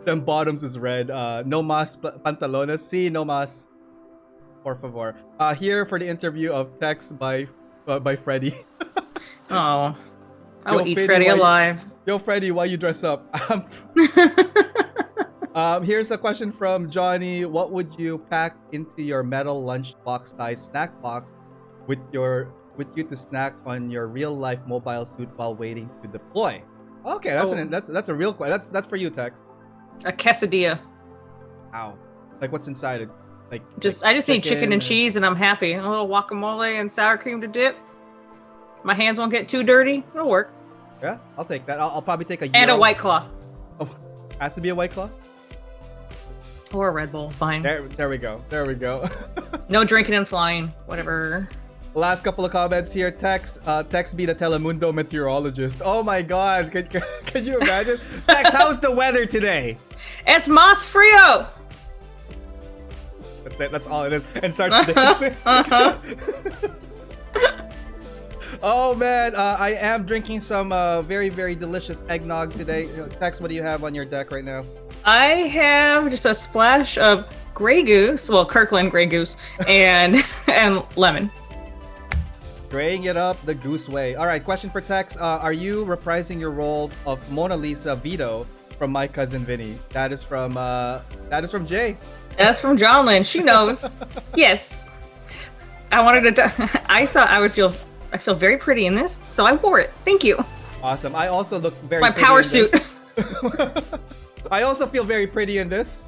Them bottoms is red. No mas pantalones. Sí, no mas. Por favor. Here for the interview of Tex by by Freddy. Oh, I would eat Freddy, Freddy alive. Yo, Freddy, why you dress up? Here's a question from Johnny. What would you pack into your metal lunchbox size snack box with you to snack on your real life mobile suit while waiting to deploy? Okay, that's a real question. That's for you, Tex. A quesadilla. Ow. Like what's inside it? I just need chicken and cheese and I'm happy. A little guacamole and sour cream to dip. My hands won't get too dirty. It'll work. Yeah, I'll take that. I'll probably take a and a White Claw. Oh, has to be a White Claw? Or a Red Bull, fine. There we go. No drinking and flying, whatever. Last couple of comments here. Tex be the Telemundo meteorologist. Oh my God, can you imagine? Tex, how's the weather today? Es más frío. That's it. That's all it is. And starts dancing. Oh man, I am drinking some very, very delicious eggnog today. Tex, what do you have on your deck right now? I have just a splash of Grey Goose, well, Kirkland Grey Goose, and lemon. Graying it up the Goose way. All right, question for Tex. Are you reprising your role of Mona Lisa Vito from My Cousin Vinny? That is from Jay. That's from John Lynn. She knows. Yes. I thought I feel very pretty in this, so I wore it. Thank you. Awesome. I also look very my pretty power in suit. I also feel very pretty in this.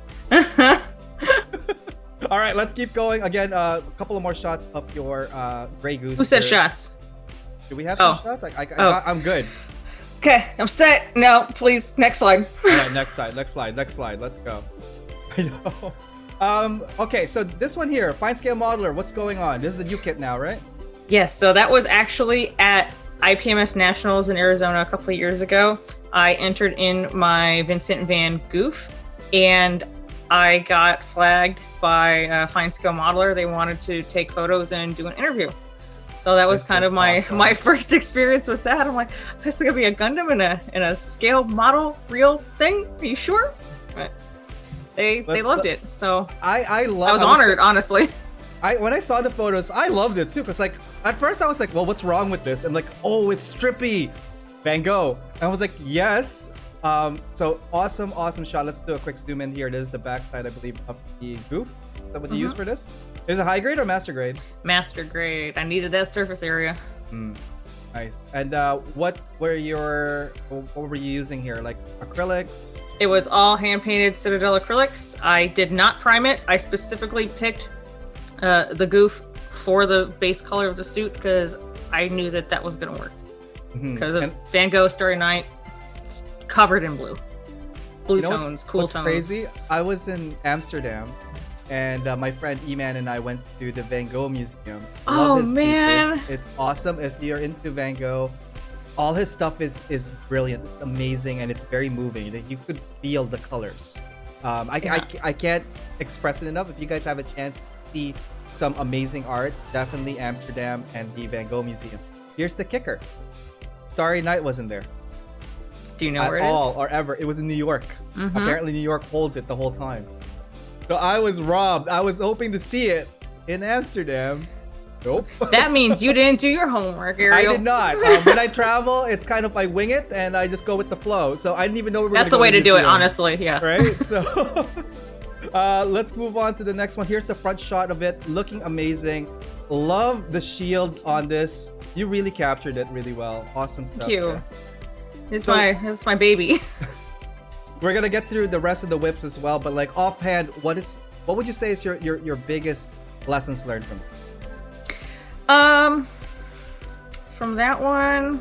All right, let's keep going. Again, a couple of more shots of your Grey Goose. Who said shots? Do we have some shots? I'm good. Okay, I'm set. No, please, next slide. All right, next slide. Let's go. I know. Okay, so this one here, Fine Scale Modeler, what's going on? This is a new kit now, right? Yes, so that was actually at IPMS Nationals in Arizona a couple of years ago. I entered in my Vincent Van Gogh, and I got flagged by Fine Scale Modeler. They wanted to take photos and do an interview. So that was kind of my first experience with that. I'm like, this is gonna be a Gundam in a scale model real thing? Are you sure? But they loved it. So I was honored, honestly. When I saw the photos, I loved it too. Cause like at first I was like, well, what's wrong with this? I'm like, oh, it's trippy. Van Gogh. And I was like, yes. So awesome shot. Let's do a quick zoom in here. This is the backside, I believe, of the goof. Is that what you use for this? Is it high grade or master grade? Master grade. I needed that surface area. Nice. And what were you using here? Like acrylics? It was all hand painted Citadel acrylics. I did not prime it. I specifically picked the goof for the base color of the suit because I knew that was going to work. Because of Van Gogh Starry Night, covered in blue tones, cool what's tones. Crazy? I was in Amsterdam, and my friend E-Man and I went to the Van Gogh Museum. Love his man, pieces. It's awesome. If you're into Van Gogh, all his stuff is brilliant, it's amazing, and it's very moving. You could feel the colors. I can't express it enough. If you guys have a chance to see some amazing art, definitely Amsterdam and the Van Gogh Museum. Here's the kicker. Starry Night wasn't there. Do you know where it is? At all or ever. It was in New York. Apparently New York holds it the whole time. So I was robbed. I was hoping to see it in Amsterdam. Nope. That means you didn't do your homework, Ariel. I did not. When I travel, it's kind of I wing it and I just go with the flow. So I didn't even know we were That's the way to do it, honestly. Yeah. Right? So let's move on to the next one. Here's the front shot of it. Looking amazing. Love the shield on this. You really captured it really well. Awesome stuff. Thank you. It's my baby. We're gonna get through the rest of the whips as well, but like offhand, what would you say is your biggest lessons learned from it? From that one,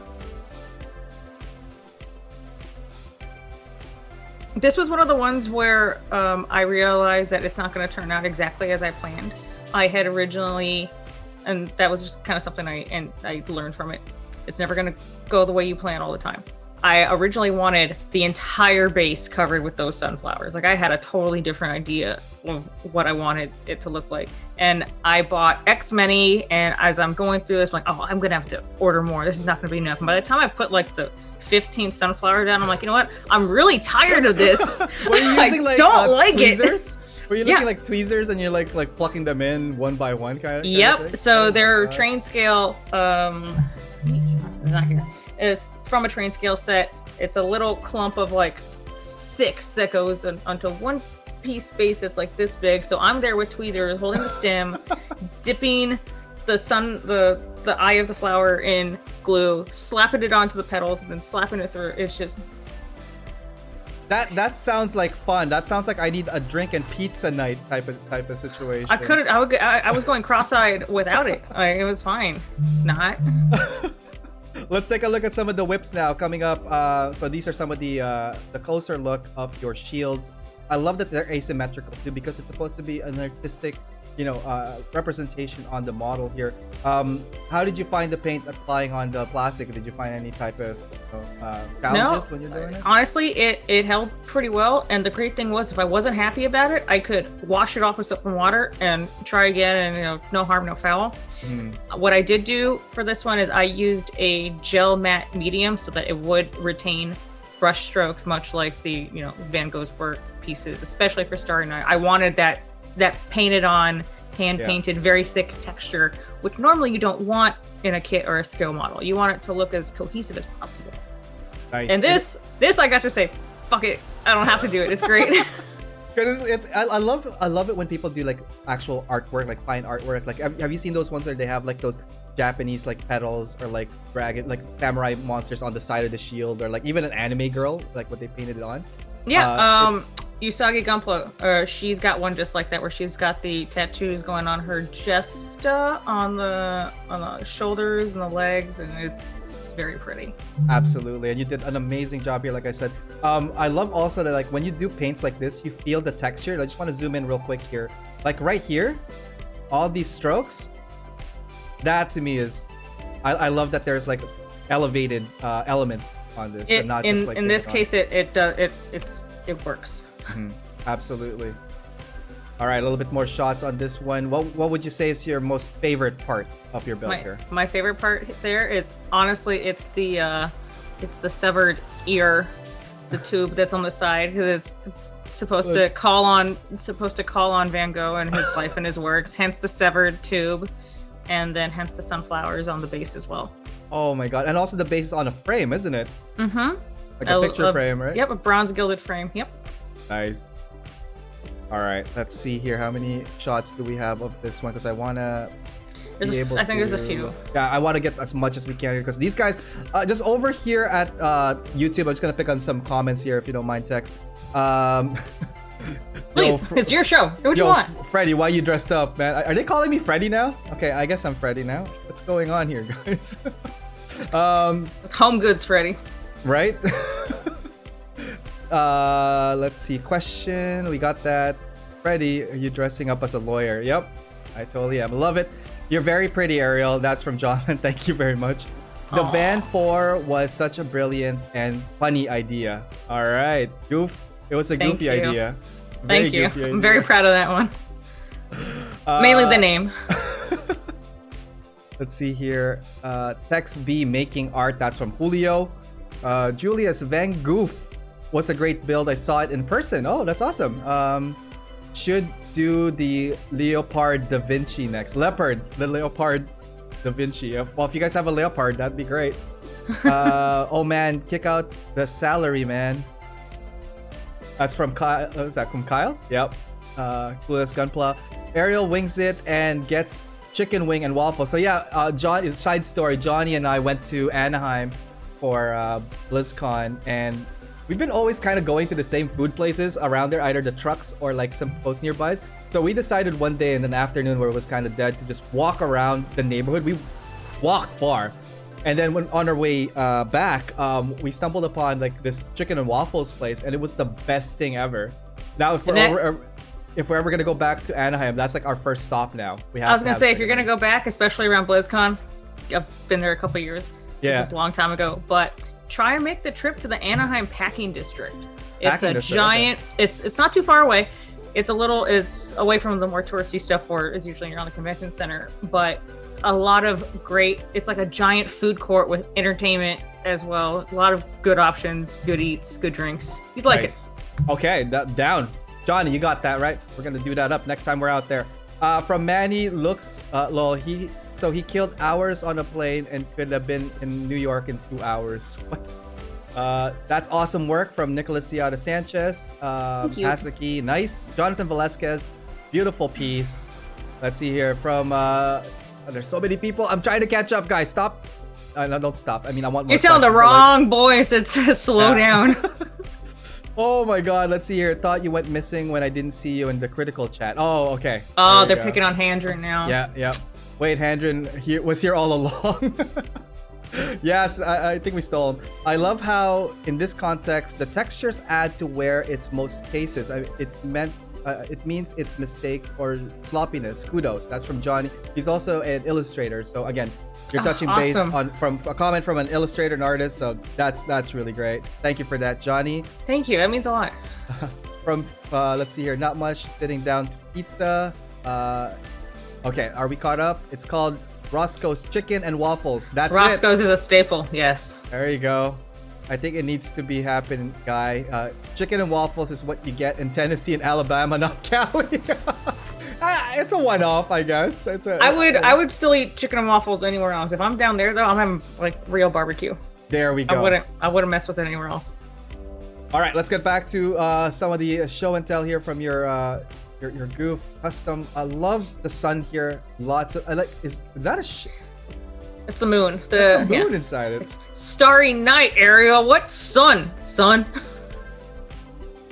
this was one of the ones where I realized that it's not going to turn out exactly as I planned. I had originally, and that was just kind of something I learned from it. It's never going to go the way you plan all the time. I originally wanted the entire base covered with those sunflowers. Like I had a totally different idea of what I wanted it to look like. And I bought X many, and as I'm going through this, I'm like, oh, I'm gonna have to order more. This is not gonna be enough. And by the time I put like the 15th sunflower down, I'm like, you know what? I'm really tired of this. Were you using I don't like tweezers? it. Were you looking like tweezers and you're like plucking them in one by one kind of? Yep. So they're train scale. Not here. It's from a train scale set. It's a little clump of like 6 that goes onto one piece base that's like this big. So I'm there with tweezers, holding the stem, dipping the eye of the flower in glue, slapping it onto the petals, and then slapping it through. It's just. That sounds like fun. That sounds like I need a drink and pizza night type of situation. I was going cross-eyed without it. It was fine. Not. Let's take a look at some of the whips now coming up. So these are some of the closer look of your shields. I love that they're asymmetrical too, because it's supposed to be an artistic, representation on the model here. How did you find the paint applying on the plastic? Did you find any type of challenges when you're doing it? Honestly, it held pretty well. And the great thing was, if I wasn't happy about it, I could wash it off with soap and water and try again, and no harm, no foul. What I did do for this one is I used a gel matte medium so that it would retain brush strokes, much like the Van Gogh's work pieces, especially for Starry Night. I wanted that painted on, hand painted, very thick texture, which normally you don't want in a kit or a scale model. You want it to look as cohesive as possible. Nice. And this I got to say, fuck it, I don't have to do it. It's great. I love it when people do like actual artwork, like fine artwork. Like have you seen those ones where they have like those Japanese like petals or like dragon, like samurai monsters on the side of the shield, or like even an anime girl, like what they painted it on? Yeah. Usagi Gunpla, she's got one just like that, where she's got the tattoos going on her chest, on the shoulders and the legs, and it's very pretty. Absolutely, and you did an amazing job here. Like I said, I love also that like when you do paints like this, you feel the texture. I just want to zoom in real quick here. Like right here, all these strokes. That to me is, I love that there's like elevated elements on this, and not just like in this case it works. Absolutely. All right, a little bit more shots on this one. What would you say is your most favorite part of your build here? My favorite part there is honestly it's the severed ear, the tube that's on the side, because it's supposed to call on Van Gogh and his life and his works, hence the severed tube, and then hence the sunflowers on the base as well. Oh my god. And also the base is on a frame, isn't it? Like a picture frame, right? Yep, a bronze gilded frame. Yep. Nice. All right, let's see here. How many shots do we have of this one? Because I want to be able I think there's a few. Yeah, I want to get as much as we can here, because these guys, just over here at YouTube, I'm just going to pick on some comments here, if you don't mind, Tex. Please, it's your show. Do what you want. Freddy, why you dressed up, man? Are they calling me Freddy now? Okay, I guess I'm Freddy now. What's going on here, guys? It's home goods, Freddy. Right? Let's see. Question. We got that. Freddy, are you dressing up as a lawyer? Yep, I totally am. Love it. You're very pretty, Ariel. That's from Jonathan. Thank you very much. The Van 4 was such a brilliant and funny idea. All right. It was a goofy idea. Thank you. I'm very proud of that one. Mainly the name. Let's see here. Tex B making art. That's from Julio. Julius Van Goof was a great build. I saw it in person. Oh, that's awesome. Should do the Leopard Da Vinci next. The Leopard Da Vinci. Well, if you guys have a leopard, that'd be great. Oh man, kick out the salary, man. That's from Kyle. Is that from Kyle? Yep. Clueless Gunpla. Ariel wings it and gets chicken wing and waffle. So yeah, John. Side story. Johnny and I went to Anaheim for BlizzCon, and we've been always kind of going to the same food places around there, either the trucks or like some close nearby. So we decided one day in an afternoon where it was kind of dead to just walk around the neighborhood. We walked far, and then when on our way back, we stumbled upon like this chicken and waffles place, and it was the best thing ever. Now, if we're ever gonna go back to Anaheim, that's like our first stop now. I was gonna say, if you're gonna go back, especially around BlizzCon, I've been there a couple of years. Yeah, just a long time ago, but try and make the trip to the Anaheim Packing District. It's a giant. Okay. It's not too far away. It's away from the more touristy stuff where it's usually around the convention center, but a lot of great. It's like a giant food court with entertainment as well. A lot of good options, good eats, good drinks. You'd like it. Okay, down. Johnny, you got that right. We're gonna do that up next time we're out there. From Manny looks lol. He killed hours on a plane and could have been in New York in 2 hours. What? That's awesome work from Nicholas Ciata Sanchez. Hasaki, nice. Jonathan Velasquez, beautiful piece. Let's see here from there's so many people. I'm trying to catch up, guys. Stop. No, don't stop. I mean, I want more. You're telling the wrong voice. It says slow down. Oh my god, let's see here. Thought you went missing when I didn't see you in the critical chat. Oh, okay. Oh, they're picking on Handren now. Yeah. Wait, Handren was here all along. Yes, I think we stole him. I love how, in this context, the textures add to where it's most cases. It means it's mistakes or sloppiness. Kudos. That's from Johnny. He's also an illustrator. So again, you're touching base on from a comment from an illustrator and artist. So that's really great. Thank you for that, Johnny. Thank you. That means a lot. From let's see here. Not much. Sitting down to pizza. Okay, are we caught up? It's called Roscoe's Chicken and Waffles. That's Roscoe's is a staple, yes. There you go. I think it needs to be happening, guy. Chicken and waffles is what you get in Tennessee and Alabama, not Cali. It's a one-off, I guess. I would still eat chicken and waffles anywhere else. If I'm down there, though, I'm having like real barbecue. There we go. I wouldn't mess with it anywhere else. All right, let's get back to some of the show and tell here from your goof custom. I love the sun here. Lots of is that a it's the moon. That's the moon inside it. It's starry night, Ariel. What sun? Sun.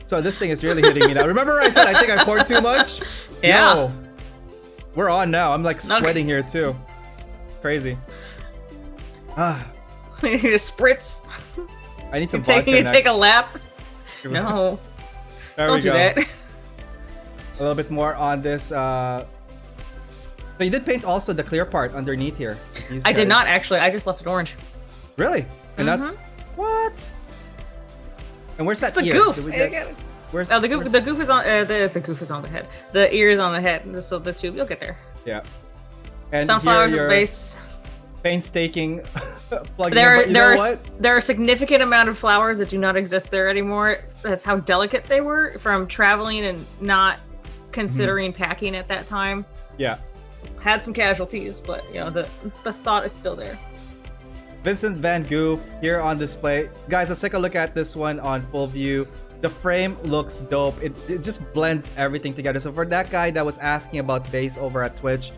So this thing is really hitting me now. Remember I said I think I poured too much? Yeah. Yo, we're on now. I'm like sweating here too. Crazy. I need a spritz. I need some vodka next. Take a lap. No. Don't do that. A little bit more on this. So you did paint also the clear part underneath here. I did not actually. I just left it orange. Really? And that's what? And where's that it's ear? the goof. Where's the goof? The goof is on. The goof is on the head. The ear is on the head. So the tube. You'll get there. Yeah. And sunflowers at base. Painstaking. There are a significant amount of flowers that do not exist there anymore. That's how delicate they were from traveling and not considering packing at that time. Yeah. Had some casualties, but you know the thought is still there. Vincent Van Goof here on display. Guys, let's take a look at this one on full view. The frame looks dope. It just blends everything together. So for that guy that was asking about base over at Twitch,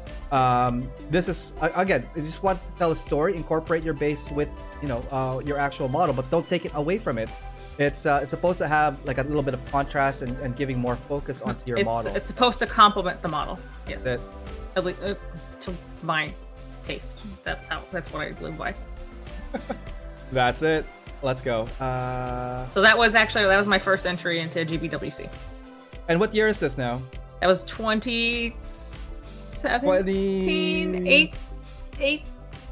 this is again, I just want to tell a story. Incorporate your base with your actual model, but don't take it away from it. It's supposed to have like a little bit of contrast and giving more focus onto your model. It's supposed to complement the model. Yes. That's it. At least, to my taste. That's what I live by. That's it. Let's go. So that was my first entry into GBWC. And what year is this now? That was 2017, 18.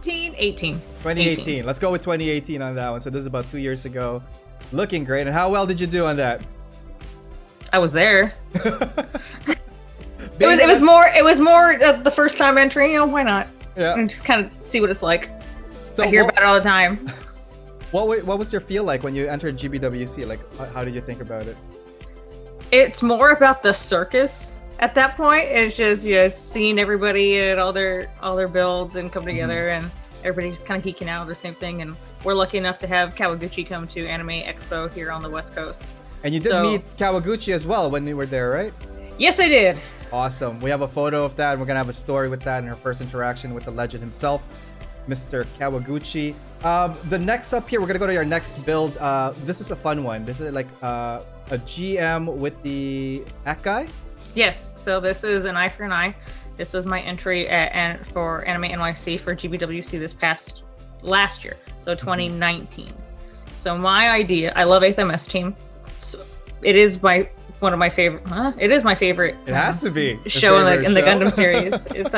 2018. Let's go with 2018 on that one. So this is about 2 years ago. Looking great. And how well did you do on that? I was there. It was more the first time entry. Why not? Yeah. And just kind of see what it's like. So I hear about it all the time. What was your feel like when you entered GBWC? Like, how did you think about it? It's more about the circus at that point. It's just seeing everybody at all their builds and come together, and everybody just kind of geeking out the same thing. And we're lucky enough to have Kawaguchi come to Anime Expo here on the West Coast. And you did meet Kawaguchi as well when you were there, right? Yes, I did. Awesome. We have a photo of that, and we're gonna have a story with that in her first interaction with the legend himself, Mr. Kawaguchi. The next up here, we're gonna go to our next build. This is a fun one. This is like a GM with the Akai. Yes. So this is an eye for an eye. This was my entry for Anime NYC for GBWC last year, so 2019. So my idea, I love 8th MS Team. So it is one of my favorite. It is my favorite. It has to be show in the Gundam series. It's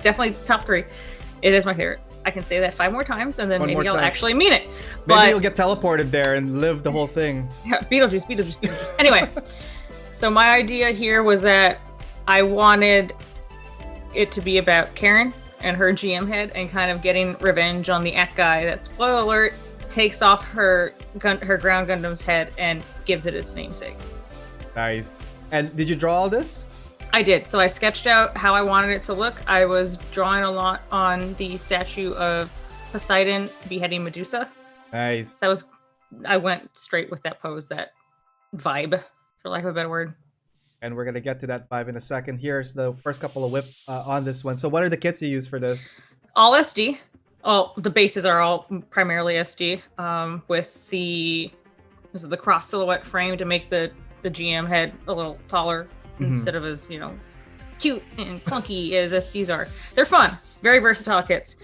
definitely top 3. It is my favorite. I can say that 5 more times, and then maybe I'll actually mean it. Maybe you'll get teleported there and live the whole thing. Yeah, Beetlejuice. Anyway, so my idea here was that I wanted it to be about Karen and her GM head and kind of getting revenge on the Akai that, spoiler alert, takes off her ground Gundam's head and gives it its namesake. Nice. And did you draw all this? I did. So I sketched out how I wanted it to look. I was drawing a lot on the statue of Poseidon beheading Medusa. Nice. So I went straight with that pose, that vibe, for lack of a better word. And we're gonna get to that vibe in a second. Here's the first couple of whip on this one. So what are the kits you use for this? All SD. Oh, the bases are all primarily SD, with the cross silhouette frame to make the GM head a little taller instead of as, cute and clunky as SDs are. They're fun, very versatile kits.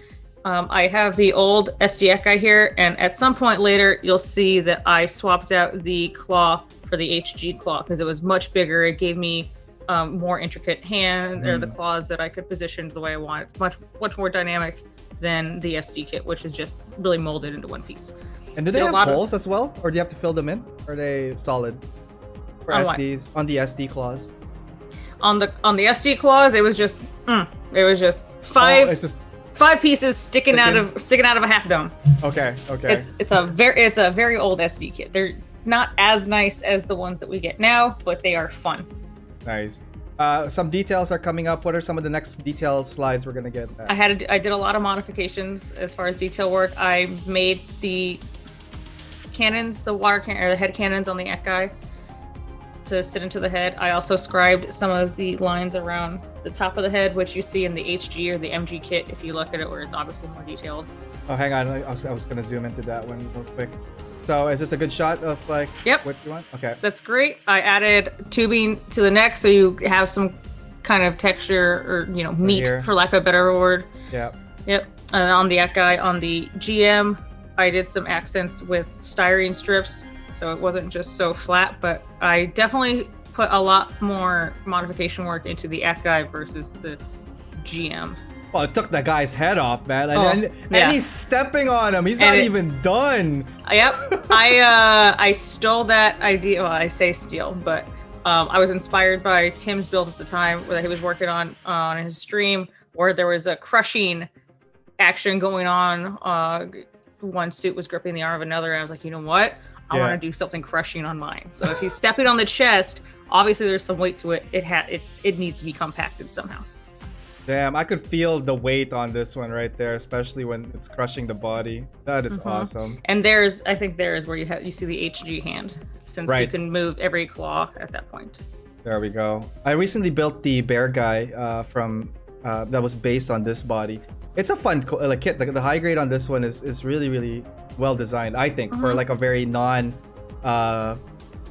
I have the old SD guy here, and at some point later, you'll see that I swapped out the claw for the HG claw because it was much bigger. It gave me more intricate hand or the claws that I could position the way I want. It's much more dynamic than the SD kit, which is just really molded into one piece. And do they have holes as well, or do you have to fill them in? Or are they solid for SDs on the SD claws? On the SD claws, it was just five. It's just 5 pieces sticking out of a half dome. Okay. It's a very old SD kit. They're not as nice as the ones that we get now, but they are fun. Nice. Some details are coming up. What are some of the next detail slides we're gonna get? I did a lot of modifications as far as detail work. I made the cannons, the water can or the head cannons on the Ekai to sit into the head. I also scribed some of the lines around the top of the head, which you see in the HG or the MG kit if you look at it, where it's obviously more detailed. Oh, hang on. I was gonna zoom into that one real quick. So is this a good shot of what you want? Okay. That's great. I added tubing to the neck so you have some kind of texture or, meat, for lack of a better word. Yeah. Yep. And on the Ekai, on the GM, I did some accents with styrene strips, so it wasn't just so flat, but I definitely put a lot more modification work into the Ekai versus the GM. Well, it took the guy's head off, man. And he's stepping on him. He's not even done. Yep. I stole that idea. Well, I say steal, but I was inspired by Tim's build at the time that he was working on his stream, where there was a crushing action going on. One suit was gripping the arm of another, and I was like, you know what? I want to do something crushing on mine. So if he's stepping on the chest, obviously there's some weight to it. It needs to be compacted somehow. Damn, I could feel the weight on this one right there, especially when it's crushing the body. That is awesome. And I think there is where you see the HG hand, since you can move every claw at that point. There we go. I recently built the bear guy from that was based on this body. It's a fun kit. The high grade on this one is really, really well designed, I think, for like a very non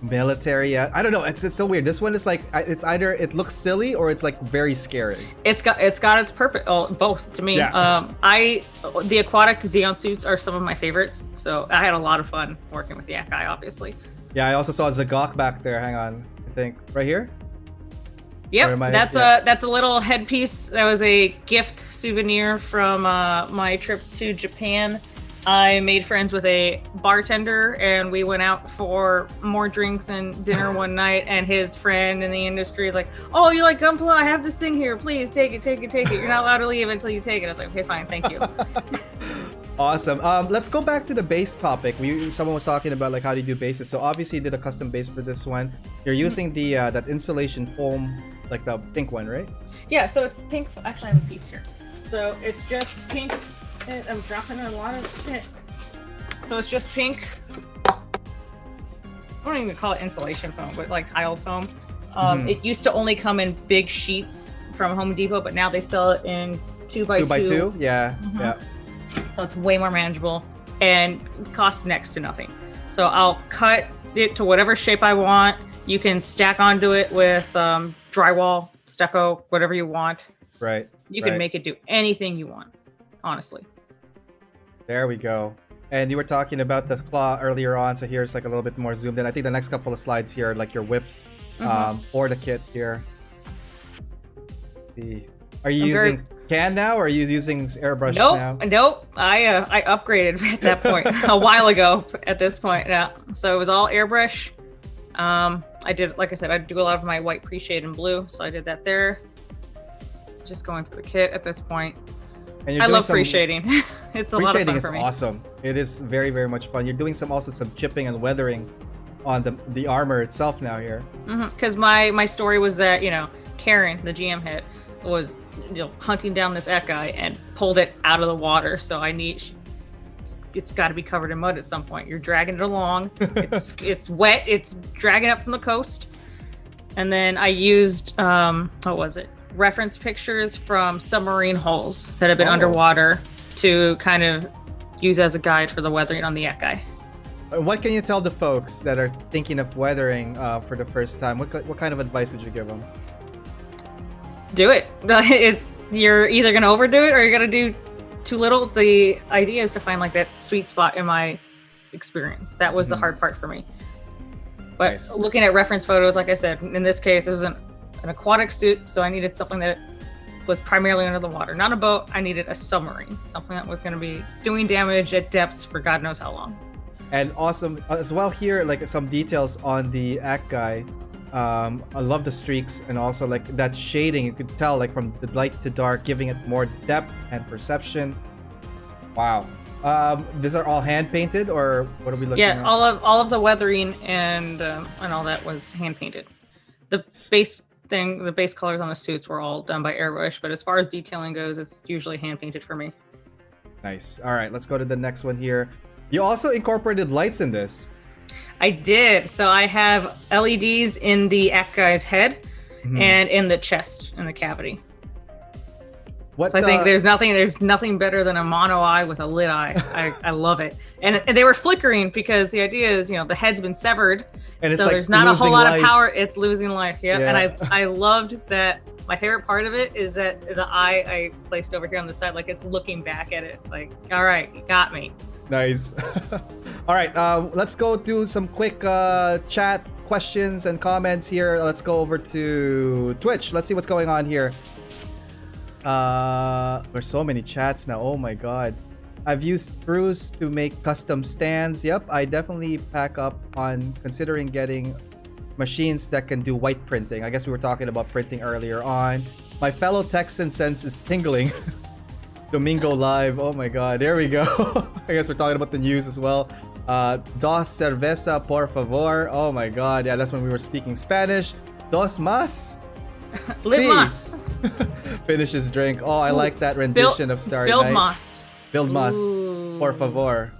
military. I don't know, it's so weird. This one is like, it's either it looks silly or it's like very scary. It's got its purpose, both to me. The aquatic Xeon suits are some of my favorites, so I had a lot of fun working with the Ekai, obviously. Yeah, I also saw Zagok back there. Hang on, I think right here. Yep, that's a little headpiece. That was a gift souvenir from my trip to Japan. I made friends with a bartender, and we went out for more drinks and dinner one night, and his friend in the industry is like, oh, you like Gunpla? I have this thing here. Please take it. You're not allowed to leave until you take it. I was like, okay, fine, thank you. Awesome. Let's go back to the base topic. Someone was talking about like how do you do bases. So obviously you did a custom base for this one. You're using the that insulation foam, like the pink one, right? Yeah, so it's pink. Actually, I have a piece here. So it's just pink. I'm dropping a lot of shit. So it's just pink. I don't even call it insulation foam, but like tile foam. It used to only come in big sheets from Home Depot, but now they sell it in 2x2. 2x2? Yeah. Yeah. So it's way more manageable and costs next to nothing. So I'll cut it to whatever shape I want. You can stack onto it with drywall, stucco, whatever you want. Right. You can make it do anything you want, honestly. There we go. And you were talking about the claw earlier on, so here's like a little bit more zoomed in. I think the next couple of slides here are like your whips or the kit here. Are you using can now, or are you using airbrush now? Nope. I upgraded at that point a while ago. At this point, yeah. So it was all airbrush. I did, like I said, I do a lot of my white pre-shade in blue, so I did that there. Just going for the kit at this point. And I love pre-shading. It's a lot of fun for me. Pre-shading is awesome. It is very, very much fun. You're doing some chipping and weathering on the armor itself now here. Because my story was that, Karen, the GM head, was hunting down this Ekai and pulled it out of the water. So it's got to be covered in mud at some point. You're dragging it along. It's wet. It's dragging up from the coast. And then I used what was it? Reference pictures from submarine hulls that have been underwater to kind of use as a guide for the weathering on the Ekai. What can you tell the folks that are thinking of weathering for the first time? What kind of advice would you give them? Do it. You're either gonna overdo it or you're gonna do too little. The idea is to find like that sweet spot in my experience. That was the hard part for me. But looking at reference photos, like I said, in this case, it was an aquatic suit, so I needed something that was primarily under the water. Not a boat, I needed a submarine. Something that was going to be doing damage at depths for God knows how long. And awesome as well here, like some details on the Ekai. I love the streaks and also like that shading. You could tell like from the light to dark, giving it more depth and perception. Wow. These are all hand painted, or what are we looking at? Yeah, all of the weathering and all that was hand painted. The base colors on the suits were all done by airbrush, but as far as detailing goes, it's usually hand painted for me. Nice. All right, let's go to the next one here. You also incorporated lights in this. I did. So I have LEDs in the Ekai's head and in the chest, in the cavity. So I think there's nothing better than a mono eye with a lit eye. I love it. And they were flickering because the idea is, the head's been severed. And so there's not a whole lot of power. It's losing life. Yeah. And I loved that. My favorite part of it is that the eye I placed over here on the side, like it's looking back at it. Like, all right, you got me. Nice. All right, let's go do some quick chat questions and comments here. Let's go over to Twitch. Let's see what's going on here. There's so many chats now. Oh my god. I've used spruce to make custom stands. Yep, I definitely pack up on considering getting machines that can do white printing. I guess we were talking about printing earlier on. My fellow Texan sense is tingling. Domingo Live. Oh my god, there we go. I guess we're talking about the news as well. Dos cerveza por favor. Oh my god, yeah, that's when we were speaking Spanish. Dos más. Live más. Finish his drink. Oh, I like that rendition of Starry Build Night. más. Build más. Por favor.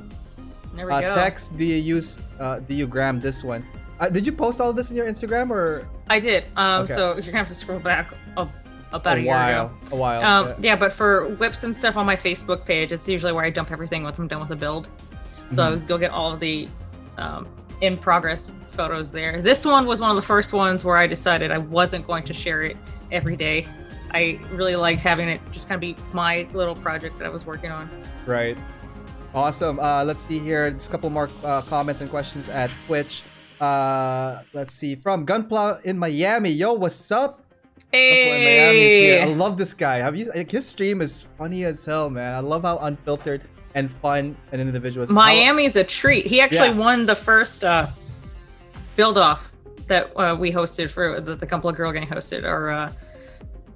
There we go. Text, do you gram this one? Did you post all of this in your Instagram or? I did. Okay. So you're gonna have to scroll back about a year ago. A while. Yeah, but for whips and stuff on my Facebook page, it's usually where I dump everything once I'm done with the build. So you'll get all of the in progress photos there. This one was one of the first ones where I decided I wasn't going to share it every day. I really liked having it just kind of be my little project that I was working on. Right. Awesome. Let's see here. Just a couple more comments and questions at Twitch. Let's see. From Gunpla in Miami. Yo, what's up? Hey! I love this guy. His stream is funny as hell, man. I love how unfiltered and fun an individual is. Miami's a treat. He actually won the first build-off that we hosted for the Gunpla Girl Gang hosted, our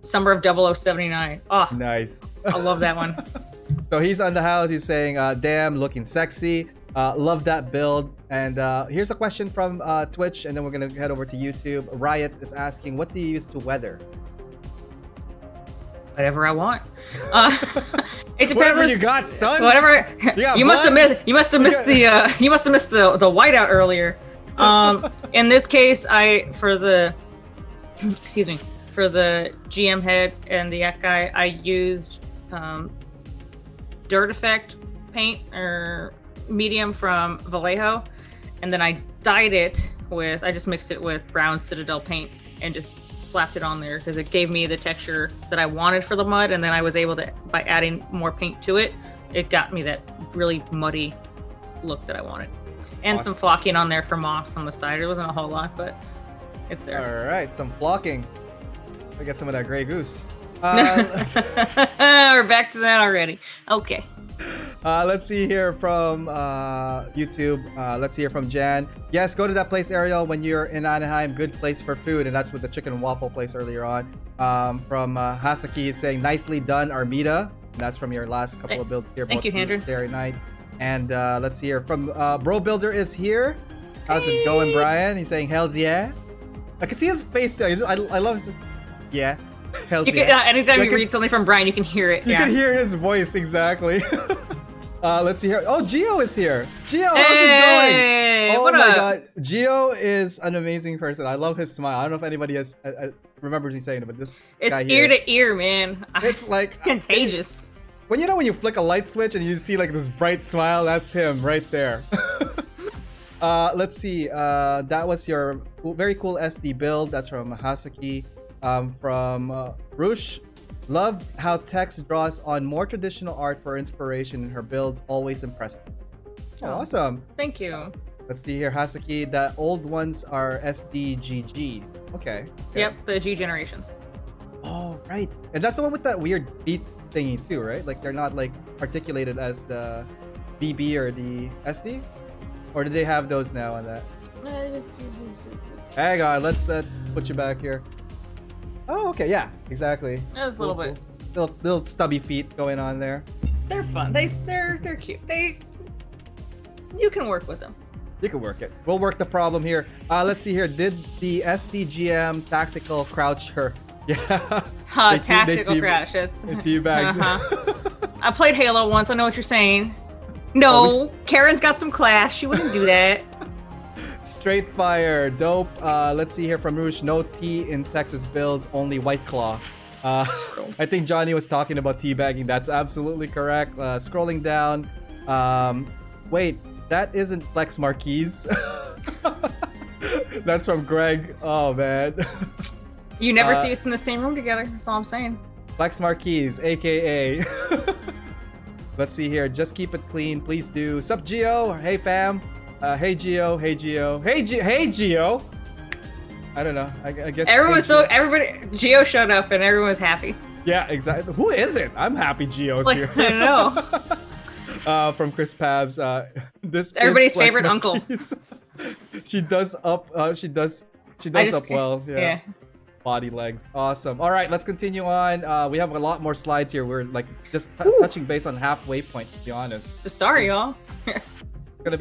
Summer of 0079. Oh, nice. I love that one. So he's on the house. He's saying, damn, looking sexy. Love that build. And here's a question from Twitch, and then we're going to head over to YouTube. Riot is asking, what do you use to weather? Whatever I want. It depends. Whatever you got, son. Whatever. You must have missed the whiteout earlier. In this case, for the GM head and the Ekai, I used Dirt Effect paint or medium from Vallejo, and then I dyed it I just mixed it with brown Citadel paint and just slapped it on there because it gave me the texture that I wanted for the mud, and then I was able to, by adding more paint to it, it got me that really muddy look that I wanted. And awesome. Some flocking on there for moss on the side. It wasn't a whole lot, but it's there. All right, some flocking. I get some of that gray goose. We're back to that already. Okay. Let's see here from YouTube. Let's hear from Jan. Yes, go to that place, Ariel, when you're in Anaheim. Good place for food, and that's with the chicken and waffle place earlier on. From Hasaki is saying, nicely done, Armita. And that's from your last couple of builds here. Thank you, Andrew. Starry Night. And let's see here from Bro Builder is here. How's it going, Brian? He's saying, hells yeah. I can see his face too. I love his... Yeah. Hells yeah. Anytime you read something from Brian, you can hear it. You can hear his voice, exactly. Let's see here. Oh, Gio is here. Gio, how's it going? Oh what my up? god. Gio is an amazing person. I love his smile. I don't know if anybody has remembers me saying it, but this guy ear to ear, man. It's like... It's contagious. When you flick a light switch and you see like this bright smile, that's him right there. Let's see. That was your very cool SD build. That's from Hasaki. From Rush. Love how Tex draws on more traditional art for inspiration in her builds. Always impressive. Oh, awesome. Thank you. Let's see here, Hasaki. The old ones are SDGG. Okay. Yep, the G generations. Oh, right. And that's the one with that weird beat thingy too, right? Like they're not like articulated as the BB or the SD, or do they have those now on that? Hang on, let's put you back here. Oh, okay, yeah, exactly. That's a little bit. Little stubby feet going on there. They're fun. They're cute. You can work with them. You can work it. We'll work the problem here. Let's see here. Did the SDGM tactical crouch her? Yeah. Tactical crash. Yes. Teabagged. I played Halo once. I know what you're saying. No, Karen's got some class. She wouldn't do that. Straight fire. Dope. Let's see here from Rouge. No T in Texas build. Only White Claw. I think Johnny was talking about teabagging. That's absolutely correct. Scrolling down. Wait, that isn't Flex Marquise. That's from Greg. Oh, man. You never see us in the same room together. That's all I'm saying. Flex Marquise, aka. Let's see here. Just keep it clean, please do. Sup, Gio? Hey, fam. Hey, Gio. Hey, Gio. Hey, Gio. I don't know. I guess Gio showed up and everyone was happy. Yeah, exactly. Who isn't? I'm happy Gio's here. I don't know. From Chris Pabs. This everybody's favorite uncle. She does up. She does up well. Yeah. Body legs. Awesome. All right, let's continue on. We have a lot more slides here. We're like just touching base on halfway point, to be honest. Sorry, y'all. It's gonna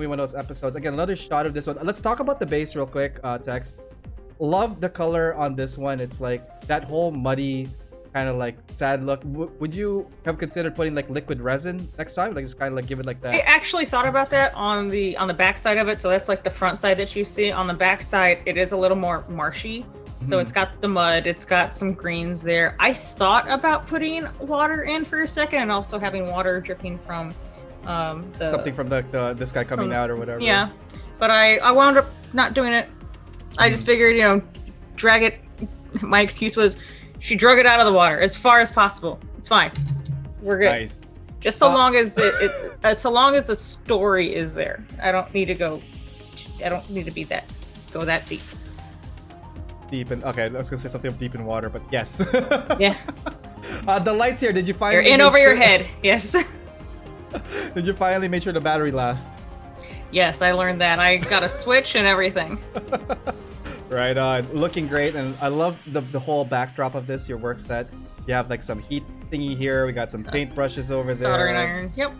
be one of those episodes. Again, another shot of this one. Let's talk about the base real quick, Tex. Love the color on this one. It's like that whole muddy kind of like sad look. Would you have considered putting like liquid resin next time? Like just kind of like give it like that? I actually thought about that on the back side of it. So that's like the front side that you see. On the back side, it is a little more marshy. So it's got the mud, it's got some greens there. I thought about putting water in for a second and also having water dripping from something from this guy coming out or whatever. Yeah, but I wound up not doing it. I just figured, drag it. My excuse was she drug it out of the water as far as possible. It's fine. We're good. Nice. Just so long as the story is there. I don't need to go that deep. Deep in, okay, I was gonna say something deep in water, but yes. Yeah. The lights here, did you finally You're in over your head, yes. Did you finally make sure the battery lasts? Yes, I learned that. I got a switch and everything. Right on. Looking great, and I love the whole backdrop of this, your work set. You have like some heat thingy here, we got some paint brushes over there. Soldering iron, yep.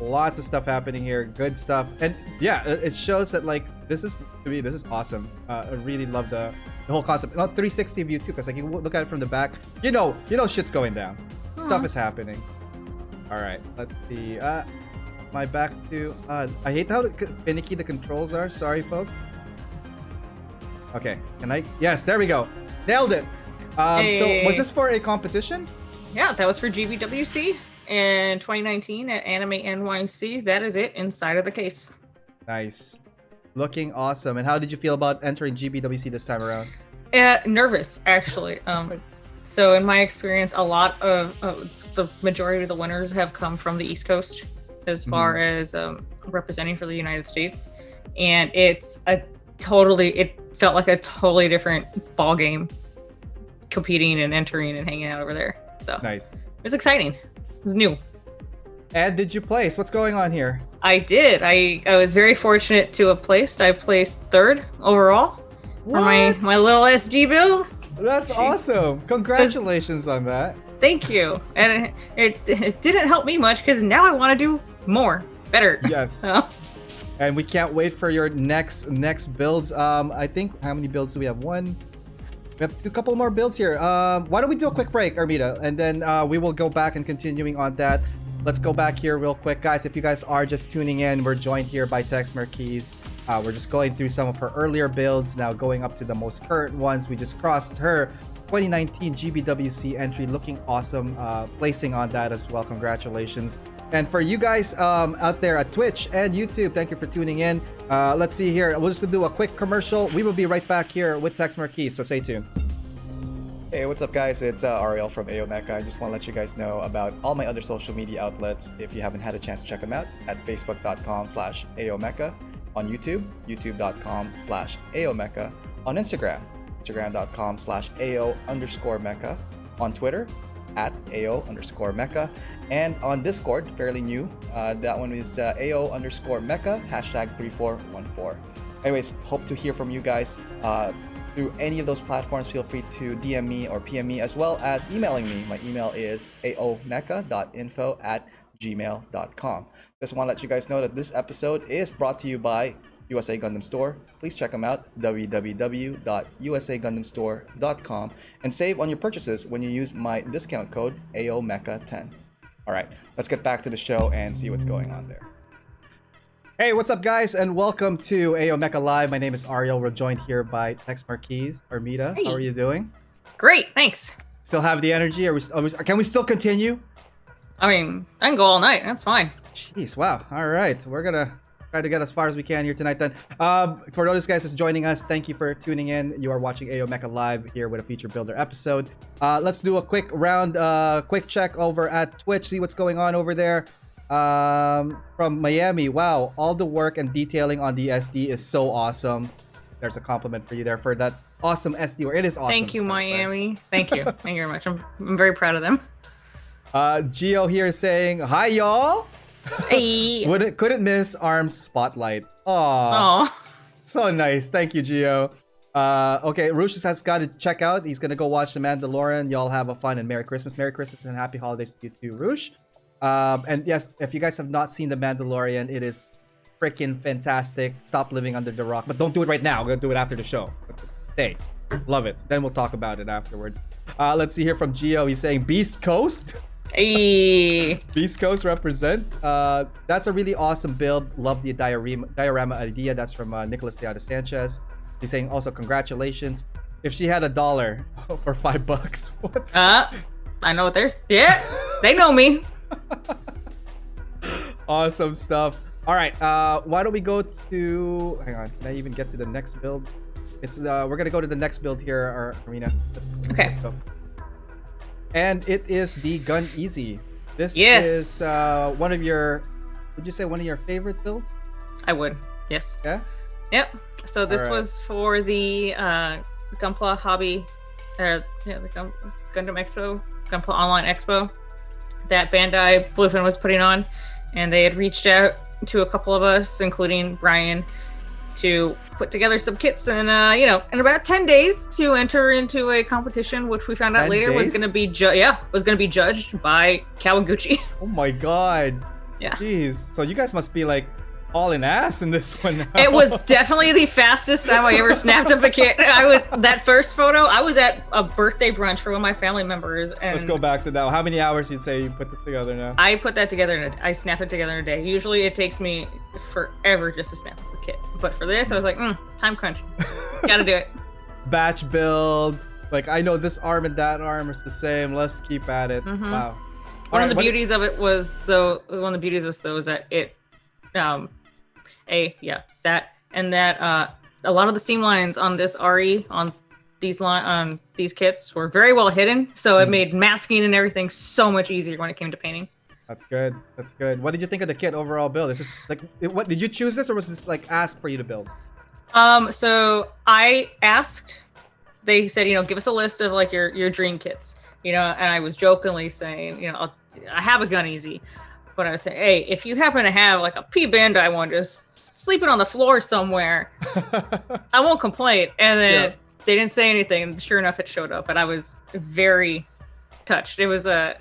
Lots of stuff happening here, good stuff. And yeah, it shows that like, this is awesome. I really love the whole concept. 360 view too, because like you look at it from the back, you know shit's going down. Stuff is happening. All right, let's see. My back to I hate how finicky the controls are. Sorry, folks. Okay, yes, there we go. Nailed it. So was this for a competition? Yeah, that was for GBWC in 2019 at Anime NYC. That is it inside of the case. Nice. Looking awesome. And how did you feel about entering GBWC this time around? Nervous, actually. So in my experience, a lot of the majority of the winners have come from the East Coast as far as representing for the United States. And it felt like a totally different ball game competing and entering and hanging out over there. So nice. It was exciting. It was new. And did you place? What's going on here? I did. I was very fortunate to have placed. I placed 3rd overall for my little SD build. That's awesome. Congratulations on that. Thank you. And it didn't help me much because now I want to do more, better. Yes. And we can't wait for your next builds. I think, how many builds do we have? We have a couple more builds here. Why don't we do a quick break, Armita, and then we will go back and continuing on that. Let's go back here real quick, guys. If you guys are just tuning in, we're joined here by Tex Marquise. We're just going through some of her earlier builds, now going up to the most current ones. We just crossed her 2019 GBWC entry, looking awesome, placing on that as well. Congratulations. And for you guys out there at Twitch and YouTube, thank you for tuning in. Let's see here. We'll just do a quick commercial. We will be right back here with Tex Marquise, so stay tuned. Hey, what's up, guys? It's Ariel from AO Mecha. I just want to let you guys know about all my other social media outlets if you haven't had a chance to check them out at facebook.com/AOMecha, on YouTube, youtube.com/AOMecha, on Instagram, instagram.com/AO_Mecha, on Twitter, at AO_Mecha, and on Discord, fairly new. That one is AO_Mecha, #3414. Anyways, hope to hear from you guys. Through any of those platforms, feel free to DM me or PM me, as well as emailing me. My email is aomecha.info@gmail.com. Just want to let you guys know that this episode is brought to you by USA Gundam Store. Please check them out, www.usagundamstore.com, and save on your purchases when you use my discount code AOMecha10. All right, let's get back to the show and see what's going on there. Hey, what's up, guys, and welcome to AO Mecha Live. My name is Ariel. We're joined here by Tex Marquise. Armita, hey. How are you doing? Great, thanks. Still have the energy? Can we still continue? I mean, I can go all night. That's fine. Jeez, wow. All right, we're gonna try to get as far as we can here tonight then. For those guys that's joining us, thank you for tuning in. You are watching AO Mecha Live here with a feature builder episode. Let's do a quick round, quick check over at Twitch, see what's going on over there. From Miami, wow, all the work and detailing on the SD is so awesome. There's a compliment for you there for that awesome SD work. It is awesome. Thank you, Miami. Thank you. Thank you very much. I'm very proud of them. Gio here saying, hi, y'all. Hey. Couldn't miss Arm's spotlight. Aww. So nice. Thank you, Gio. Okay, Rush has got to check out. He's gonna go watch The Mandalorian. Y'all have a fun and Merry Christmas. Merry Christmas and Happy Holidays to you too, Rush. And yes, if you guys have not seen The Mandalorian, it is freaking fantastic. Stop living under the rock, but don't do it right now. We're gonna do it after the show. Hey, love it. Then we'll talk about it afterwards. Let's see here from Gio. He's saying Beast Coast. Hey, Beast Coast represent. That's a really awesome build. Love the diorama idea. That's from Nicholas Teada Sanchez. He's saying also congratulations. If she had $1 for $5, what? I know what there's. Yeah, they know me. Awesome stuff. All right, why don't we go to, hang on, can I even get to the next build? It's we're gonna go to the next build here, Armina. Let's go. And it is the Gun Easy. This is one of your, would you say one of your favorite builds? I would, yes. Yeah? Yep. So this was for the Gunpla Hobby, the Gundam Expo, Gunpla Online Expo that Bandai Bluefin was putting on, and they had reached out to a couple of us, including Brian, to put together some kits and in about 10 days to enter into a competition, which we found out later was going to be judged by Kawaguchi. Oh my god. Yeah. Jeez. So you guys must be like all in ass in this one now. It was definitely the fastest time I ever snapped up a kit. That first photo, I was at a birthday brunch for one of my family members. And let's go back to that. How many hours you'd say you put this together now? I put that together I snapped it together in a day. Usually it takes me forever just to snap up a kit. But for this, I was like, time crunch. Gotta do it. Batch build. Like, I know this arm and that arm is the same. Let's keep at it. Mm-hmm. Wow. One of the beauties of it was that it a lot of the seam lines on this RE on these kits were very well hidden, so it made masking and everything so much easier when it came to painting. That's good. That's good. What did you think of the kit overall build? Is this like, what did you choose this, or was this like asked for you to build? So I asked. They said, give us a list of like your dream kits, and I was jokingly saying, I have a Gun Easy, but I was saying, hey, if you happen to have like a P Bandai one just sleeping on the floor somewhere, I won't complain. And then they didn't say anything, and sure enough, it showed up, and I was very touched. It was a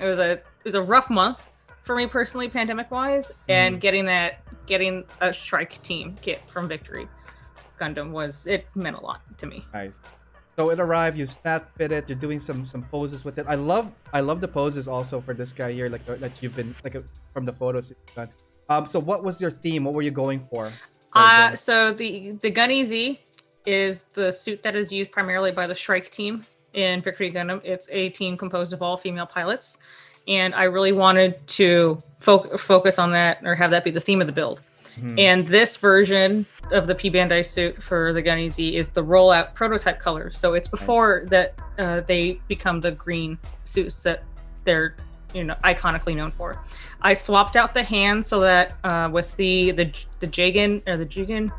rough month for me personally, pandemic wise, and getting a Strike Team kit from Victory Gundam it meant a lot to me. Nice. So it arrived, you snap fit it, you're doing some poses with it. I love the poses also for this guy here, like that you've been from the photos you've done. So what was your theme? What were you going for? So the Gun EZ is the suit that is used primarily by the Strike Team in Victory Gundam. It's a team composed of all female pilots, and I really wanted to focus on that, or have that be the theme of the build. And this version of the P Bandai suit for the Gun EZ is the rollout prototype color. So it's before that they become the green suits that they're iconically known for. I swapped out the hands so that with the Jagan or the Jugan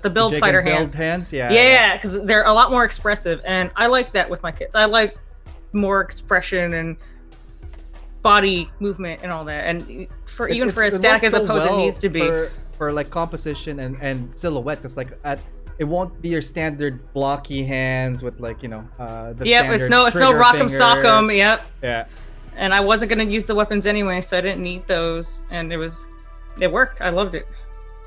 the build Jagan fighter hands, because they're a lot more expressive, and I like that with my kids. I like more expression and body movement and all that, and for as static as a pose it needs to be for like composition and silhouette, because it won't be your standard blocky hands with the it's no rock'em sock'em. Yeah. And I wasn't going to use the weapons anyway, so I didn't need those, and it worked. I loved it.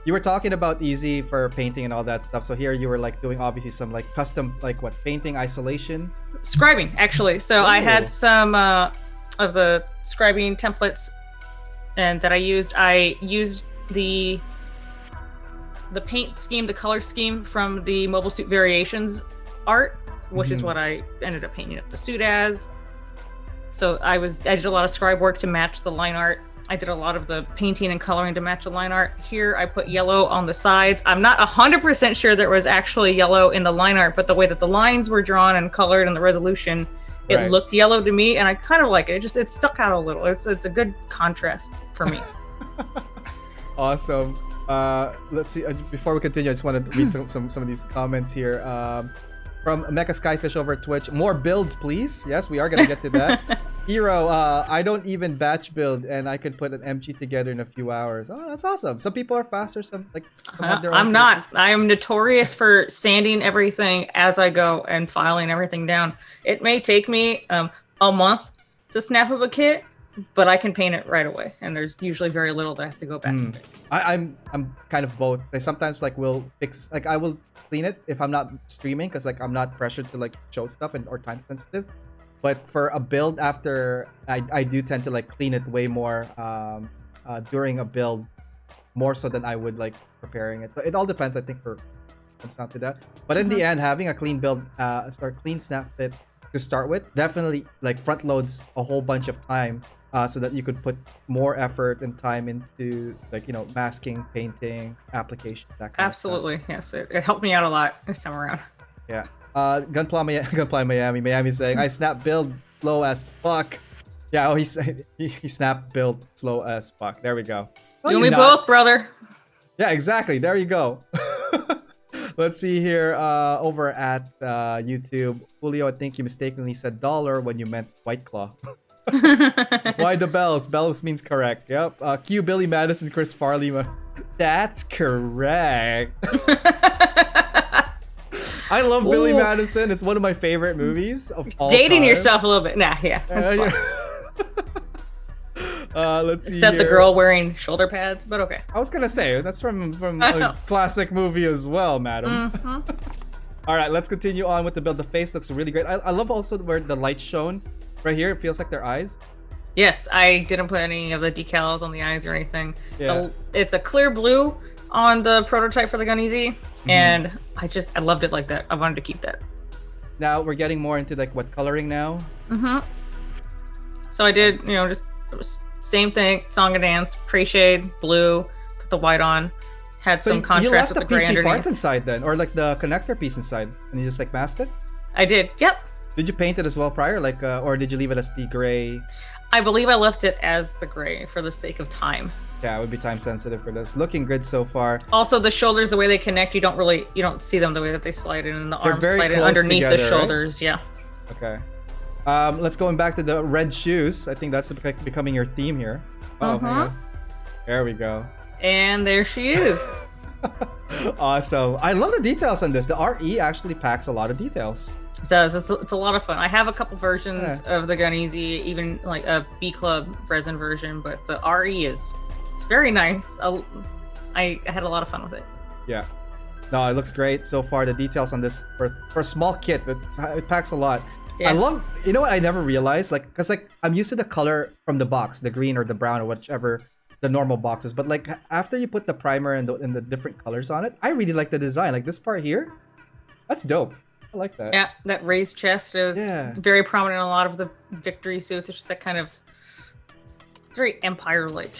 You were talking about easy for painting and all that stuff, so here you were doing obviously some custom painting isolation, scribing actually. So I had some of the scribing templates and that I used the paint scheme, the color scheme from the Mobile Suit Variations art, which is what I ended up painting up the suit as. So I did a lot of scribe work to match the line art. I did a lot of the painting and coloring to match the line art. Here I put yellow on the sides. I'm not 100% sure there was actually yellow in the line art, but the way that the lines were drawn and colored and the resolution, it looked yellow to me, and I kind of like it. It stuck out a little. It's a good contrast for me. Awesome. Let's see. Before we continue, I just want to read some of these comments here. From Mecha Skyfish over at Twitch. More builds, please. Yes, we are going to get to that. Hero, I don't even batch build, and I could put an MG together in a few hours. Oh, that's awesome. Some people are faster. Some have their own I'm not. I am notorious for sanding everything as I go and filing everything down. It may take me a month to snap up a kit, but I can paint it right away, and there's usually very little that I have to go back and fix. I'm kind of both. I sometimes will fix, I will clean it if I'm not streaming, because I'm not pressured to show stuff or time sensitive. But for a build after, I do tend to clean it way more during a build, more so than I would preparing it. So it all depends, I think, comes down to that. But in the end, having a clean build, clean snap fit to start with, definitely front loads a whole bunch of time, so that you could put more effort and time into masking, painting, application, that kind Absolutely, of stuff. Yes, it helped me out a lot this time around. Yeah. Gunply Miami saying, I snap build slow as fuck. Yeah, he snap build slow as fuck. There we go. You and me both, brother. Yeah, exactly. There you go. Let's see here. Over at YouTube, Julio, I think you mistakenly said dollar when you meant White Claw. Why the bells? Bells means correct. Yep. Q Billy Madison, Chris Farley. That's correct. I love Billy Madison. It's one of my favorite movies of all Dating time. yourself a little bit. Nah, yeah. That's let's see. Except the girl wearing shoulder pads, but okay. I was gonna say that's from a classic movie as well, madam. All right, let's continue on with the build. The face looks really great. I love also where the light's shown right here. It feels like their eyes. Yes, I didn't put any of the decals on the eyes or anything. Yeah. It's a clear blue on the prototype for the Gun EZ, and I loved it like that. I wanted to keep that. Now we're getting more into what coloring now. So I did, just same thing, Song and Dance, pre-shade, blue, put the white on, had some contrast with the gray underneath. You left the PC parts inside then, or the connector piece inside, and you just masked it? I did, yep. Did you paint it as well prior, or did you leave it as the gray? I believe I left it as the gray for the sake of time. Yeah, it would be time sensitive for this. Looking good so far. Also, the shoulders, the way they connect, you don't see them the way that they slide in, and the arms slide in underneath the shoulders. Right? Yeah. Okay. Let's go back to the red shoes. I think that's becoming your theme here. Oh, hang on. There we go. And there she is. Awesome. I love the details on this. The RE actually packs a lot of details. does. It's a lot of fun. I have a couple versions of the Guneasy, even like a B Club resin version, but the RE it's very nice. I had a lot of fun with it. Yeah. No, it looks great so far. The details on this for a small kit, it packs a lot. Yeah. I love, you know what I never realized, like, because like I'm used to the color from the box, the green or the brown or whichever the normal boxes, but like after you put the primer and the different colors on it, I really like the design. Like this part here, that's dope. I like that. Yeah, that raised chest is very prominent in a lot of the Victory suits. It's just that kind of very Empire-like.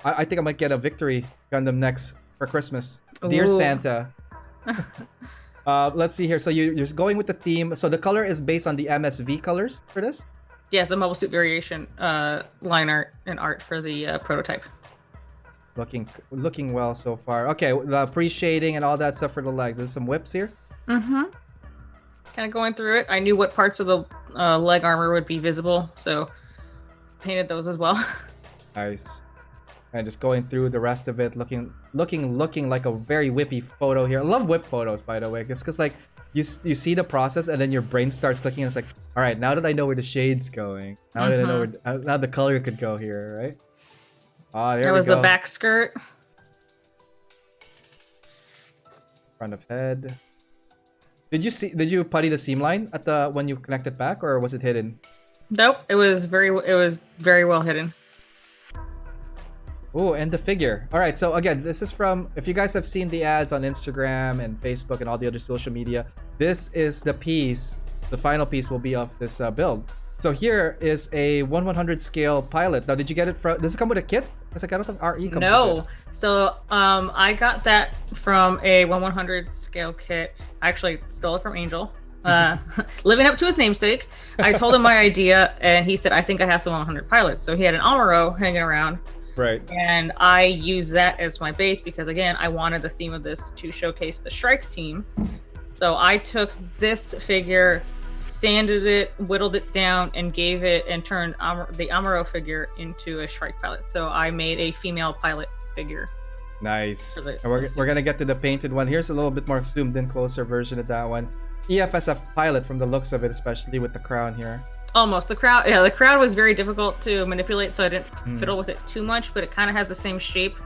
I think I might get a Victory Gundam next for Christmas. Dear Santa. Let's see here. So you're going with the theme. So the color is based on the MSV colors for this? Yeah, the Mobile Suit Variation line art and art for the prototype. Looking well so far. Okay, the pre-shading and all that stuff for the legs. There's some whips here. Mm-hmm. Kind of going through it. I knew what parts of the leg armor would be visible, so painted those as well. Nice. And just going through the rest of it, looking like a very whippy photo here. I love whip photos, by the way, because like you see the process and then your brain starts clicking. And it's like, all right, now that I know where the shade's going, now that I know where now the color could go here, right? Ah, there we go. That was the back skirt. Front of head. Did you putty the seam line at the when you connect it back, or was it hidden? Nope, it was very well hidden. Oh, and the figure. All right, so again, this is from, if you guys have seen the ads on Instagram and Facebook and all the other social media, this is the piece, the final piece will be of this build. So here is a 1/100 scale pilot. Now, did you get it from, does it come with a kit? Because like, I don't think RE comes with it. No, so I got that from a 1/100 scale kit. I actually stole it from Angel. Living up to his namesake. I told him my idea, and he said, I think I have some 100 pilots. So he had an Amuro hanging around. Right. And I used that as my base because, again, I wanted the theme of this to showcase the Shrike team. So I took this figure, sanded it, whittled it down, and gave it and turned the Amuro figure into a Shrike pilot. So I made a female pilot figure. Nice. And we're going to get to the painted one. Here's a little bit more zoomed in, closer version of that one. EFSF pilot from the looks of it, especially with the crown here. Almost. The crown was very difficult to manipulate, so I didn't fiddle with it too much, but it kind of has the same shape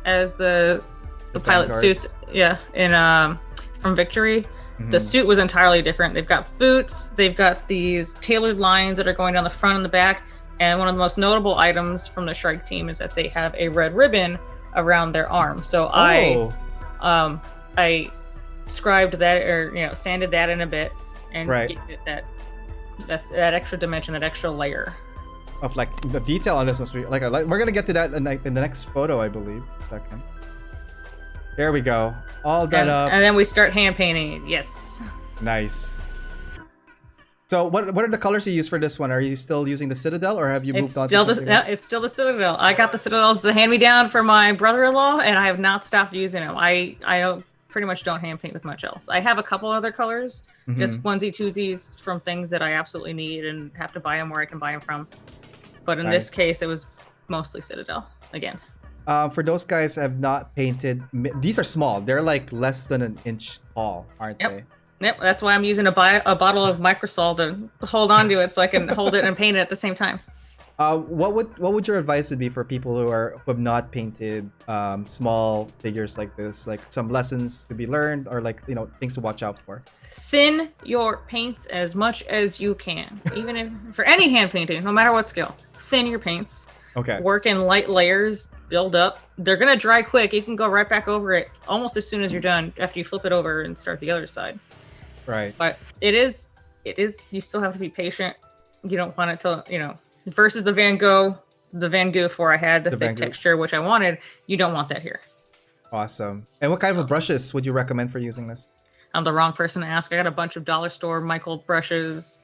as the pilot suits. Yeah, in from Victory. The suit was entirely different. They've got boots, they've got these tailored lines that are going down the front and the back, and one of the most notable items from the Shrike team is that they have a red ribbon around their arm. So I scribed that, or sanded that in a bit and gave it that extra dimension, that extra layer of like the detail on this must be like we're gonna get to that in the next photo, I believe. Second. There we go, all done up, and then we start hand painting. Yes. Nice. So what are the colors you use for this one? Are you still using the Citadel, or have you moved on? It's still the Citadel. I got the Citadels to hand me down for my brother-in-law, and I have not stopped using them. I pretty much don't hand paint with much else. I have a couple other colors, just onesie twosies from things that I absolutely need and have to buy them where I can buy them from. But in this case, it was mostly Citadel again. For those guys that have not painted, these are small. They're like less than an inch tall, aren't they? Yep. That's why I'm using a bottle of Microsol to hold on to it so I can hold it and paint it at the same time. What would your advice be for people who have not painted small figures like this? Like some lessons to be learned, or like things to watch out for? Thin your paints as much as you can, even if for any hand painting, no matter what skill. Thin your paints. Okay. Work in light layers. Build up. They're gonna dry quick. You can go right back over it almost as soon as you're done. After you flip it over and start the other side. Right. But it is. You still have to be patient. You don't want it to versus the Van Gogh, where I had the thick texture, which I wanted. You don't want that here. Awesome. And what kind of brushes would you recommend for using this? I'm the wrong person to ask. I got a bunch of dollar store Michael brushes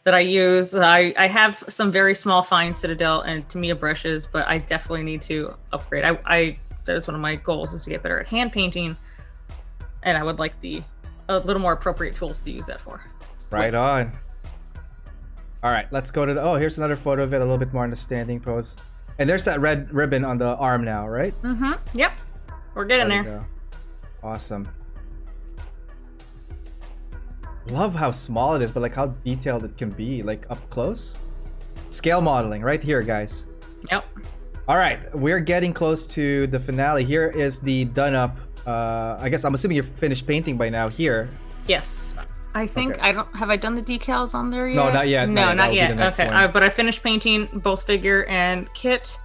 that I use. I have some very small, fine Citadel and Tamiya brushes, but I definitely need to upgrade. That is one of my goals, is to get better at hand painting, and I would like a little more appropriate tools to use that for. Right on. All right, let's go to here's another photo of it, a little bit more in the standing pose. And there's that red ribbon on the arm now, right? Yep. We're getting there. Awesome. Love how small it is, but like how detailed it can be, like up close. Scale modeling right here, guys. Yep. All right, we're getting close to the finale. Here is the done up. I guess I'm assuming you're finished painting by now here. Yes. I think Okay. have I done the decals on there yet? No, not yet. No, That not will be yet. the next Okay. one. But I finished painting both figure and kit.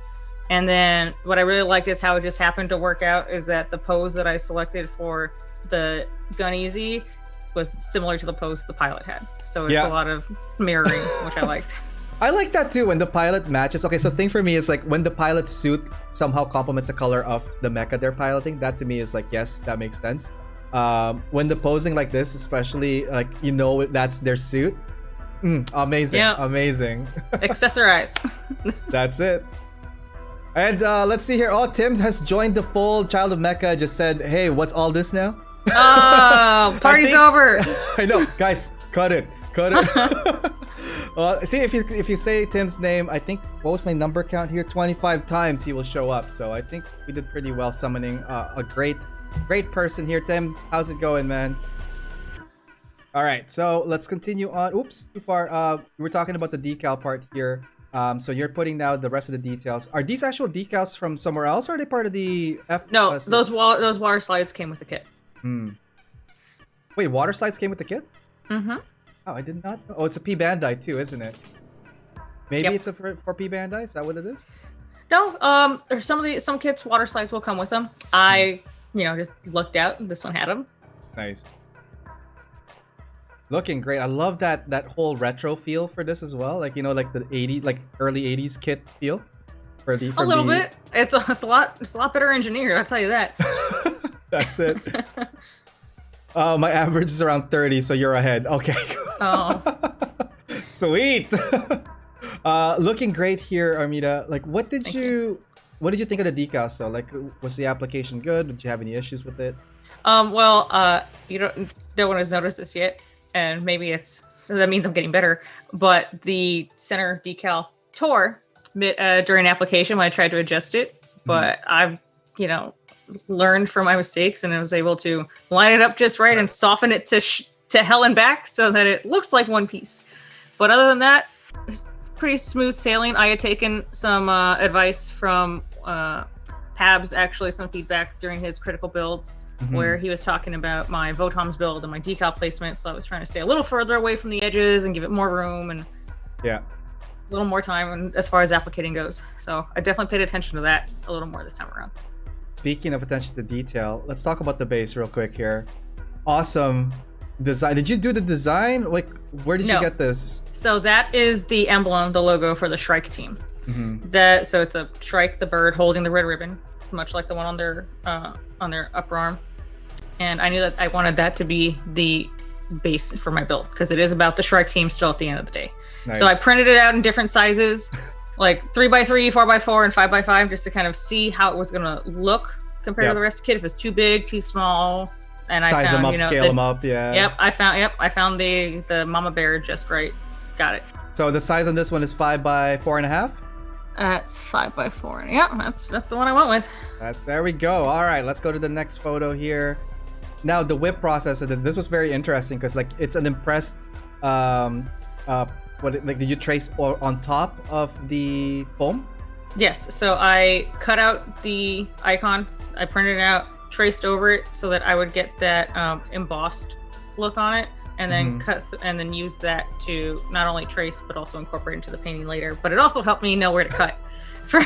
And then what I really liked is how it just happened to work out is that the pose that I selected for the Gun Easy was similar to the pose the pilot had. So it's Yeah. a lot of mirroring, which I liked. I like that too when the pilot matches. Okay, so thing for me is like when the pilot's suit somehow complements the color of the mecha they're piloting. That to me is like, yes, that makes sense. When the posing like this, especially like that's their suit. Amazing, Yeah. amazing. Accessorize. That's it. And let's see here. Oh, Tim has joined the fold. Child of Mecha just said, "Hey, what's all this now?" Oh, party's think- over. I know, guys. Cut it. See, if you say Tim's name, I think what was my number count here? 25 times he will show up. So I think we did pretty well summoning a great person here. Tim, how's it going, man? All right, so let's continue on. Oops, too far. We were talking about the decal part here. So you're putting now the rest of the details. Are these actual decals from somewhere else, or are they part of the F? No, those water slides came with the kit. Wait, water slides came with the kit? Mm-hmm. Oh, I did not know. Oh, it's a P Bandai too, isn't it? Maybe Yep. it's for P Bandai. Is that what it is? No, there's some kits water slides will come with them. I just looked out. This one had them. Nice. Looking great. I love that whole retro feel for this as well. Like like the early 80s kit feel for the A little bit. It's a lot better engineered. I'll tell you that. That's it. My average is around 30, so you're ahead. Okay. Oh, Sweet. Looking great here, Armita. Like, what did you think of the decals though? Like, was the application good? Did you have any issues with it? well, you don't want to notice this yet, and maybe that means I'm getting better. But the center decal tore during application when I tried to adjust it, but I've learned from my mistakes and I was able to line it up just right and soften it to hell and back so that it looks like one piece. But other than that, it's pretty smooth sailing. I had taken some advice from Pabs, actually some feedback during his critical builds where he was talking about my Votoms build and my decal placement. So I was trying to stay a little further away from the edges and give it more room and Yeah. a little more time as far as applicating goes. So I definitely paid attention to that a little more this time around. Speaking of attention to detail, let's talk about the base real quick here. Awesome design. Did you do the design? Like, where did you No. get this? So that is the emblem, the logo for the Shrike team. So it's a Shrike, the bird, holding the red ribbon, much like the one on their upper arm. And I knew that I wanted that to be the base for my build because it is about the Shrike team still at the end of the day. Nice. So I printed it out in different sizes, like 3x3, 4x4, and 5x5, just to kind of see how it was going to look compared Yep. to the rest of the kit. If it's too big, too small, and I Size found, them up, scale them up. Yeah. Yep, I found the mama bear just right. Got it. So the size on this one is 5x4.5. It's 5x4. Yeah, that's the one I went with. There we go. All right, let's go to the next photo here. Now the whip process. This was very interesting because like it's an impressed. Did you trace on top of the foam? Yes. So I cut out the icon. I printed it out, traced over it so that I would get that embossed look on it, and then and then use that to not only trace but also incorporate into the painting later. But it also helped me know where to cut for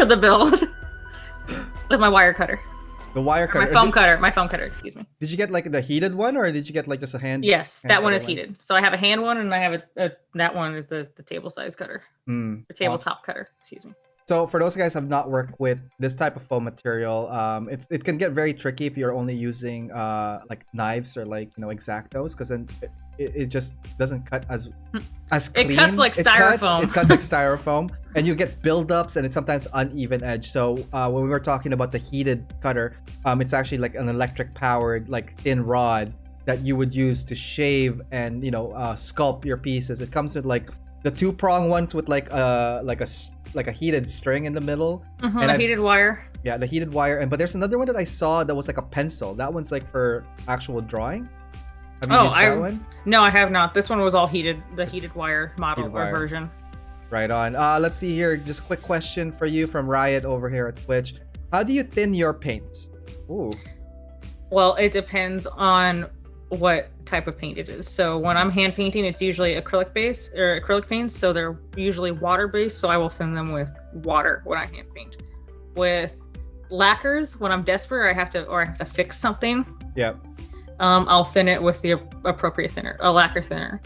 the build with my wire cutter. The wire cutter. My foam cutter, excuse me. Did you get like the heated one, or did you get like just a hand? Yes, hand that one cutter is heated. So I have a hand one, and I have that one is the table size cutter, the tabletop cutter. Excuse me. So for those guys who have not worked with this type of foam material, it can get very tricky if you're only using like knives or like X-Actos, because then it just doesn't cut as clean. It cuts like styrofoam. It cuts like styrofoam, and you get buildups, and it's sometimes uneven edge. So when we were talking about the heated cutter, it's actually like an electric powered like thin rod that you would use to shave and sculpt your pieces. It comes with like the 2-prong ones with like a heated string in the middle, and a heated wire. Yeah, the heated wire. But there's another one that I saw that was like a pencil. That one's like for actual drawing. Have you used that one? No, I have not. This one was all heated, the heated wire model Heated wire. or version. Right on. Let's see here. Just quick question for you from Riot over here at Twitch. How do you thin your paints? Ooh. Well, it depends on what type of paint it is. So when I'm hand painting, it's usually acrylic base or acrylic paints. So they're usually water based. So I will thin them with water when I hand paint. With lacquers, when I'm desperate, I have to fix something. Yep. I'll thin it with the appropriate thinner, a lacquer thinner,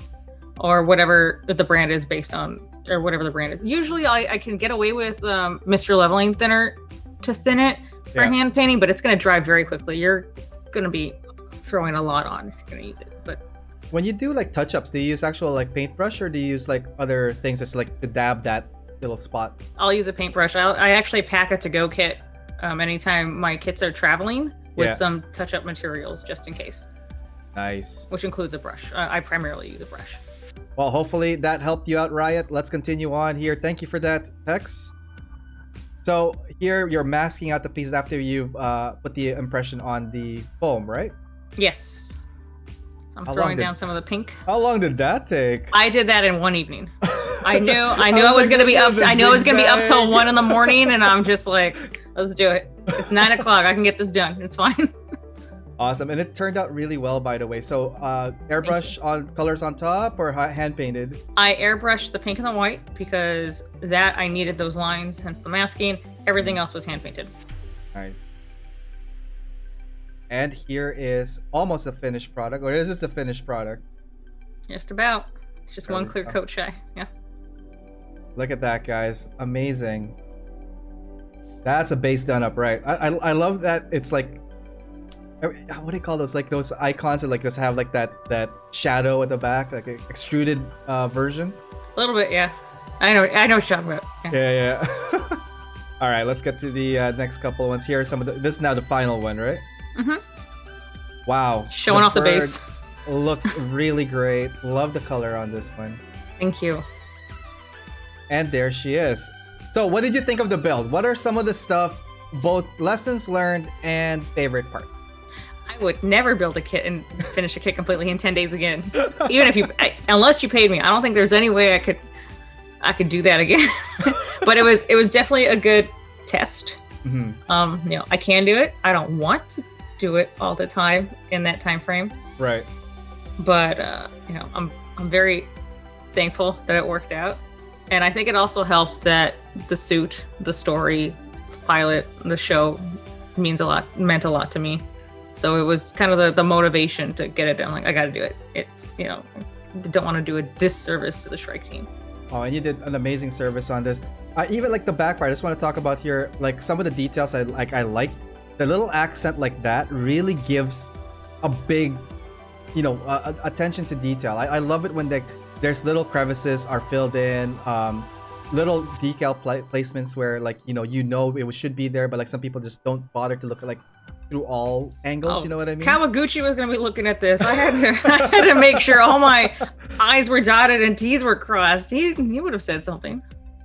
or whatever the brand is based on, or whatever the brand is. Usually I can get away with Mr. Leveling thinner to thin it for hand painting, but it's going to dry very quickly. You're going to be throwing a lot on if you're going to use it. But when you do like touch-ups, do you use actual like paintbrush, or do you use like other things that's like to dab that little spot? I'll use a paintbrush. I actually pack a to-go kit anytime my kits are traveling with some touch-up materials just in case. Nice. Which includes a brush. I primarily use a brush. Well, hopefully that helped you out, Riot. Let's continue on here. Thank you for that, Tex. So here you're masking out the pieces after you've put the impression on the foam, right? Yes. So I'm throwing down some of the pink. How long did that take? I did that in one evening. I knew I was gonna be up. I knew I was gonna be up till 1 a.m, and I'm just like, let's do it. It's 9 o'clock. I can get this done. It's fine. Awesome, and it turned out really well, by the way. So, airbrush on colors on top, or hand painted? I airbrushed the pink and the white because that I needed those lines, hence the masking. Everything else was hand painted. Nice. And here is almost a finished product, or is this the finished product? Just about. It's just one clear coat shy. Yeah. Look at that, guys! Amazing. That's a base done up right. I love that it's like, what do you call those? Like those icons that like just have like that shadow at the back, like an extruded version. A little bit, yeah. I know what you're talking about. Yeah. All right, let's get to the next couple of ones. Here are some of this is now the final one, right? Mm-hmm. Wow. Showing off the base. Looks really great. Love the color on this one. Thank you. And there she is. So what did you think of the build? What are some of the stuff, both lessons learned and favorite part? I would never build a kit and finish a kit completely in 10 days again. Even if unless you paid me. I don't think there's any way I could do that again. But it was definitely a good test. Mm-hmm. I can do it. I don't want to do it all the time in that time frame. Right. But I'm very thankful that it worked out. And I think it also helped that the suit, the story, the pilot, the show meant a lot to me. So it was kind of the motivation to get it done. Like, I got to do it. It's, I don't want to do a disservice to the Shrike team. Oh, and you did an amazing service on this. Even like the back part, I just want to talk about here, like some of the details I like. The little accent like that really gives a big, attention to detail. I love it when there's little crevices are filled in, little decal placements where it should be there, but like some people just don't bother to look at like through all angles. You know what I mean? Kawaguchi was gonna be looking at this. I had to make sure all my I's were dotted and T's were crossed. He would have said something.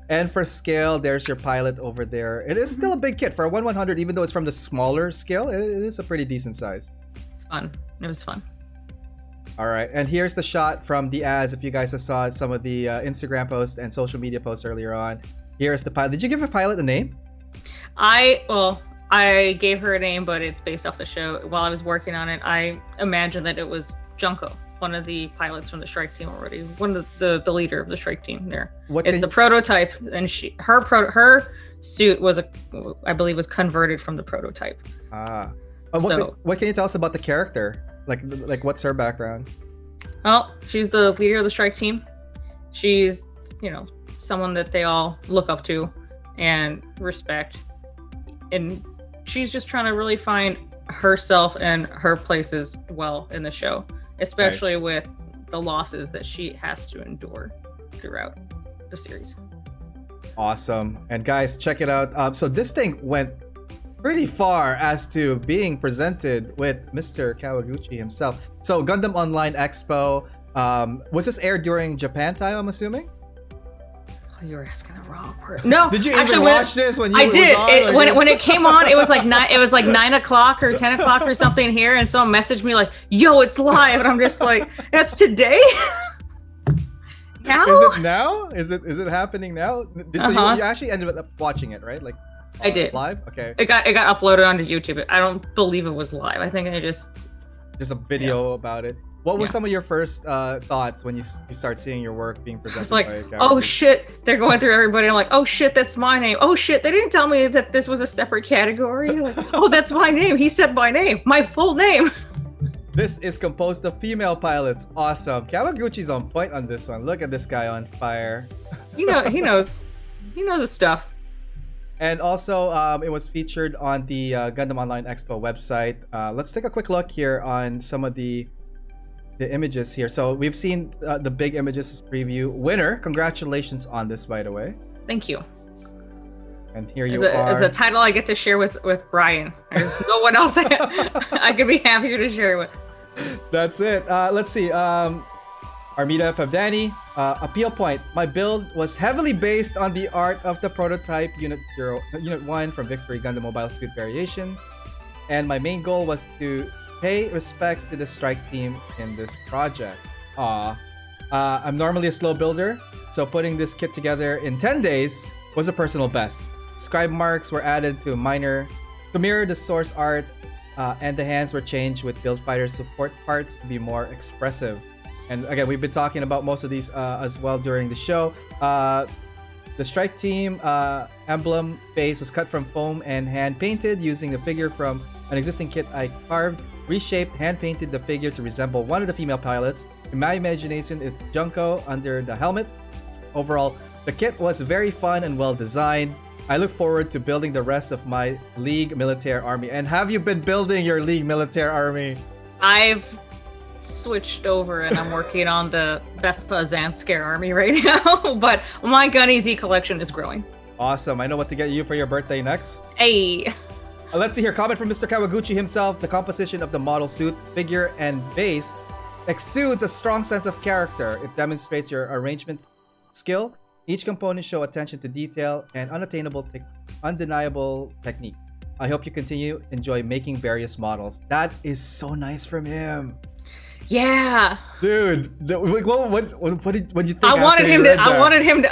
And for scale, there's your pilot over there. It is still a big kit for a 1/100, even though it's from the smaller scale. It is a pretty decent size. It's fun. It was fun. All right, and here's the shot from the ads. If you guys saw some of the Instagram posts and social media posts earlier on, here's the pilot. Did you give a pilot a name? I gave her a name, but it's based off the show. While I was working on it, I imagined that it was Junko, one of the pilots from the Shrike team already, one of the leader of the Shrike team there. It's the prototype, and her suit I believe was converted from the prototype. What can you tell us about the character? Like what's her background? Well, she's the leader of the Shrike team. She's, someone that they all look up to and respect. And she's just trying to really find herself and her place as well in the show, especially with the losses that she has to endure throughout the series. Awesome. And guys, check it out. So this thing went pretty far as to being presented with Mr. Kawaguchi himself. So Gundam Online Expo, was this aired during Japan time, I'm assuming? You were asking the wrong person. No, did you actually, even watch this when you? I did. On, when it came on, it was like 9 o'clock or 10 o'clock or something here, and someone messaged me like, "Yo, it's live," and I'm just like, "That's today." Now? Is it now? Is it happening now? So you actually ended up watching it, right? Like I did live. Okay. It got uploaded onto YouTube. I don't believe it was live. I think I just a video about it. What were some of your first thoughts when you start seeing your work being presented? It's like, oh shit, they're going through everybody. I'm like, oh shit, that's my name. Oh shit, they didn't tell me that this was a separate category. Like, oh, that's my name. He said my name, my full name. This is composed of female pilots. Awesome. Kawaguchi's on point on this one. Look at this guy on fire. He knows his stuff. And also, it was featured on the Gundam Online Expo website. Let's take a quick look here on some of the images here. So we've seen the big images preview. Winner, congratulations on this, by the way. Thank you. And here you are. As a title I get to share with Brian. There's no one else I could be happier to share with. That's it. Let's see. Armita Pebdani, appeal point. My build was heavily based on the art of the prototype Unit 1 from Victory Gundam Mobile Suit Variations. And my main goal was to pay respects to the strike team in this project. I'm normally a slow builder, so putting this kit together in 10 days was a personal best. Scribe marks were added to mirror the source art, and the hands were changed with Build Fighter support parts to be more expressive. And again, we've been talking about most of these as well during the show. The strike team emblem face was cut from foam and hand painted using the figure from an existing kit I carved, reshaped, hand painted the figure to resemble one of the female pilots. In my imagination, it's Junko under the helmet. Overall, the kit was very fun and well designed. I look forward to building the rest of my League Militaire Army. And have you been building your League Militaire Army? I've switched over and I'm working on the Vespa Zanskar Army right now, but my Gunny Z collection is growing. Awesome. I know what to get you for your birthday next. Hey. Let's see here. Comment from Mr. Kawaguchi himself. The composition of the model suit, figure, and base exudes a strong sense of character. It demonstrates your arrangement skill. Each component show attention to detail and undeniable technique. I hope you continue enjoy making various models. That is so nice from him. Yeah, dude. What did you think? I wanted him to.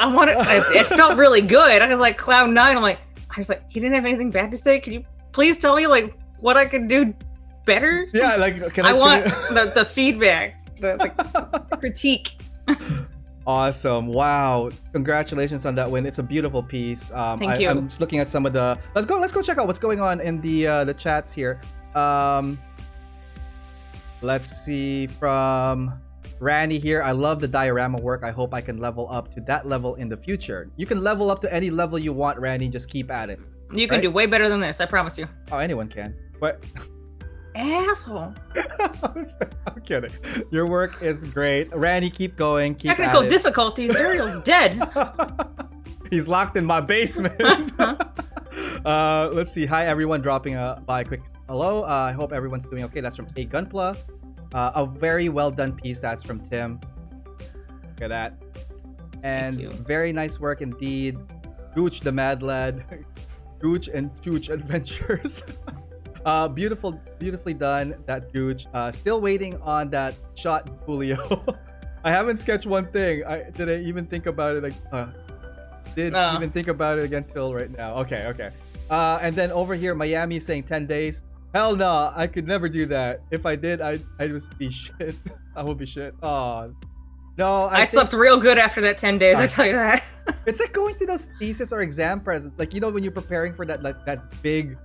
It felt really good. I was like Cloud9. I was like, he didn't have anything bad to say. Can you please tell me like what I could do better? Yeah, like I want the feedback, the critique. Awesome! Wow! Congratulations on that win. It's a beautiful piece. Thank you. I'm just looking at some of the. Let's go check out what's going on in the chats here. Let's see from Randy here. I love the diorama work. I hope I can level up to that level in the future. You can level up to any level you want, Randy. Just keep at it. You can do way better than this. I promise you. Oh, anyone can. But asshole. I'm kidding. Your work is great, Randy. Keep going. Keep Technical at it. difficulties. Ariel's dead. He's locked in my basement. Let's see. Hi everyone. Dropping by a quick hello. I hope everyone's doing okay. That's from A Gunpla. A very well done piece. That's from Tim. Look at that. And very nice work indeed. Gooch the Mad Lad. Gooch and Chooch Adventures. Beautifully done. That Gooch. Still waiting on that shot Julio. I haven't sketched one thing. Did I even think about it? Even think about it again till right now. Okay. And then over here, Miami saying 10 days. Hell no, I could never do that. If I did, I'd just be shit. I would be shit. Oh, no. I slept real good after that 10 days, I tell you that. It's like going to those thesis or exam presents. Like, you know, when you're preparing for that, like, that big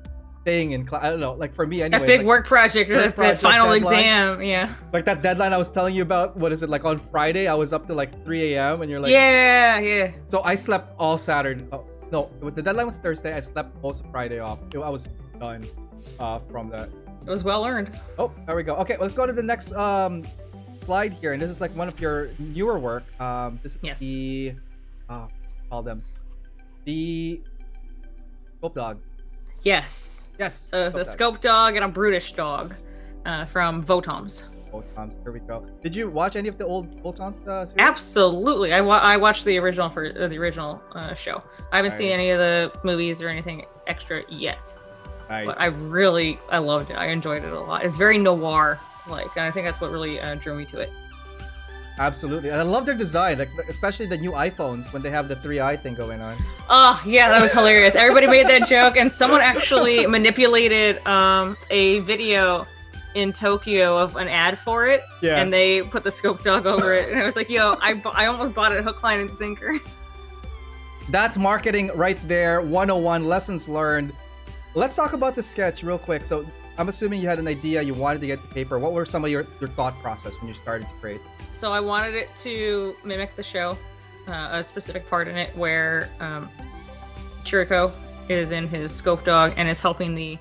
thing in class. I don't know, like for me anyway. That big work project or that final exam, yeah. Like that deadline I was telling you about, what is it, like on Friday, I was up to like 3 a.m. and you're like... Yeah. So I slept all Saturday. Oh, no, the deadline was Thursday. I slept most of Friday off. I was done from that. It was well earned. Oh, there we go. Okay, let's go to the next slide here. And this is like one of your newer work. This is the... call them. The Scope Dogs. Yes. Yes. So it's a Scope Dog and a Brutish Dog from Votoms. Votoms. Here we go. Did you watch any of the old Votoms series? Absolutely. I watched the original show. I haven't seen any of the movies or anything extra yet. Nice. But I loved it. I enjoyed it a lot. It's very noir like, and I think that's what really drew me to it. Absolutely. And I love their design, like especially the new iPhones when they have the 3-eye thing going on. Oh, yeah, that was hilarious. Everybody made that joke, and someone actually manipulated a video in Tokyo of an ad for it, and they put the scope dog over it, and I was like, yo, I almost bought it hook, line, and sinker. That's marketing right there. 101 lessons learned. Let's talk about the sketch real quick. So I'm assuming you had an idea, you wanted to get the paper. What were some of your thought process when you started to create? So I wanted it to mimic the show, a specific part in it where Chiriko is in his scope dog and is helping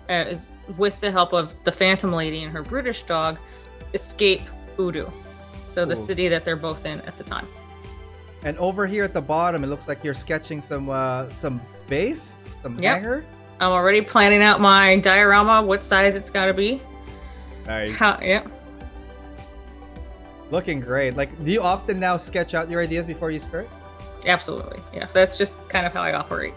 is with the help of the Phantom Lady and her brutish dog, escape Udo. So the city that they're both in at the time. And over here at the bottom, it looks like you're sketching some base, some hanger. I'm already planning out my diorama, what size it's got to be. Nice. Yep. Looking great. Like, do you often now sketch out your ideas before you start? Absolutely. Yeah, that's just kind of how I operate.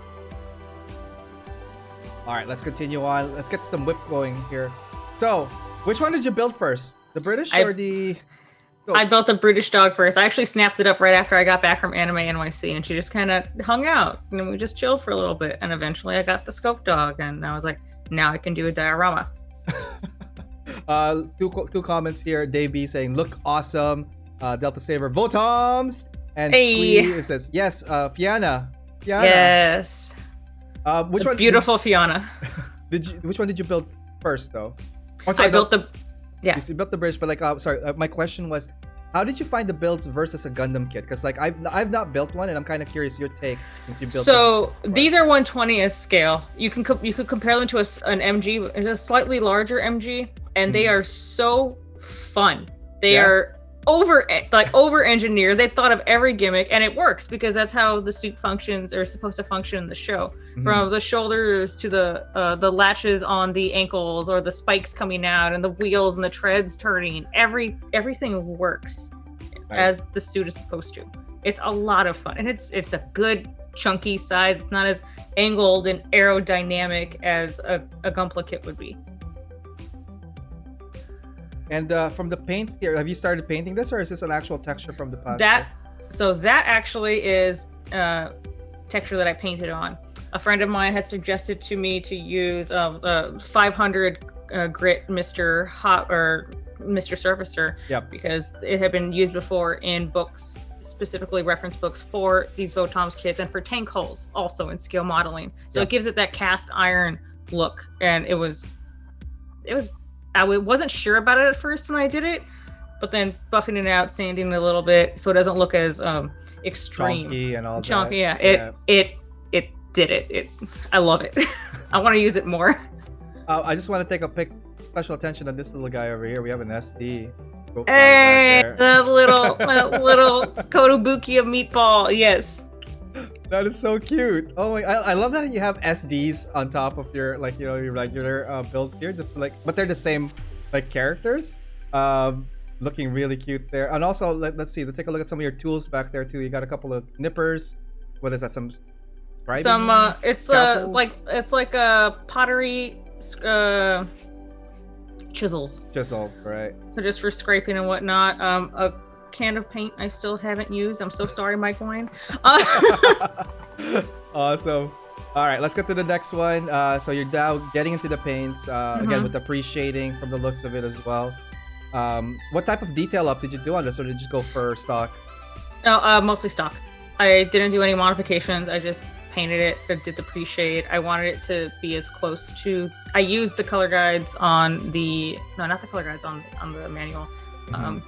All right, let's continue on. Let's get some whip going here. So, which one did you build first? The British or the... I built the British dog first. I actually snapped it up right after I got back from Anime NYC, and she just kind of hung out, and then we just chilled for a little bit, and eventually I got the scope dog, and I was like, now I can do a diorama. Two comments here. Dave B saying, look awesome. Delta Saber, Votoms! And Squee says, yes, Fiona. Yes. Which one? Beautiful Fiona. Which one did you build first, though? Oh, sorry, I built the... Yeah. You built the bridge, but like, my question was, how did you find the builds versus a Gundam kit? Because like I've not built one, and I'm kind of curious your take since you built. So these are 1/20th scale. You could compare them to an MG, a slightly larger MG, and they are so fun. They are over engineered. They thought of every gimmick, and it works because that's how the suit functions or is supposed to function in the show. From the shoulders to the latches on the ankles, or the spikes coming out, and the wheels and the treads turning. Everything works as the suit is supposed to. It's a lot of fun, and it's a good chunky size. It's not as angled and aerodynamic as a Gunpla kit would be. And from the paints here, have you started painting this, or is this an actual texture from the plastic? That actually is texture that I painted on. A friend of mine had suggested to me to use 500 grit Mr. Hot or Mr. Surfacer, because it had been used before in books, specifically reference books for these Votoms kits and for tank hulls, also in scale modeling. So it gives it that cast iron look, and it was. I wasn't sure about it at first when I did it, but then buffing it out, sanding it a little bit so it doesn't look as extreme. Chunky and all that. Chunky, it did it. I love it. I want to use it more. I just want to take a special attention on this little guy over here. We have an SD. Hey, that little Kotobukiya meatball. Yes. That is so cute. Oh my! I love that you have SDs on top of your your regular builds here. Just like, but they're the same like characters. Looking really cute there. And also, let's see. Let's take a look at some of your tools back there too. You got a couple of nippers. What is that? Some it's like a pottery chisels. Chisels, right? So just for scraping and whatnot. A can of paint I still haven't used. I'm so sorry, Mike Wine. Awesome. All right, let's get to the next one. So you're now getting into the paints again with appreciating from the looks of it as well. What type of detail up did you do on this, or did you just go for stock? No, mostly stock. I didn't do any modifications. I just painted it. I did the pre-shade. I wanted it to be as close to. I used the color guides on the not the color guides on the manual.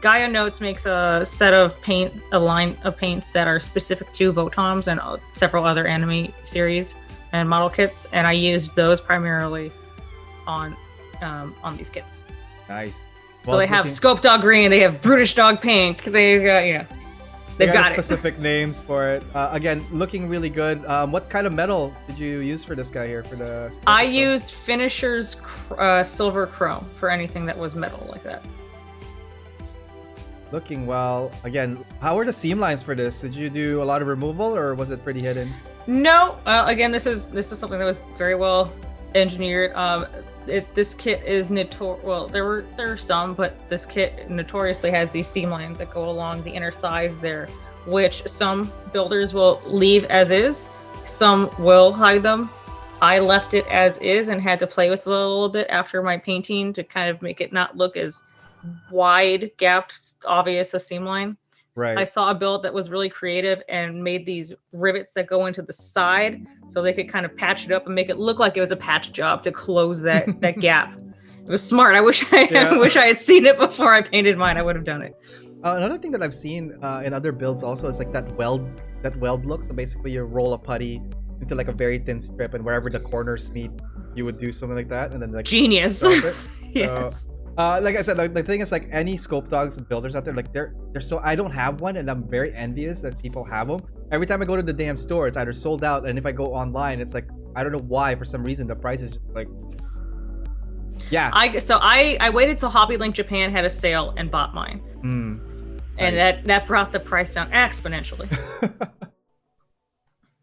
Gaia Notes makes a line of paints that are specific to Votoms and several other anime series and model kits, and I used those primarily on these kits. Nice. So they have Scope Dog Green, they have Brutish Dog Pink, they've got they've got specific names for it. Again, looking really good. What kind of metal did you use for this guy here? For the I used Finisher's Silver Chrome for anything that was metal like that. Looking well. Again, how were the seam lines for this? Did you do a lot of removal or was it pretty hidden? No. Again, this is something that was very well engineered. This kit is well, there are some, but this kit notoriously has these seam lines that go along the inner thighs there, which some builders will leave as is. Some will hide them. I left it as is and had to play with it a little bit after my painting to kind of make it not look as wide gapped, obvious a seam line. Right. I saw a build that was really creative and made these rivets that go into the side so they could kind of patch it up and make it look like it was a patch job to close that gap. It was smart. I wish I had seen it before I painted mine. I would have done it. Another thing that I've seen in other builds also is like that weld look. So basically you roll a putty into like a very thin strip, and wherever the corners meet, you would do something like that, and then like genius. Yes. Like I said, like the thing is, like any scope dogs and builders out there, like they're so, I don't have one, and I'm very envious that people have them. Every time I go to the damn store, it's either sold out, and if I go online, it's like, I don't know why, for some reason the price is just like, yeah. I waited till Hobby Link Japan had a sale and bought mine, and nice. that brought the price down exponentially.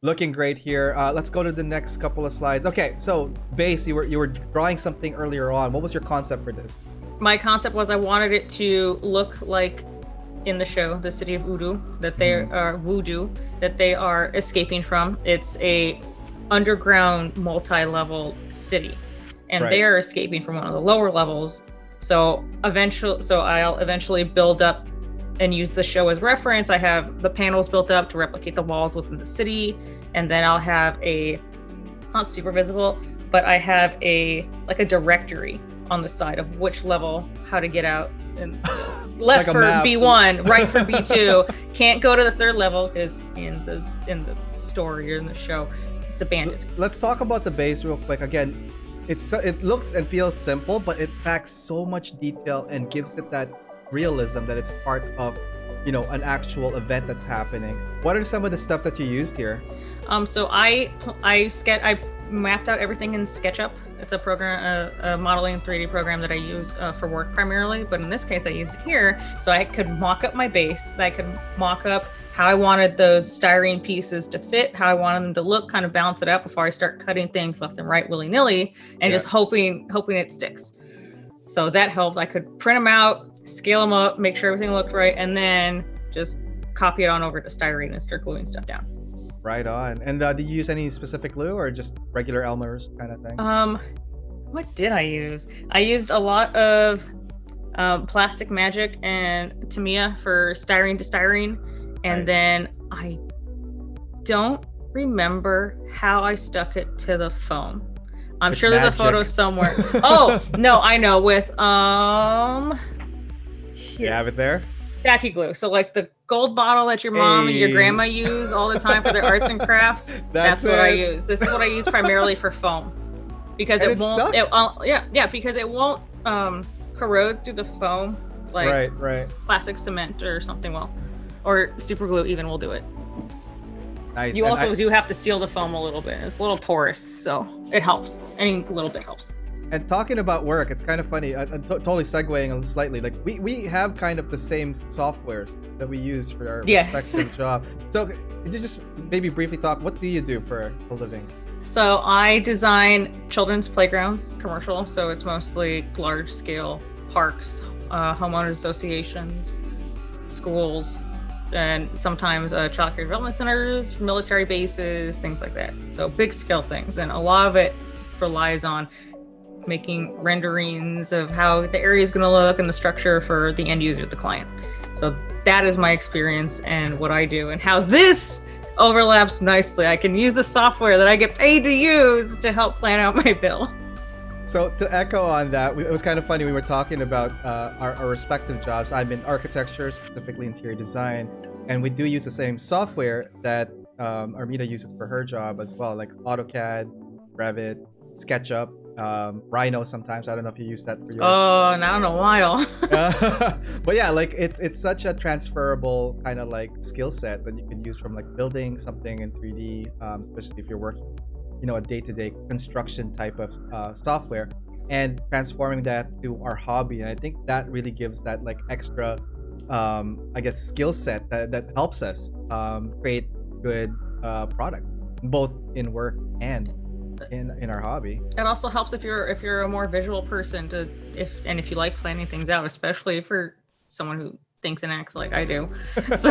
Looking great here. Let's go to the next couple of slides. Okay, so base, you were drawing something earlier on. What was your concept for this? My concept was I wanted it to look like in the show, the city of Voodoo, that they are escaping from. It's a underground multi-level city, and Right. they are escaping from one of the lower levels. So I'll eventually build up and use the show as reference. I have the panels built up to replicate the walls within the city, and then I'll have it's not super visible, but I have a directory on the side of which level, how to get out, and left Like a for map. B1, right for B2. Can't go to the third level because in the story or in the show, it's abandoned. Let's talk about the base real quick. Again, it looks and feels simple, but it packs so much detail and gives it that realism that it's part of, an actual event that's happening. What are some of the stuff that you used here? So I mapped out everything in SketchUp. It's a program, a modeling 3D program that I use for work primarily, but in this case I used it here so I could mock up my base. I could mock up how I wanted those styrene pieces to fit, how I wanted them to look, kind of balance it out before I start cutting things left and right willy-nilly, and just hoping it sticks. So that helped. I could print them out, scale them up, make sure everything looked right, and then just copy it on over to styrene and start gluing stuff down. Right on. And did you use any specific glue or just regular Elmer's kind of thing? What did I use? I used a lot of Plastic Magic and Tamiya for styrene to styrene, and then I don't remember how I stuck it to the foam. I'm sure there's a photo somewhere. Oh no, I know. With You have it there? tacky glue. So like the gold bottle that your mom and your grandma use all the time for their arts and crafts. That's what I use. This is what I use primarily for foam, because it won't. Because it won't corrode through the foam like plastic cement or something will, or super glue even will do it. Nice. You also do have to seal the foam a little bit. It's a little porous, so it helps. Any little bit helps. And talking about work, it's kind of funny. I'm totally segueing slightly. Like we have kind of the same softwares that we use for our respective job. So could you just maybe briefly talk? What do you do for a living? So I design children's playgrounds, commercial. So it's mostly large scale parks, homeowners associations, schools, and sometimes child care development centers, military bases, things like that. So big scale things, and a lot of it relies on making renderings of how the area is going to look and the structure for the end user, the client. So that is my experience and what I do, and how this overlaps nicely. I can use the software that I get paid to use to help plan out my bill. So to echo on that, it was kind of funny. We were talking about our respective jobs. I'm in architecture, specifically interior design, and we do use the same software that Armita uses for her job as well, like AutoCAD, Revit, SketchUp, Rhino sometimes. I don't know if you use that for yours. Oh, not in a while. But yeah, like it's such a transferable kind of like skill set that you can use from like building something in 3D, especially if you're working, a day-to-day construction type of software, and transforming that to our hobby. And I think that really gives that like extra I guess, skill set that helps us create good product, both in work and in our hobby. It also helps if you're a more visual person if you like planning things out, especially for someone who thinks and acts like I do. So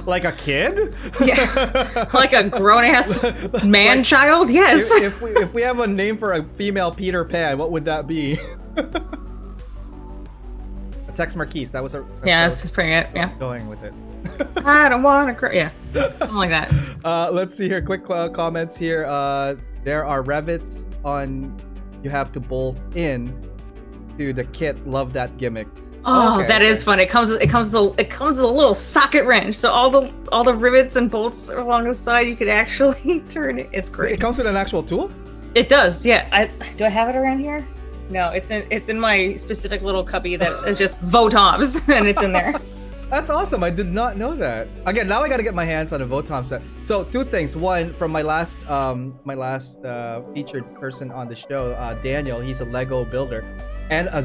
like a kid? Yeah. Like a grown-ass man-child? Yes. If we have a name for a female Peter Pan, what would that be? A Tex Marquise. That was a... Yeah, that's pretty it. Yeah. Going with it. I don't want to cry. Yeah. Something like that. Let's see here. Quick comments here. There are rivets on... You have to bolt in to the kit. Love that gimmick. Oh, okay, that is fun. It comes with a little socket wrench, so all the rivets and bolts along the side you could actually turn it. It's great. It comes with an actual tool? It does, yeah. Do I have it around here? No, it's in my specific little cubby that is just Votoms, and it's in there. That's awesome. I did not know that. Again, now I got to get my hands on a Votoms set. So 2 things. One, from my last featured person on the show, Daniel. He's a Lego builder and a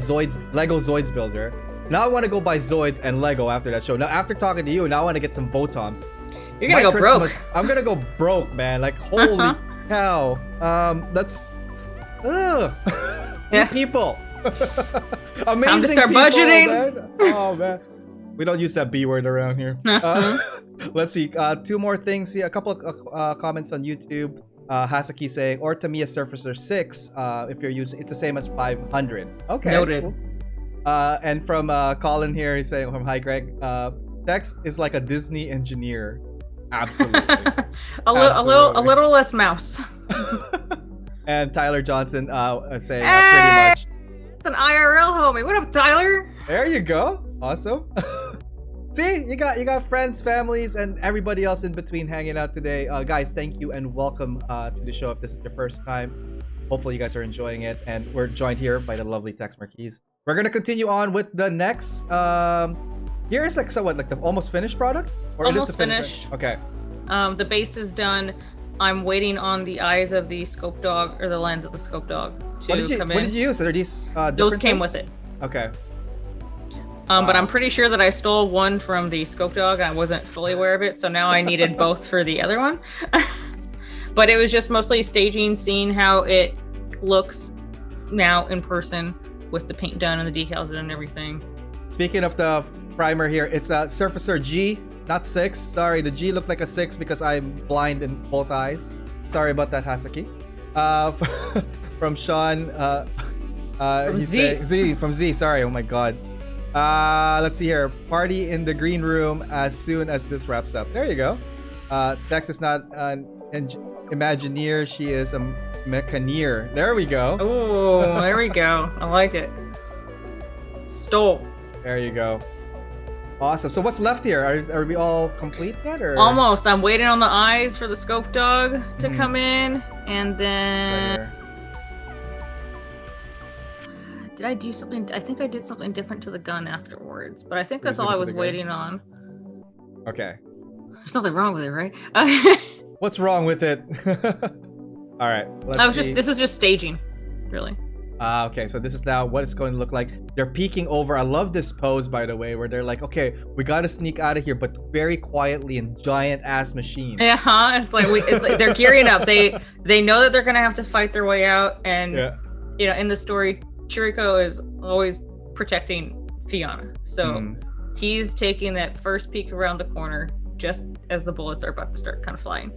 Lego Zoids builder. Now I want to go buy Zoids and Lego after that show. Now after talking to you, now I want to get some Votoms. You're gonna go broke. I'm gonna go broke, man. Like holy cow. That's yeah. People. Amazing time to start people, budgeting. Man. Oh man. We don't use that B word around here. Let's see. 2 more things here. A couple of comments on YouTube. Hasaki saying, or Tamiya Surfacer 6, if you're using, it's the same as 500. Okay. Noted. Cool. And from Colin here, he's saying, hi Greg, Dex is like a Disney engineer. Absolutely. a little less mouse. And Tyler Johnson saying pretty much. It's an IRL homie. What up, Tyler? There you go. Awesome. See, you got friends, families, and everybody else in between hanging out today. Guys, thank you and welcome to the show. If this is your first time, hopefully you guys are enjoying it. And we're joined here by the lovely Tex Marquise. We're gonna continue on with the next. Here's like somewhat like the almost finished product, or almost it is the finished. Okay. The base is done. I'm waiting on the eyes of the scope dog or the lens of the scope dog to come in. What did you use? Are these those came things? with it. Okay. But I'm pretty sure that I stole one from the scope dog. I wasn't fully aware of it, so now I needed both for the other one. But it was just mostly staging, seeing how it looks now in person with the paint done and the decals and everything. Speaking of the primer here, it's a Surfacer G, not 6. Sorry, the G looked like a 6 because I'm blind in both eyes. Sorry about that, Hasaki. From Sean. From Z. From Z, sorry, oh my god. Let's see here. Party in the green room as soon as this wraps up. There you go. Dex is not an Imagineer, she is a Mechaneer. There we go. Oh, there we go. I like it. Stole. There you go. Awesome. So what's left here? Are we all complete yet? Or? Almost. I'm waiting on the eyes for the scope dog to come in, and then. Right, did I do something? I think I did something different to the gun afterwards, but I think that's all I was waiting on. Okay. There's nothing wrong with it, right? What's wrong with it? All right. This was just staging, really. Okay, so this is now what it's going to look like. They're peeking over. I love this pose, by the way, where they're like, okay, we got to sneak out of here, but very quietly in giant ass machines. Yeah, it's like they're gearing up. They know that they're gonna have to fight their way out, and you know, in the story, Chiriko is always protecting Fiona, so he's taking that first peek around the corner just as the bullets are about to start kind of flying.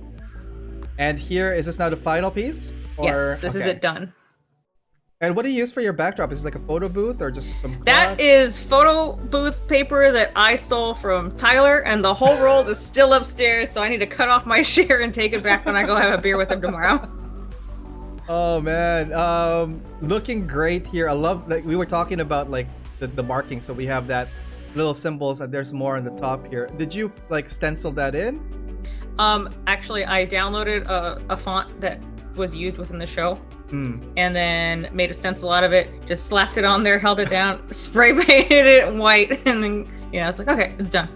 And here, is this now the final piece? Or... Yes, this is it done. And what do you use for your backdrop? Is it like a photo booth or just some cloth? That is photo booth paper that I stole from Tyler, and the whole roll is still upstairs, so I need to cut off my share and take it back when I go have a beer with him tomorrow. Oh man, looking great here. I love, like, we were talking about like the marking, so we have that little symbols, and there's more on the top here. Did you like stencil that in? Actually, I downloaded a font that was used within the show, and then made a stencil out of it, just slapped it on there, held it down, spray painted it white, and then, you know, I was like, okay, it's done.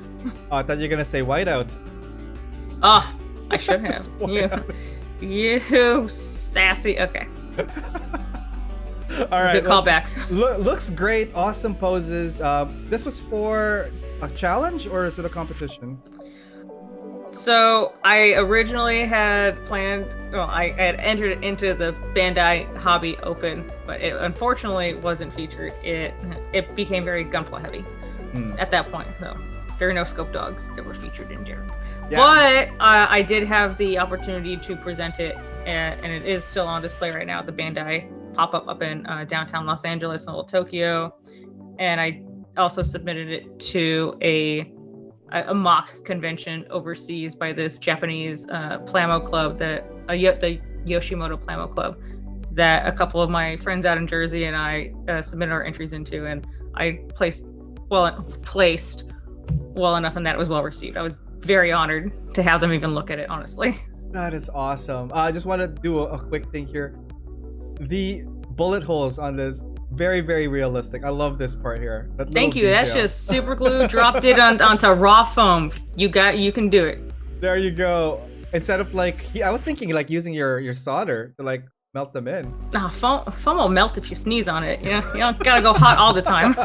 Oh, I thought you were gonna say whiteout. Oh, I should have. You sassy. Okay. All right. Good callback. Looks great. Awesome poses. This was for a challenge or is it a competition? So I originally had planned, well, I had entered into the Bandai Hobby Open, but it unfortunately wasn't featured. It became very Gunpla heavy at that point, though. There are no scope dogs that were featured in there. Yeah. But I did have the opportunity to present it, and it is still on display right now at the Bandai pop-up up in downtown Los Angeles and Little Tokyo. And I also submitted it to a mock convention overseas by this Japanese Plamo club, the Yoshimoto Plamo club, that a couple of my friends out in Jersey and I submitted our entries into, and I placed well enough in that it was well received. I was very honored to have them even look at it, honestly. That is awesome. I just want to do a quick thing here. The bullet holes on this, very, very realistic. I love this part here. Thank you. Detail. That's just super glue. Dropped it onto raw foam. You can do it. There you go. Instead of I was thinking using your solder to melt them in. Foam will melt if you sneeze on it. You don't gotta go hot all the time.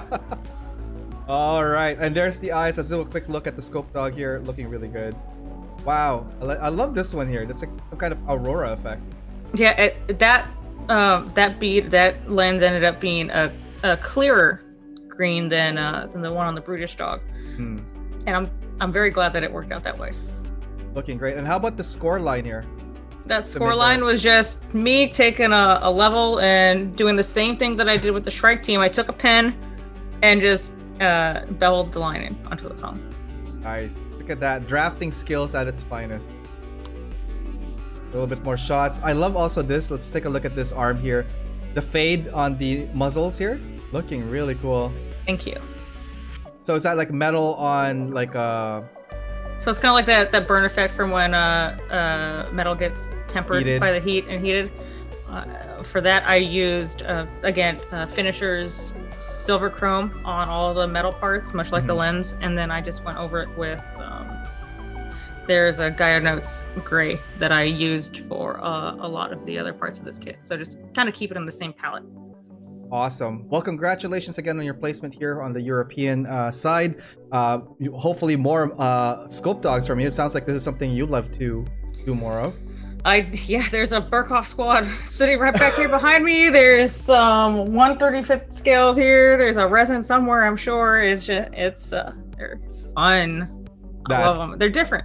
All right, and there's the eyes. Let's do a quick look at the scope dog here. Looking really good. Wow, I love this one here. That's some kind of aurora effect. Yeah, that bead, that lens ended up being a clearer green than the one on the brutish dog, and I'm very glad that it worked out that way. Looking great. And how about the score line here? That score line was just me taking a level and doing the same thing that I did with the Shrike team. I took a pen and just beveled the line in onto the foam. Nice. Look at that, drafting skills at its finest. A little bit more shots. I love also this. Let's take a look at this arm here. The fade on the muzzles here, looking really cool. Thank you. So is that metal on So it's kind of like that burn effect from when metal gets tempered by the heat and heated. For that, I used again Finisher's silver chrome on all the metal parts, much like the lens, and then I just went over it with there's a Gaia Notes gray that I used for a lot of the other parts of this kit. So just kind of keep it in the same palette. Awesome. Well, congratulations again on your placement here on the European side. Hopefully more scope dogs from you. It sounds like this is something you'd love to do more of. There's a Burkhoff squad sitting right back here behind me. There's some 1/35th scales here. There's a resin somewhere, I'm sure. They're fun. I love them. They're different.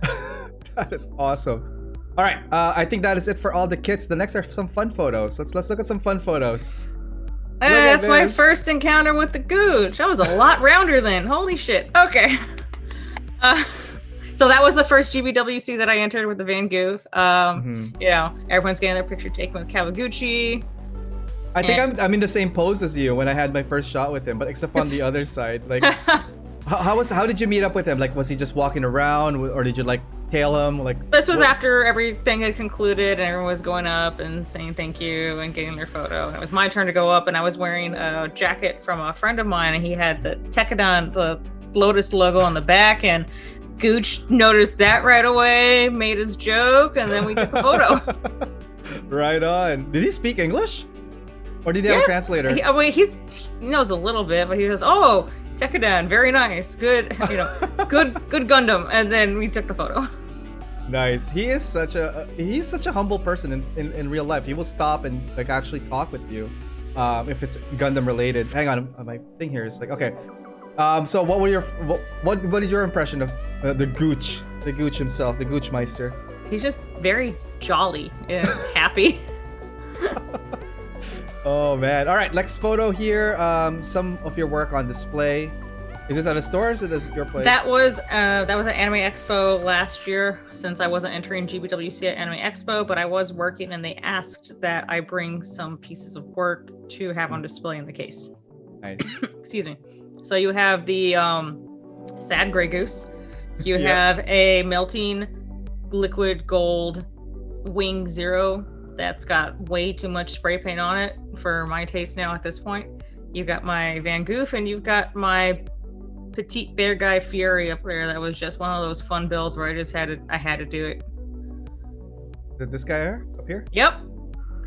That is awesome. All right, I think that is it for all the kits. The next are some fun photos. Let's look at some fun photos. That's my first encounter with the Gooch. I was a lot rounder then. Holy shit. Okay. So that was the first GBWC that I entered with the Van Goof. Everyone's getting their picture taken with Kawaguchi. I think I'm in the same pose as you when I had my first shot with him, but except on the other side. How did you meet up with him? Was he just walking around, or did you tail him? This was after everything had concluded and everyone was going up and saying thank you and getting their photo. And it was my turn to go up, and I was wearing a jacket from a friend of mine, and he had the Tekadon, the Lotus logo on the back, and Gooch noticed that right away, made his joke, and then we took a photo. Right on. Did he speak English? Or did he have a translator? He knows a little bit, but he goes, "Oh, Tekadon, very nice. Good, good Gundam." And then we took the photo. Nice. He's such a humble person in real life. He will stop and actually talk with you if it's Gundam related. Hang on, my thing here is okay. So what is your impression of the Gooch himself, the Goochmeister? He's just very jolly and happy. Oh man! All right, next photo here. Some of your work on display. Is this at a store or is this your place? That was at Anime Expo last year. Since I wasn't entering GBWC at Anime Expo, but I was working, and they asked that I bring some pieces of work to have on display in the case. Nice. Excuse me. So you have the sad gray goose. You have a melting liquid gold wing zero that's got way too much spray paint on it for my taste now at this point. You've got my Van Goof, and you've got my petite bear guy Fury up there. That was just one of those fun builds where I had to do it. This guy up here? Yep.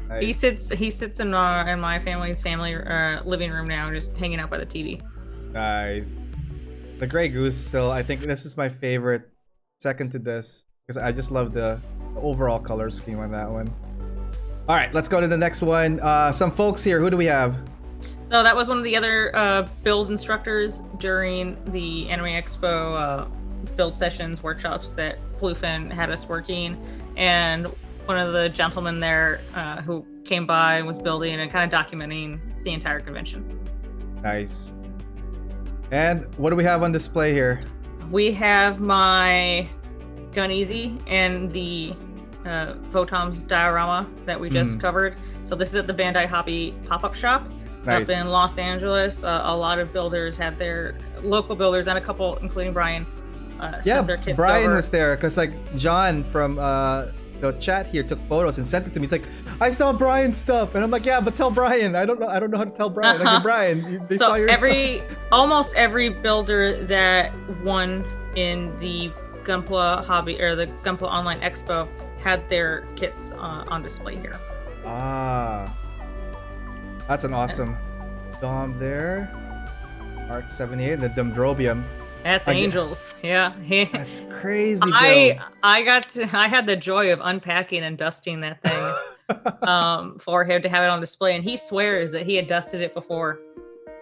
Nice. He sits in my family's living room now, just hanging out by the TV. Nice. The Grey Goose still, I think this is my favorite, second to this, because I just love the overall color scheme on that one. All right, let's go to the next one. Some folks here. Who do we have? So that was one of the other build instructors during the Anime Expo build sessions, workshops that Bluefin had us working. And one of the gentlemen there who came by and was building and kind of documenting the entire convention. Nice. And what do we have on display here? We have my Gun Easy and the Votoms diorama that we just covered. So this is at the Bandai Hobby pop-up shop up in Los Angeles. A lot of builders had their local builders and a couple, including Brian, sent their kits Brian over. was there because like John from the chat here took photos and sent it to me. It's like, I saw Brian's stuff, and I'm like, yeah, but tell Brian. I don't know how to tell Brian. Like, hey, Brian, they saw your stuff. Almost every builder that won in the Gunpla Hobby or the Gunpla Online Expo had their kits on display here. Ah, that's an awesome Dom there. Arc 78 and the Dendrobium. That's Angels. Yeah. That's crazy, bro. I had the joy of unpacking and dusting that thing for him to have it on display, and he swears that he had dusted it before.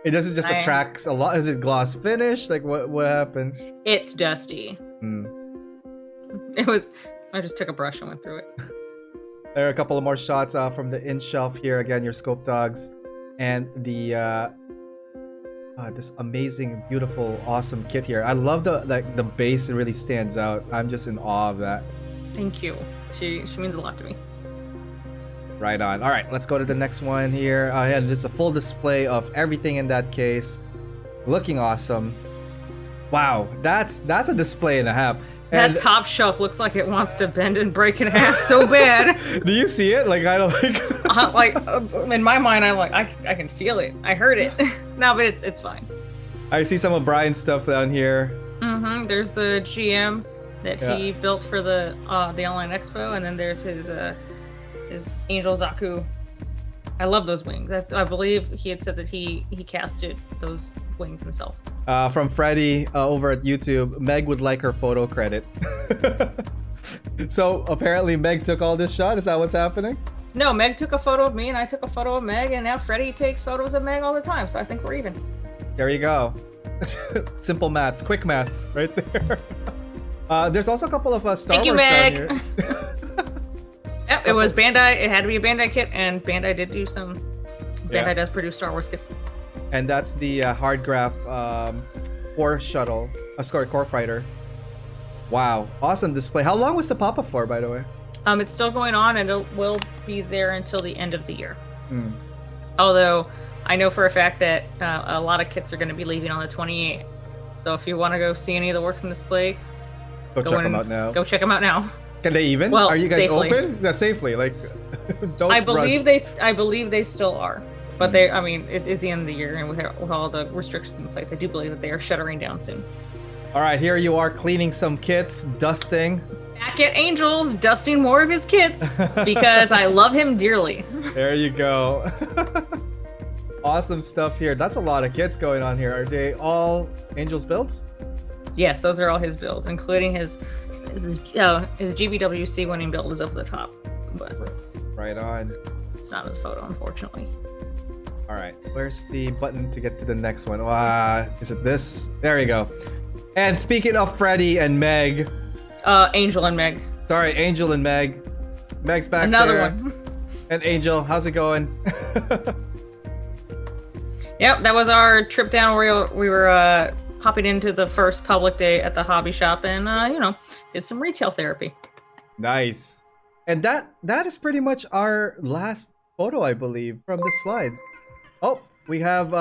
It doesn't just attracts a lot. Is it gloss finish? Like what happened? It's dusty. It was. I just took a brush and went through it. There are a couple of more shots from the in shelf here. Again, your scope dogs, and the this amazing, beautiful, awesome kit here. I love the base. It really stands out. I'm just in awe of that. Thank you. She means a lot to me. Right on. All right, let's go to the next one here. Yeah, just a full display of everything in that case, looking awesome. Wow, that's a display and a half. And that top shelf looks like it wants to bend and break in half so bad. Do you see it? Like, I don't like. In my mind, I'm like, I can feel it. I heard it. No, but it's fine. I see some of Brian's stuff down here. There's the GM that he built for the Online Expo, and then there's his Angel Zaku. I love those wings. I believe he had said that he casted those wings himself. From Freddie over at YouTube, Meg would like her photo credit. So apparently Meg took all this shot. Is that what's happening? No, Meg took a photo of me and I took a photo of Meg, and now Freddie takes photos of Meg all the time. So I think we're even. There you go. Simple maths, quick maths, right there. There's also a couple of Star Wars Meg. down here. Yep, it was Bandai. It had to be a Bandai kit, and Bandai did do some. Bandai does produce Star Wars kits. And that's the hard graph core shuttle, core fighter. Wow, awesome display. How long was the pop-up for, by the way? It's still going on, and it will be there until the end of the year. Although I know for a fact that a lot of kits are going to be leaving on the 28th. So if you want to go see any of the works on display, go check them out now. Go check them out now. Can they even? Well, are you guys safely. open? Yeah, safely. Like, don't. I believe rush. I believe they still are, but they. I mean, it is the end of the year, and with all the restrictions in place, I do believe that they are shuttering down soon. All right, here you are cleaning some kits, dusting. Back at Angels, dusting more of his kits because I love him dearly. There you go. Awesome stuff here. That's a lot of kits going on here. Are they all Angels builds? Yes, those are all his builds, including his GBWC winning build is up at the top, but right on. It's not a photo, unfortunately. All right, where's the button to get to the next one? Is it this? There you go. And speaking of Freddie and Meg, Angel and Meg. Sorry, Angel and Meg. Meg's back Another there. one. And Angel, how's it going? Yep, that was our trip down where we were hopping into the first public day at the hobby shop and, did some retail therapy. Nice. And that is pretty much our last photo, I believe, from the slides. Oh, we have, we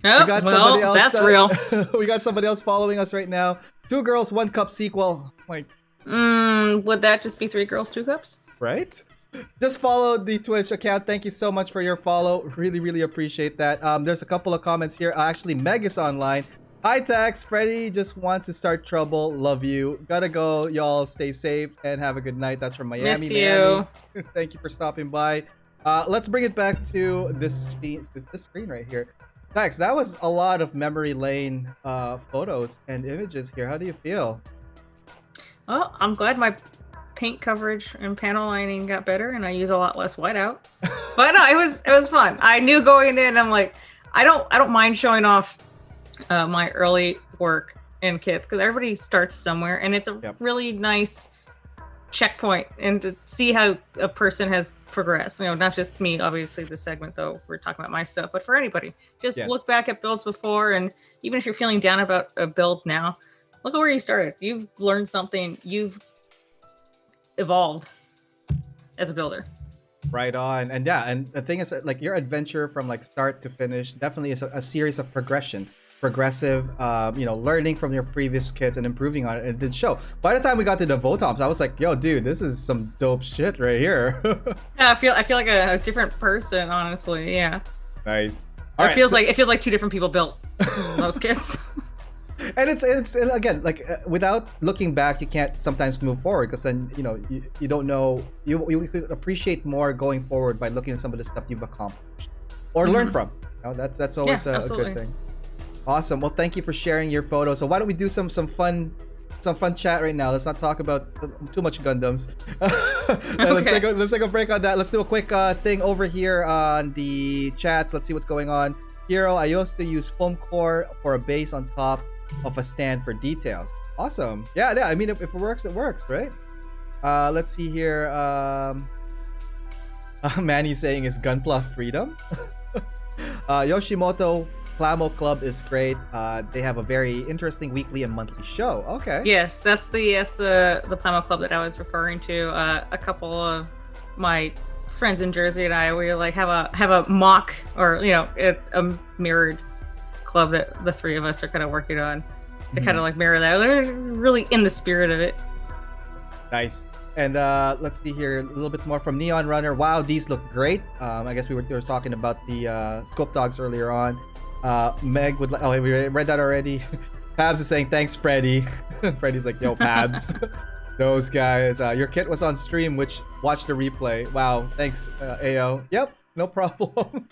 got somebody else. That's real. We got somebody else following us right now. 2 girls, 1 cup sequel. Like, would that just be 3 girls, 2 cups? Right? Just follow the Twitch account. Thank you so much for your follow. Really, really appreciate that. There's a couple of comments here. Actually, Meg is online. Hi, Tax. Freddie just wants to start trouble. Love you. Gotta go. Y'all stay safe and have a good night. That's from Miami. Miss you. Thank you for stopping by. Let's bring it back to this screen right here. Thanks. That was a lot of memory lane photos and images here. How do you feel? Well, I'm glad my paint coverage and panel lining got better, and I use a lot less whiteout. But no, it was fun. I knew going in, I'm like, I don't mind showing off my early work in kits because everybody starts somewhere, and it's a really nice checkpoint and to see how a person has progressed. You know, not just me, obviously this segment though we're talking about my stuff, but for anybody, just look back at builds before, and even if you're feeling down about a build now, look at where you started. You've learned something, you've evolved as a builder. Right on. And yeah, and the thing is, like, your adventure from like start to finish definitely is a series of progressive, learning from your previous kits and improving on it. It did show. By the time we got to the Votoms, I was like, yo, dude, this is some dope shit right here. Yeah, I feel like a different person, honestly. Yeah. Nice. It feels like two different people built those kits. And it's again, like, without looking back, you can't sometimes move forward, because then you don't know, you could appreciate more going forward by looking at some of the stuff you've accomplished or learned from. That's always a good thing. Awesome. Well, thank you for sharing your photos. So why don't we do some fun chat right now? Let's not talk about too much Gundams. Okay. Let's take a break on that. Let's do a quick thing over here on the chats. Let's see what's going on. Hero, I used to use foam core for a base on top of a stand for details. Awesome. Yeah. I mean, if it works, it works, right? Let's see here. Manny saying is Gunpla freedom. Yoshimoto Plamo Club is great. They have a very interesting weekly and monthly show. Okay. Yes, that's the Plamo Club that I was referring to. A couple of my friends in Jersey and I, we like have a mock, or a mirrored club that the three of us are kind of working on to kind of like mirror that. They're really in the spirit of it. Nice. And let's see here a little bit more from Neon Runner. Wow, these look great. I guess we were talking about the Scope Dogs earlier on. Meg would like. Oh, we read that already. Pabs is saying thanks, Freddy. Freddy's like, yo, Pabs. Those guys. Your kit was on stream, which watched the replay. Wow, thanks, AO. Yep, no problem.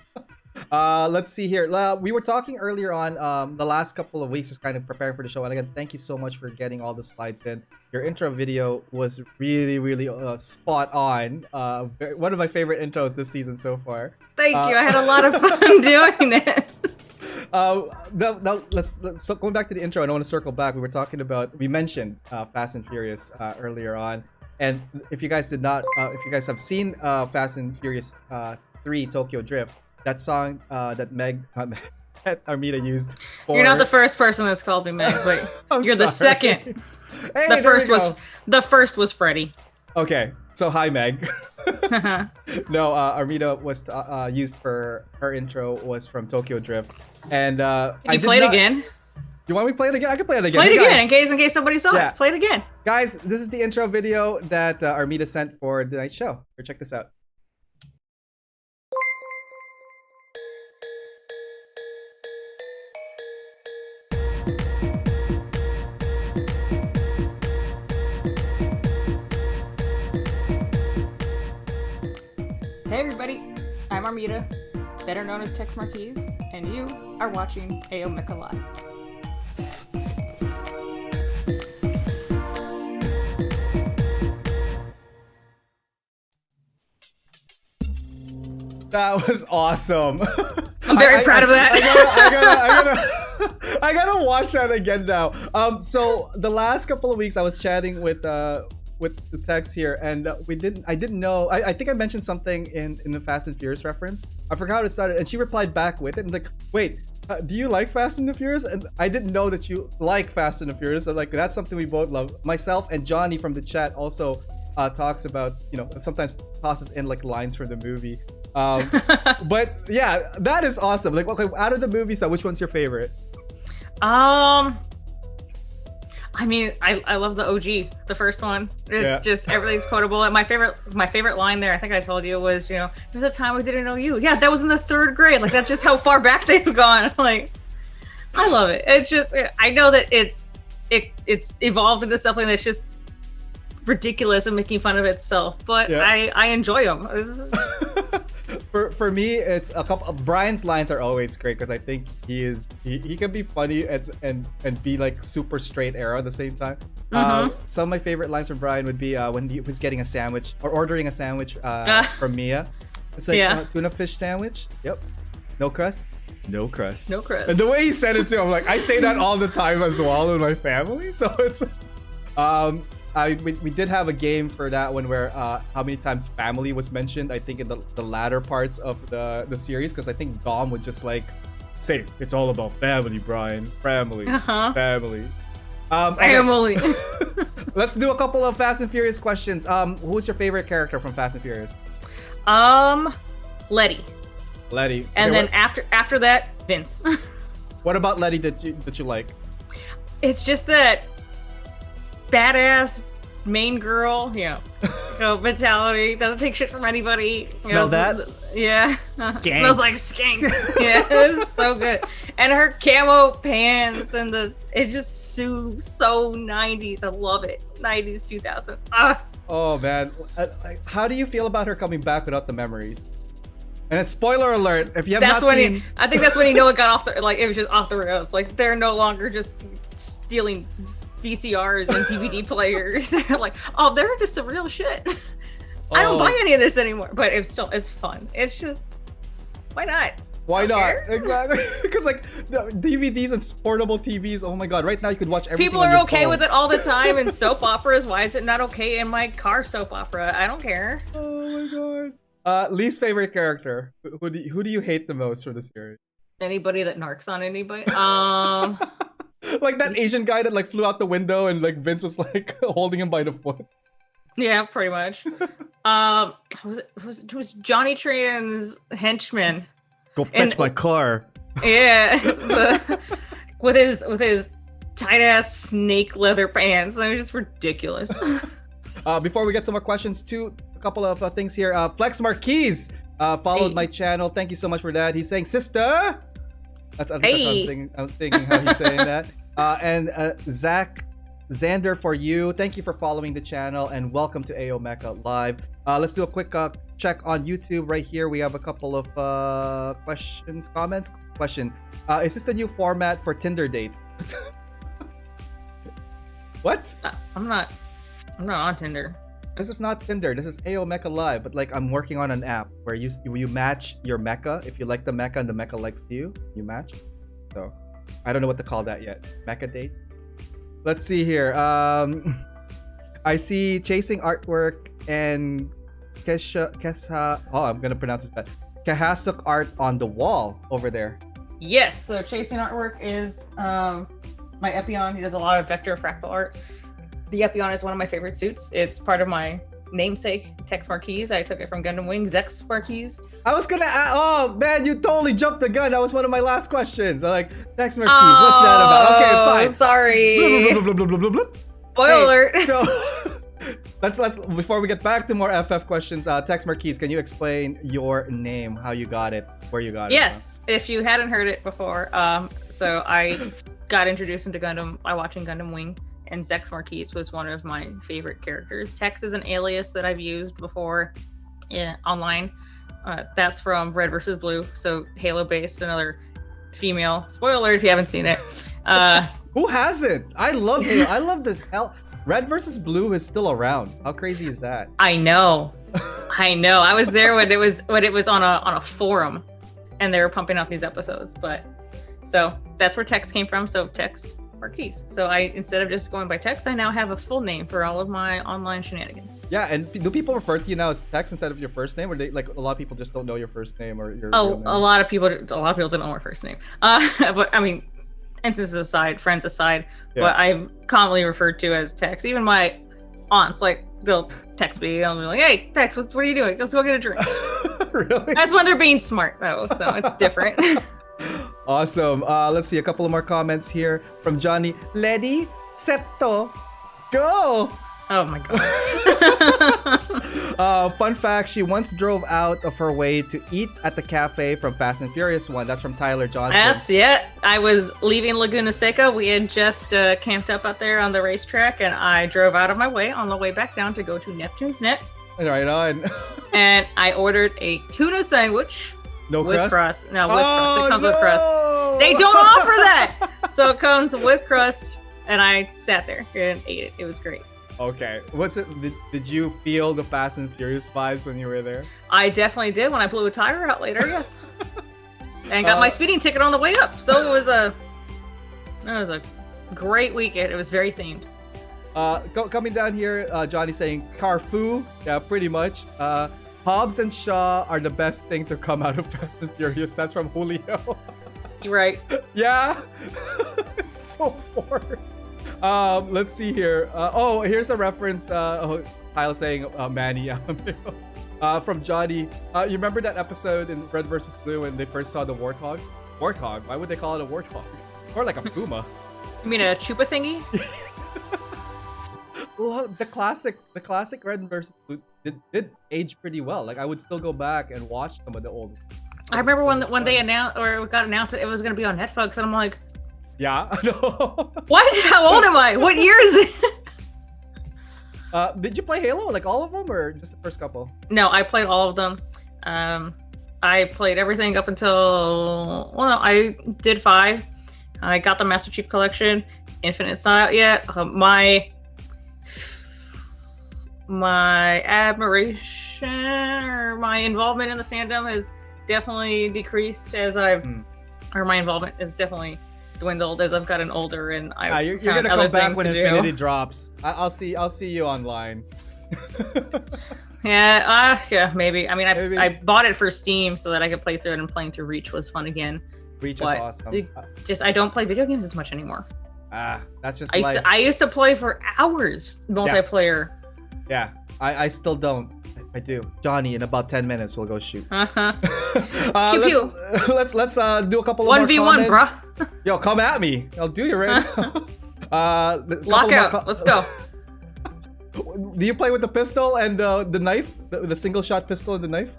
Let's see here. We were talking earlier on the last couple of weeks, just kind of preparing for the show. And again, thank you so much for getting all the slides in. Your intro video was really, really spot on. One of my favorite intros this season so far. Thank you. I had a lot of fun doing it. Now so going back to the intro, and I want to circle back. We mentioned Fast and Furious earlier on, and if you guys have seen Fast and Furious 3 Tokyo Drift, that song that that Armita used. You're not the first person that's called me Meg, but you're the second. Hey, the first was Freddie. Okay, so hi Meg. No, Armita was used for her intro was from Tokyo Drift, and Can you play it again? You want me to play it again? I can play it again. Play it again in case somebody saw it. Play it again, guys. This is the intro video that Armita sent for the night show. Here, check this out. Hey everybody, I'm Armita, better known as Tex Marquise, and you are watching AO Mecha Live. That was awesome. I'm very proud of that. I gotta watch that again now. So the last couple of weeks I was chatting with the text here, and I didn't know. I think I mentioned something in the Fast and Furious reference. I forgot how it started, and she replied back with it, and like, wait, do you like Fast and the Furious? And I didn't know that you like Fast and the Furious. So like, that's something we both love. Myself and Johnny from the chat also talks about, sometimes tosses in like lines from the movie. But yeah, that is awesome. Like, okay, out of the movies, which one's your favorite? I mean, I love the OG, the first one. It's just everything's quotable. And my favorite line there, I think I told you, was, there's a time I didn't know you. Yeah, that was in the 3rd grade. Like, that's just how far back they've gone. Like, I love it. It's just, I know that it's evolved into something that's just ridiculous and making fun of itself, but I enjoy them. For me, it's a couple. Brian's lines are always great because I think he can be funny and be like super straight arrow at the same time. Some of my favorite lines from Brian would be when he was getting a sandwich or ordering a sandwich from Mia. It's like tuna fish sandwich. Yep. No crust. No crust. No crust. And the way he said it too, I'm like, I say that all the time as well in my family. So it's we did have a game for that one where how many times family was mentioned, I think in the latter parts of the series, because I think Dom would just like say it's all about family, Brian. Family. Family. Family. Let's do a couple of Fast and Furious questions. Who's your favorite character from Fast and Furious? Letty. Letty. And then after that, Vince. What about Letty that you like? It's just that badass main girl, mentality, doesn't take shit from anybody. Smell that? Yeah. Smells like skanks. Yeah, it's so good. And her camo pants and it's just so 90s. I love it. 90s, 2000s. Oh man. How do you feel about her coming back without the memories? And it's spoiler alert, if you have not seen... I think that's when you know it got off it was just off the rails. Like, they're no longer just stealing VCRs and DVD players. They're like, oh, they're into some real shit. I don't buy any of this anymore. But it's fun. It's just, why not? Why not? Exactly. Because like DVDs and portable TVs, oh my god, right now you could watch everything. People are okay with it all the time in soap operas. Why is it not okay in my car soap opera? I don't care. Oh my god. Least favorite character. Who do you hate the most for the series? Anybody that narcs on anybody. Like that Asian guy that like flew out the window and like Vince was like holding him by the foot. Yeah, pretty much. Was Johnny Tran's henchman. Go fetch my car. Yeah, with his tight ass snake leather pants. They're just ridiculous. Before we get to more questions, a couple of things here. Flex Marquise followed my channel. Thank you so much for that. He's saying, sister. That's I'm thinking how he's saying that. And Zach Xander for you. Thank you for following the channel and welcome to AO Mecha Live. Let's do a quick check on YouTube right here. We have a couple of comments. Question: is this the new format for Tinder dates? What? I'm not on Tinder. This is not Tinder. This is AO Mecha Live, but like I'm working on an app where you match your mecha. If you like the mecha and the mecha likes you match. So I don't know what to call that yet. Mecha date. Let's see here. I see Chasing Artwork and Kesha. Oh, I'm gonna pronounce this bad. Kahasuk Art on the wall over there. Yes. So Chasing Artwork is my Epion. He does a lot of vector fractal art. The Epion is one of my favorite suits. It's part of my namesake, Tex Marquise. I took it from Gundam Wing, Zex Marquise. I was gonna oh man, you totally jumped the gun. That was one of my last questions. I'm like, Tex Marquise, what's that about? Okay, fine. Sorry. Spoiler alert. So let's before we get back to more FF questions, Tex Marquise, can you explain your name, how you got it, where you got it? Yes, if you hadn't heard it before. So I got introduced into Gundam by watching Gundam Wing. And Zex Marquise was one of my favorite characters. Tex is an alias that I've used before online. That's from Red vs. Blue, so Halo-based, another female. Spoiler alert if you haven't seen it. Who hasn't? I love Halo. I love this. Red vs. Blue is still around. How crazy is that? I know. I was there when it was on a forum, and they were pumping out these episodes. But so that's where Tex came from. So Tex Marquise. So instead of just going by Tex, I now have a full name for all of my online shenanigans. Yeah, and do people refer to you now as Tex instead of your first name, or they like a lot of people just don't know your first name or your real name? A lot of people don't know my first name. But I mean, instances aside, friends aside, but I'm commonly referred to as Tex. Even my aunts, like, they'll text me. I'll be like, "Hey, Tex, what are you doing? Let's go get a drink." Really? That's when they're being smart, though. So it's different. Awesome. Let's see a couple of more comments here from Johnny. Lady, Septo, go! Oh my god. Fun fact, she once drove out of her way to eat at the cafe from Fast and Furious 1. That's from Tyler Johnson. Yes, yeah. I was leaving Laguna Seca. We had just camped up out there on the racetrack, and I drove out of my way on the way back down to go to Neptune's Net. Right on. And I ordered a tuna sandwich. No with crust? No, with crust. It comes with no! crust. They don't offer that. So it comes with crust, and I sat there and ate it. It was great. Okay. What's it? Did you feel the Fast and Furious vibes when you were there? I definitely did when I blew a tire out later. Yes. And got my speeding ticket on the way up. So it was a great weekend. It was very themed. Coming down here, Johnny saying Carfu. Yeah, pretty much. Hobbs and Shaw are the best thing to come out of Fast and Furious. That's from Julio. You're right. Yeah. It's so forward. Let's see here. Here's a reference. Kyle saying Manny from Johnny. You remember that episode in Red vs. Blue when they first saw the warthog? Warthog? Why would they call it a warthog? Or like a puma? You mean a chupa thingy? Well, the classic Red vs. Blue did age pretty well. Like I would still go back and watch some of the old. I remember when they announced or got announced that it was going to be on Netflix, and I'm like, yeah, I know. What? How old am I? What year is it? Did you play Halo? Like all of them, or just the first couple? No, I played all of them. I played everything up until I did 5. I got the Master Chief Collection. Infinite's not out yet. My admiration or my involvement in the fandom has definitely decreased as or my involvement has definitely dwindled as I've gotten older and you're gonna come back when Infinity drops. I'll see you online. Yeah, maybe. I mean, I bought it for Steam so that I could play through it, and playing through Reach was fun again. Reach is awesome. I don't play video games as much anymore. That's just I used to play for hours multiplayer. Yeah, I still don't. I do. Johnny, in about 10 minutes, we'll go shoot. Pew pew. Let's do a couple of 1v1, bruh. Yo, come at me. I'll do you right now. Lockout. Let's go. Do you play with the pistol and the knife? The single shot pistol and the knife?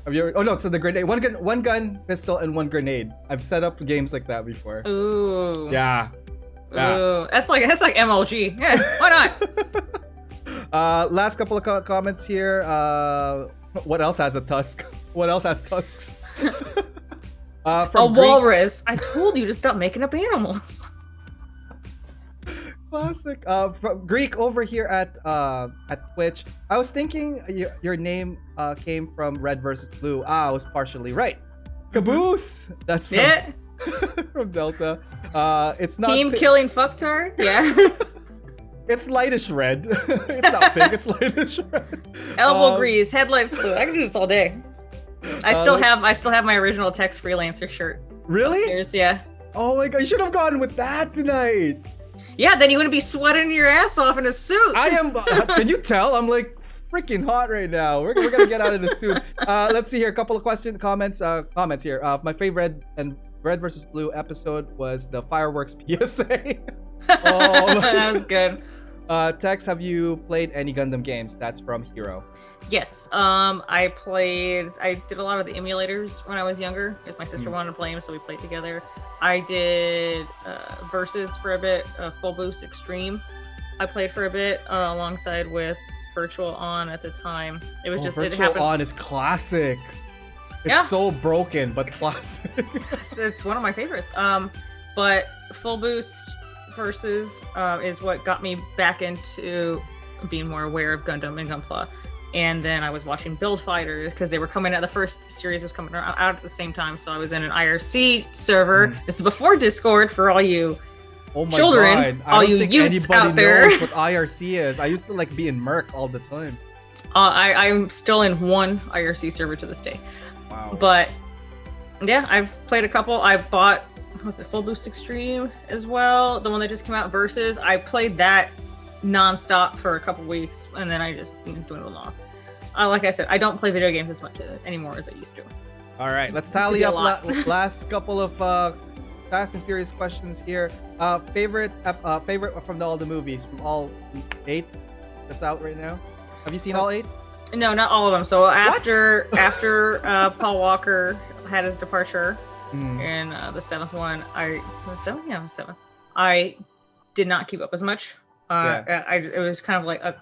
Have you ever? Oh no, so the grenade. One gun, pistol, and one grenade. I've set up games like that before. Ooh. Yeah. Ooh. That's like MLG. Yeah. Why not? Last couple of comments here. What else has a tusk? What else has tusks? From walrus. I told you to stop making up animals. Classic. From Greek over here at Twitch. I was thinking your name came from Red versus Blue. I was partially right. Caboose. That's from from Delta. It's not team killing fucktard. Yeah. It's lightish red. It's not pink. It's lightish red. Elbow grease, headlight fluid. I can do this all day. I still have my original Tex freelancer shirt. Really? Upstairs, yeah. Oh my god! You should have gone with that tonight. Yeah, then you wouldn't be sweating your ass off in a suit. I am. Can you tell? I'm like freaking hot right now. We're gonna get out of the suit. Let's see here. A couple of comments here. My favorite and Red versus Blue episode was the fireworks PSA. Oh, that was good. Tex, have you played any Gundam games? That's from Hero. Yes. I did a lot of the emulators when I was younger because my sister wanted to play them, so we played together. I did Versus for a bit, Full Boost Extreme. I played for a bit alongside with Virtual On at the time. It was just Virtual it happened. On is classic. It's so broken, but classic. It's one of my favorites. But Full Boost Versus is what got me back into being more aware of Gundam and Gunpla. And then I was watching Build Fighters because they were coming out. The first series was coming out at the same time, so I was in an IRC server. This is before Discord for all you children, all you youths out there. Knows what IRC is. I used to be in Merc all the time. I'm still in one IRC server to this day. Wow. But yeah, I've played a couple. I bought Full Boost Extreme as well, the one that just came out, Versus. I played that non-stop for a couple weeks, and then I just dwindled off. Like I said, I don't play video games as much anymore as I used to. All right, let's tally up last couple of Fast and Furious questions here. Favorite from all the movies, from all 8 that's out right now. Have you seen all 8? No, not all of them. So after Paul Walker had his departure in the 7th one, the 7th. I did not keep up as much. It was kind of like a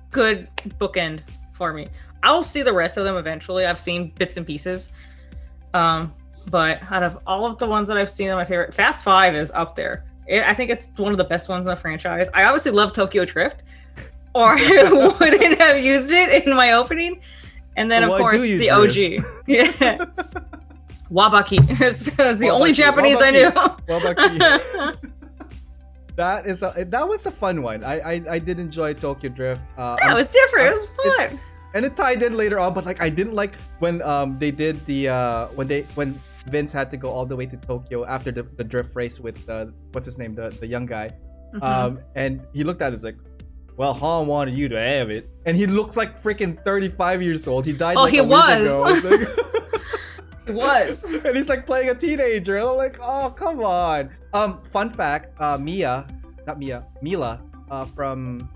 good bookend for me. I'll see the rest of them eventually. I've seen bits and pieces. But out of all of the ones that I've seen, my favorite, Fast 5 is up there. I think it's one of the best ones in the franchise. I obviously love Tokyo Drift, or I wouldn't have used it in my opening. And then, of course, the OG. Yeah. Wabaki. It's the only Japanese I knew. Wabaki. That was a fun one. I did enjoy Tokyo Drift. Yeah, it was different. It was fun. And it tied in later on, but like I didn't like when they did the when Vince had to go all the way to Tokyo after the drift race with what's his name, the young guy. And he looked at it, like, well, Han wanted you to have it. And he looks like freaking 35 years old. He died like a week ago. He was. And he's like playing a teenager. And I'm like, oh, come on. Fun fact, Mila from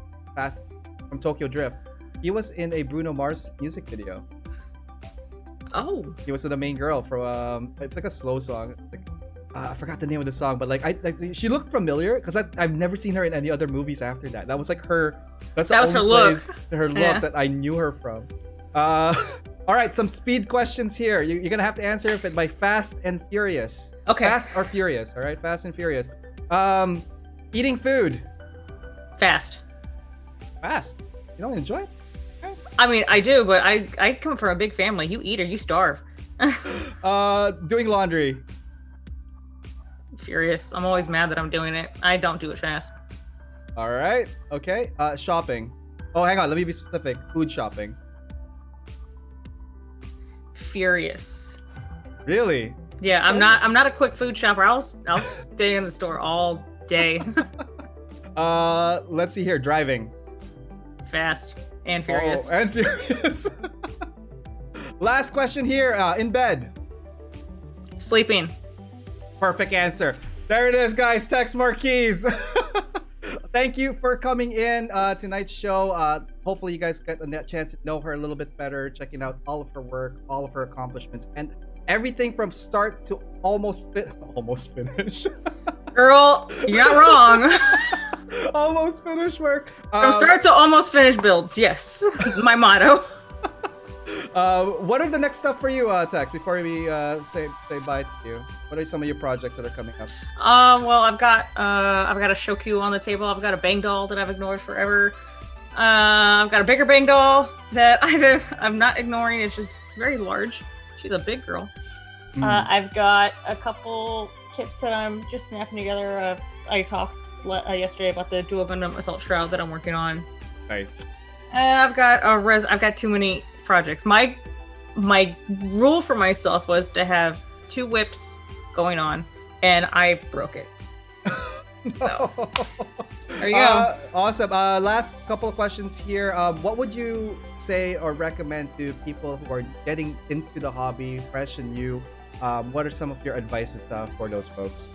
Tokyo Drift. He was in a Bruno Mars music video. Oh. He was the main girl from it's like a slow song. Like, I forgot the name of the song, but she looked familiar because I've never seen her in any other movies after that. That was like her. That was her look. Her look that I knew her from. All right, some speed questions here. You're gonna have to answer it by Fast and Furious. Okay. Fast or Furious. All right, Fast and Furious. Eating food. Fast. Fast. You don't enjoy it? I mean, I do, but I come from a big family. You eat or you starve. Doing laundry. Furious. I'm always mad that I'm doing it. I don't do it fast. All right. Okay. Shopping. Oh, hang on. Let me be specific. Food shopping. Furious. Really? Yeah, I'm not a quick food shopper. I'll stay in the store all day. Let's see here. Driving. Fast and furious. Oh, and furious. Last question here. In bed. Sleeping. Perfect answer. There it is, guys. Tex Marquise. Thank you for coming in tonight's show. Hopefully you guys get a chance to know her a little bit better, checking out all of her work, all of her accomplishments, and everything from start to almost finish. Girl, you're not wrong. Almost finished work. From start to almost finished builds. Yes, my motto. What are the next stuff for you, Tex? Before we say bye to you, what are some of your projects that are coming up? Well, I've got a Shoku on the table. I've got a Bang doll that I've ignored forever. I've got a bigger Bang doll that I'm not ignoring. It's just very large. She's a big girl. I've got a couple kits that I'm just snapping together. I talked yesterday about the Dual Gundam Assault Shroud that I'm working on. Nice. I've got too many projects. My rule for myself was to have 2 whips going on, and I broke it. So there you go. Awesome. Last couple of questions here. What would you say or recommend to people who are getting into the hobby, fresh and new? What are some of your advices for those folks?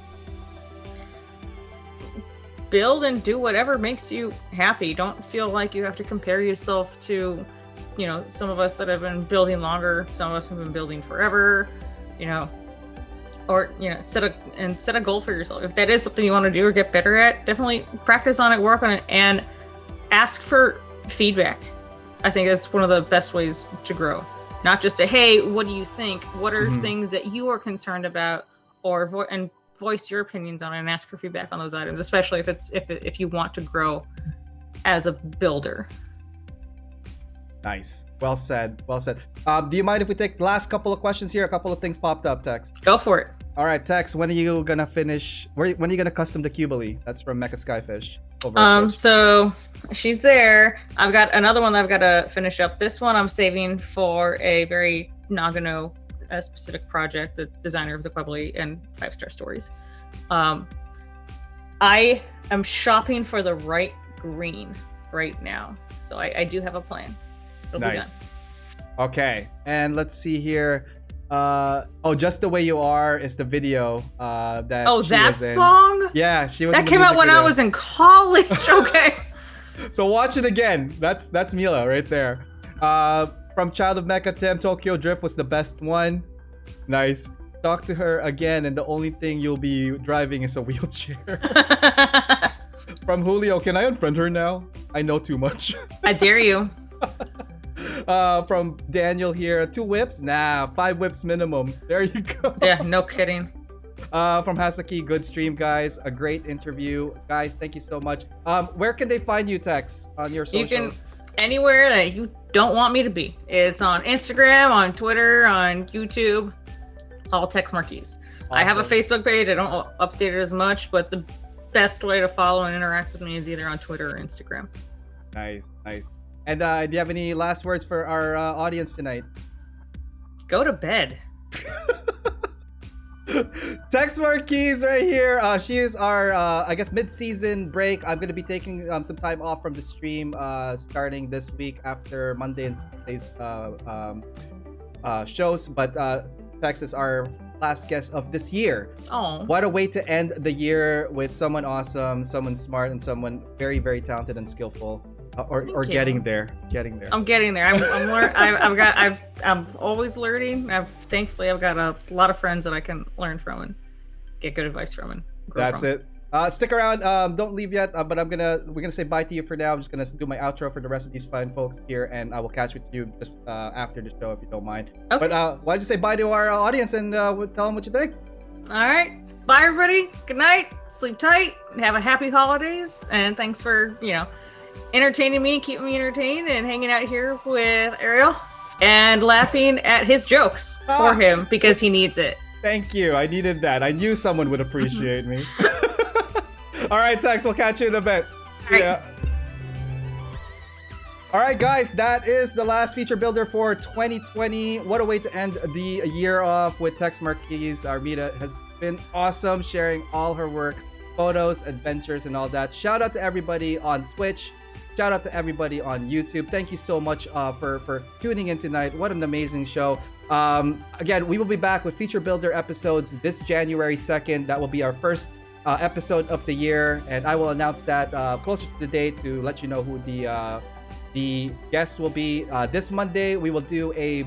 Build and do whatever makes you happy. Don't feel like you have to compare yourself to, some of us that have been building longer, some of us have been building forever, or set a goal for yourself. If that is something you want to do or get better at, definitely practice on it, work on it, and ask for feedback. I think that's one of the best ways to grow. Not just hey, what do you think? What are things that you are concerned about, and voice your opinions on it and ask for feedback on those items, especially if you want to grow as a builder. Nice. Well said. Do you mind if we take the last couple of questions here? A couple of things popped up, Tex. Go for it. All right, Tex, when are you gonna finish? When are you gonna custom the Cubily? That's from Mecha Skyfish. So she's there. I've got another one that I've got to finish up. This one I'm saving for a very Nagano specific project, the designer of the Quibly and 5-Star Stories. I am shopping for the right green right now, so I do have a plan. It'll nice. Be done. Okay, and let's see here. Just the Way You Are is the video that. That song? Yeah, she was. That came out when I was in college. Okay. So watch it again. That's Mila right there. From Child of Mecha Tim, Tokyo Drift was the best one. Nice. Talk to her again, and the only thing you'll be driving is a wheelchair. From Julio, can I unfriend her now? I know too much. I dare you. From Daniel here, 2 whips? Nah, 5 whips minimum. There you go. Yeah, no kidding. From Hasaki, good stream, guys. A great interview. Guys, thank you so much. Where can they find you, Tex, on your socials? You can anywhere that you don't want me to be. It's on Instagram, on Twitter, on YouTube. All Tex Marquis. Awesome. I have a Facebook page. I don't update it as much, but the best way to follow and interact with me is either on Twitter or Instagram. Nice. And do you have any last words for our audience tonight? Go to bed. Tex Marquis right here. She is our, I guess, mid-season break. I'm going to be taking some time off from the stream starting this week after Monday and Tuesday's shows. But Tex is our last guest of this year. Oh, what a way to end the year with someone awesome, someone smart, and someone very, very talented and skillful. Or getting there. I'm getting there. I'm always learning. Thankfully I've got a lot of friends that I can learn from and get good advice from and grow That's from. it. Stick around. Don't leave yet. But we're gonna say bye to you for now. I'm just gonna do my outro for the rest of these fine folks here, and I will catch with you just after the show if you don't mind. Okay. But why don't you say bye to our audience and tell them what you think? All right. Bye everybody. Good night. Sleep tight. Have a happy holidays. And thanks for entertaining me, keeping me entertained, and hanging out here with Ariel and laughing at his jokes for him because he needs it. Thank you. I needed that. I knew someone would appreciate me. All right, Tex, we'll catch you in a bit. Yeah. All right, guys, that is the last feature builder for 2020. What a way to end the year off with Tex Marquis. Armita has been awesome sharing all her work, photos, adventures, and all that. Shout out to everybody on Twitch. Shout out to everybody on YouTube. Thank you so much for tuning in tonight. What an amazing show. Again, we will be back with feature builder episodes this January 2nd. That will be our first episode of the year, and I will announce that closer to the date to let you know who the guest will be. This Monday, we will do a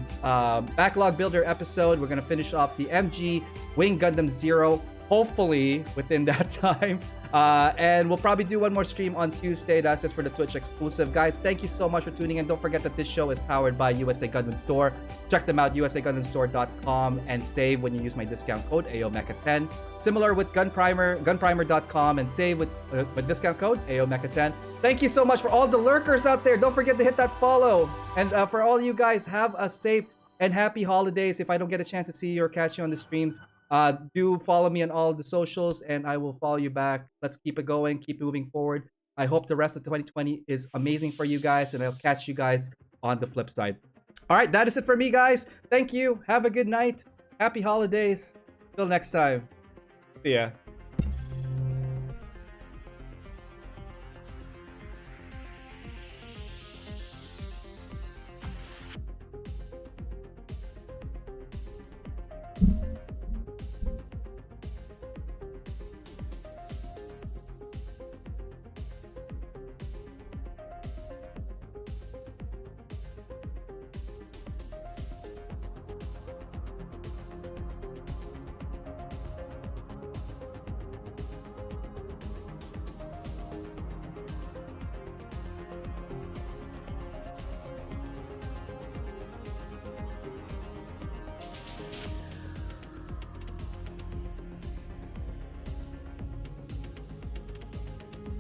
backlog builder episode. We're going to finish off the MG Wing Gundam Zero, hopefully within that time. And we'll probably do one more stream on Tuesday. That's just for the Twitch exclusive. Guys, thank you so much for tuning in. Don't forget that this show is powered by USA Gundam Store. Check them out, usagundamstore.com, and save when you use my discount code AOMECHA10. Similar with gunprimer.com, and save with discount code AOMECHA10. Thank you so much for all the lurkers out there. Don't forget to hit that follow. And for all you guys, have a safe and happy holidays. If I don't get a chance to see you or catch you on the streams, do follow me on all of the socials, and I will follow you back. Let's keep it going, keep moving forward. I hope the rest of 2020 is amazing for you guys, and I'll catch you guys on the flip side. All right, that is it for me, guys. Thank you. Have a good night. Happy holidays. Till next time. See ya.